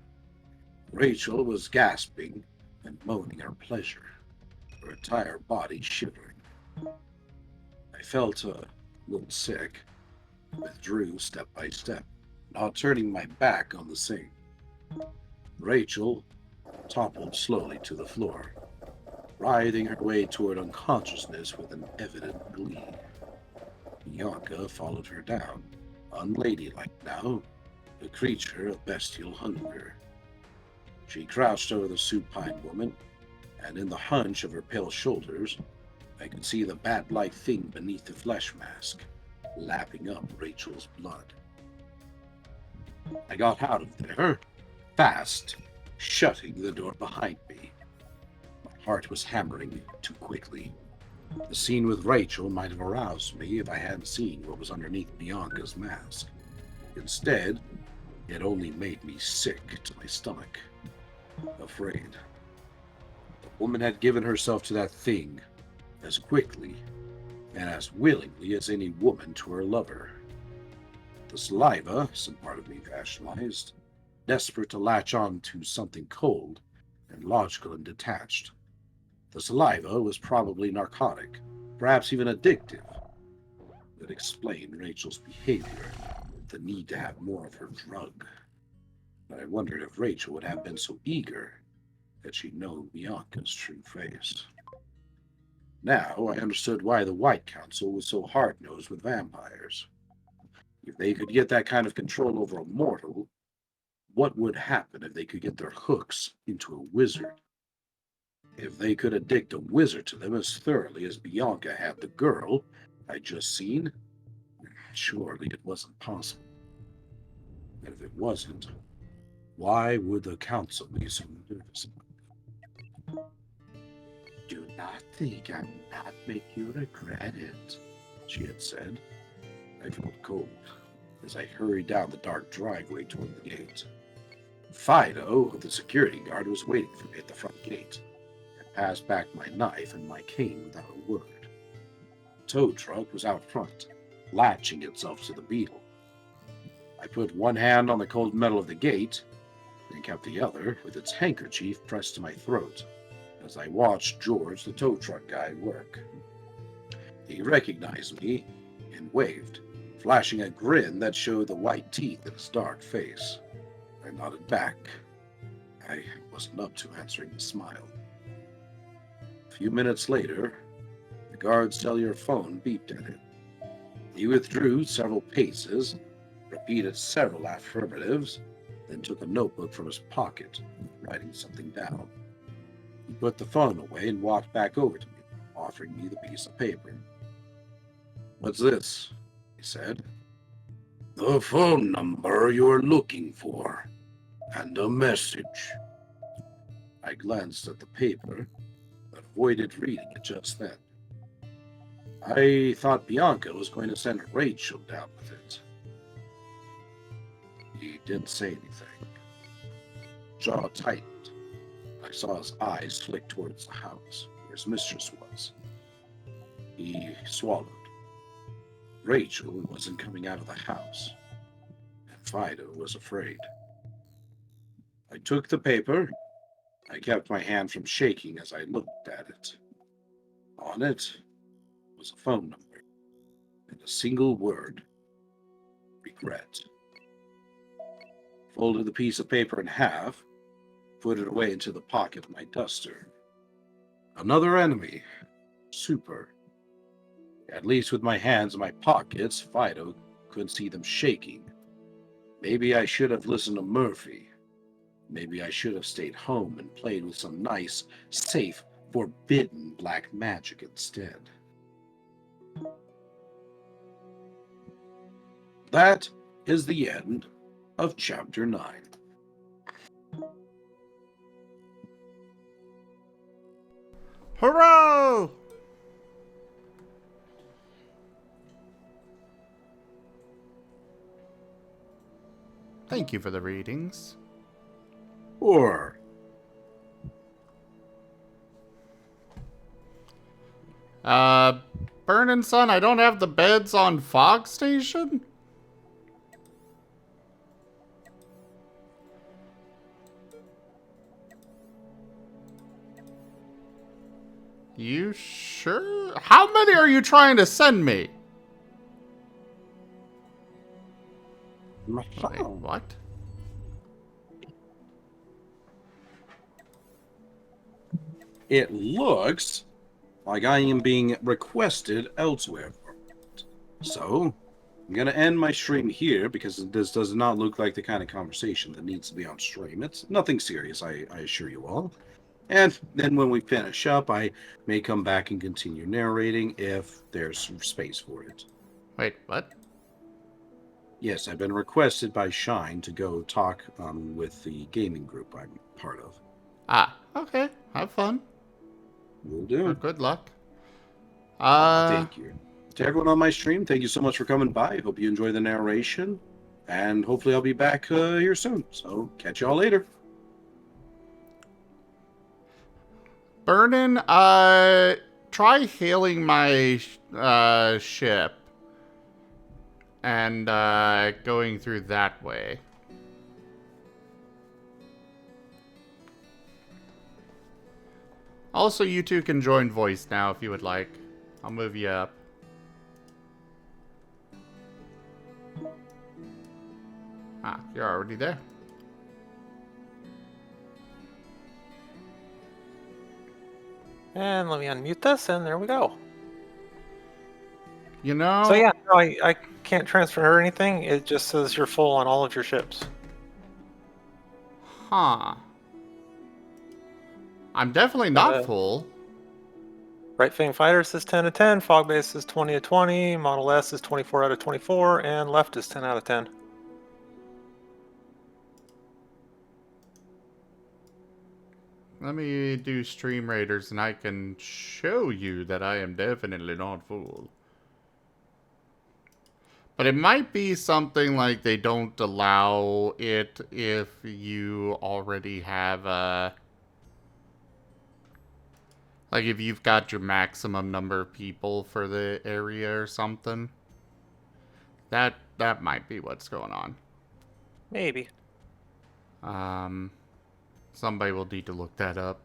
Rachel was gasping and moaning her pleasure, her entire body shivering. I felt a little sick, withdrew step by step, not turning my back on the scene. Rachel toppled slowly to the floor, writhing her way toward unconsciousness with an evident glee. Bianca followed her down, unladylike now, a creature of bestial hunger. She crouched over the supine woman, and in the hunch of her pale shoulders, I could see the bat-like thing beneath the flesh mask, lapping up Rachel's blood. I got out of there, fast, shutting the door behind me. My heart was hammering too quickly. The scene with Rachel might have aroused me if I hadn't seen what was underneath Bianca's mask. Instead, it only made me sick to my stomach. Afraid. The woman had given herself to that thing as quickly and as willingly as any woman to her lover. The saliva, some part of me rationalized, desperate to latch on to something cold and logical and detached. The saliva was probably narcotic, perhaps even addictive. It explained Rachel's behavior, the need to have more of her drug. But I wondered if Rachel would have been so eager had she known Bianca's true face. Now I understood why the White Council was so hard-nosed with vampires. If they could get that kind of control over a mortal, what would happen if they could get their hooks into a wizard? If they could addict a wizard to them as thoroughly as Bianca had the girl I'd just seen, surely it wasn't possible. And if it wasn't, why would the council be so nervous about it? Do not think I will not make you regret it, she had said. I felt cold as I hurried down the dark driveway toward the gate. Fido, the security guard, was waiting for me at the front gate. I passed back my knife and my cane without a word. The tow truck was out front, latching itself to the beetle. I put one hand on the cold metal of the gate and kept the other with its handkerchief pressed to my throat as I watched George, the tow truck guy, work. He recognized me and waved, flashing a grin that showed the white teeth in his dark face. I nodded back. I wasn't up to answering the smile. A few minutes later, the guard's cellular phone beeped at him. He withdrew several paces, repeated several affirmatives, then took a notebook from his pocket, writing something down. He put the phone away and walked back over to me, offering me the piece of paper. "What's this?" he said. "The phone number you're looking for, and a message." I glanced at the paper, but avoided reading it just then. I thought Bianca was going to send Rachel down with it. He didn't say anything. Jaw tightened. I saw his eyes flick towards the house, where his mistress was. He swallowed. Rachel wasn't coming out of the house, and Fido was afraid. I I took the paper. I kept my hand from shaking as I looked at it. On it was a phone number and a single word: regret. Folded the piece of paper in half, put it away into the pocket of my duster. Another enemy. Super. At least with my hands in my pockets, Fido could see them shaking. Maybe I should have listened to Murphy. Maybe I should have stayed home and played with some nice, safe, forbidden black magic instead. That is the end of Chapter 9. Hurrah! Thank you for the readings. Or Burnin' Sun, I don't have the beds on Fog Station? You sure? How many are you trying to send me? Wait, what? it looks like I am being requested elsewhere for it. So, I'm going to end my stream here because this does not look like the kind of conversation that needs to be on stream. It's nothing serious, I assure you all. And then when we finish up, I may come back and continue narrating if there's space for it. Wait, what? Yes, I've been requested by Shine to go talk with the gaming group I'm part of. Ah, okay. Have fun. Will do. Or good luck. Thank you. To everyone on my stream, thank you so much for coming by. Hope you enjoy the narration. And hopefully I'll be back here soon. So, catch y'all later. Burnin', try hailing my ship. And going through that way. Also, you two can join voice now if you would like. I'll move you up. Ah, you're already there. And let me unmute this, and there we go. You know... So yeah, no, I can't transfer or anything. It just says you're full on all of your ships. Huh. I'm definitely not full. Right Fang Fighter says 10 out of 10, Fog Base is 20 out of 20, Model S is 24 out of 24, and Left is 10 out of 10. Let me do Stream Raiders and I can show you that I am definitely not full. But it might be something like they don't allow it if you already have a... Like if you've got your maximum number of people for the area or something. That might be what's going on. Maybe. Somebody will need to look that up.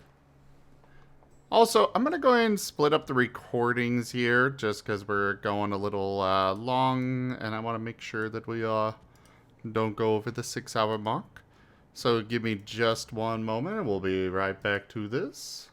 Also, I'm going to go ahead and split up the recordings here just because we're going a little long and I want to make sure that we don't go over the 6-hour mark. So give me just one moment and we'll be right back to this.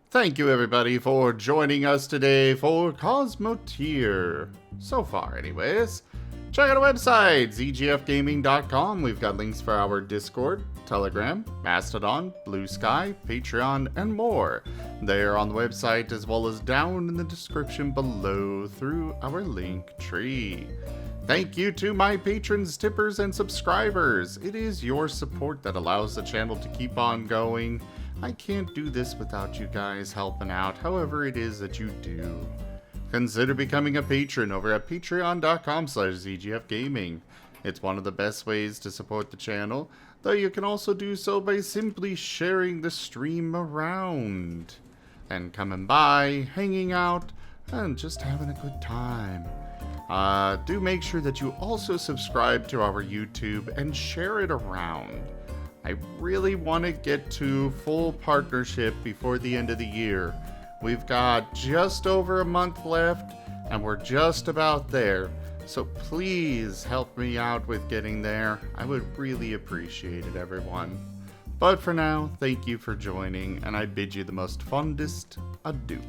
Thank you everybody for joining us today for Cosmoteer. So far anyways. Check out our website, zgfgaming.com. We've got links for our Discord, Telegram, Mastodon, Blue Sky, Patreon, and more. They are on the website as well as down in the description below through our link tree. Thank you to my patrons, tippers, and subscribers. It is your support that allows the channel to keep on going. I can't do this without you guys helping out, however it is that you do. Consider becoming a patron over at patreon.com/zgfgaming. It's one of the best ways to support the channel, though you can also do so by simply sharing the stream around. and coming by, hanging out, and just having a good time. Do make sure that you also subscribe to our YouTube and share it around. I really want to get to full partnership before the end of the year. We've got just over a month left, and we're just about there. So please help me out with getting there. I would really appreciate it, everyone. But for now, thank you for joining, and I bid you the most fondest adieu.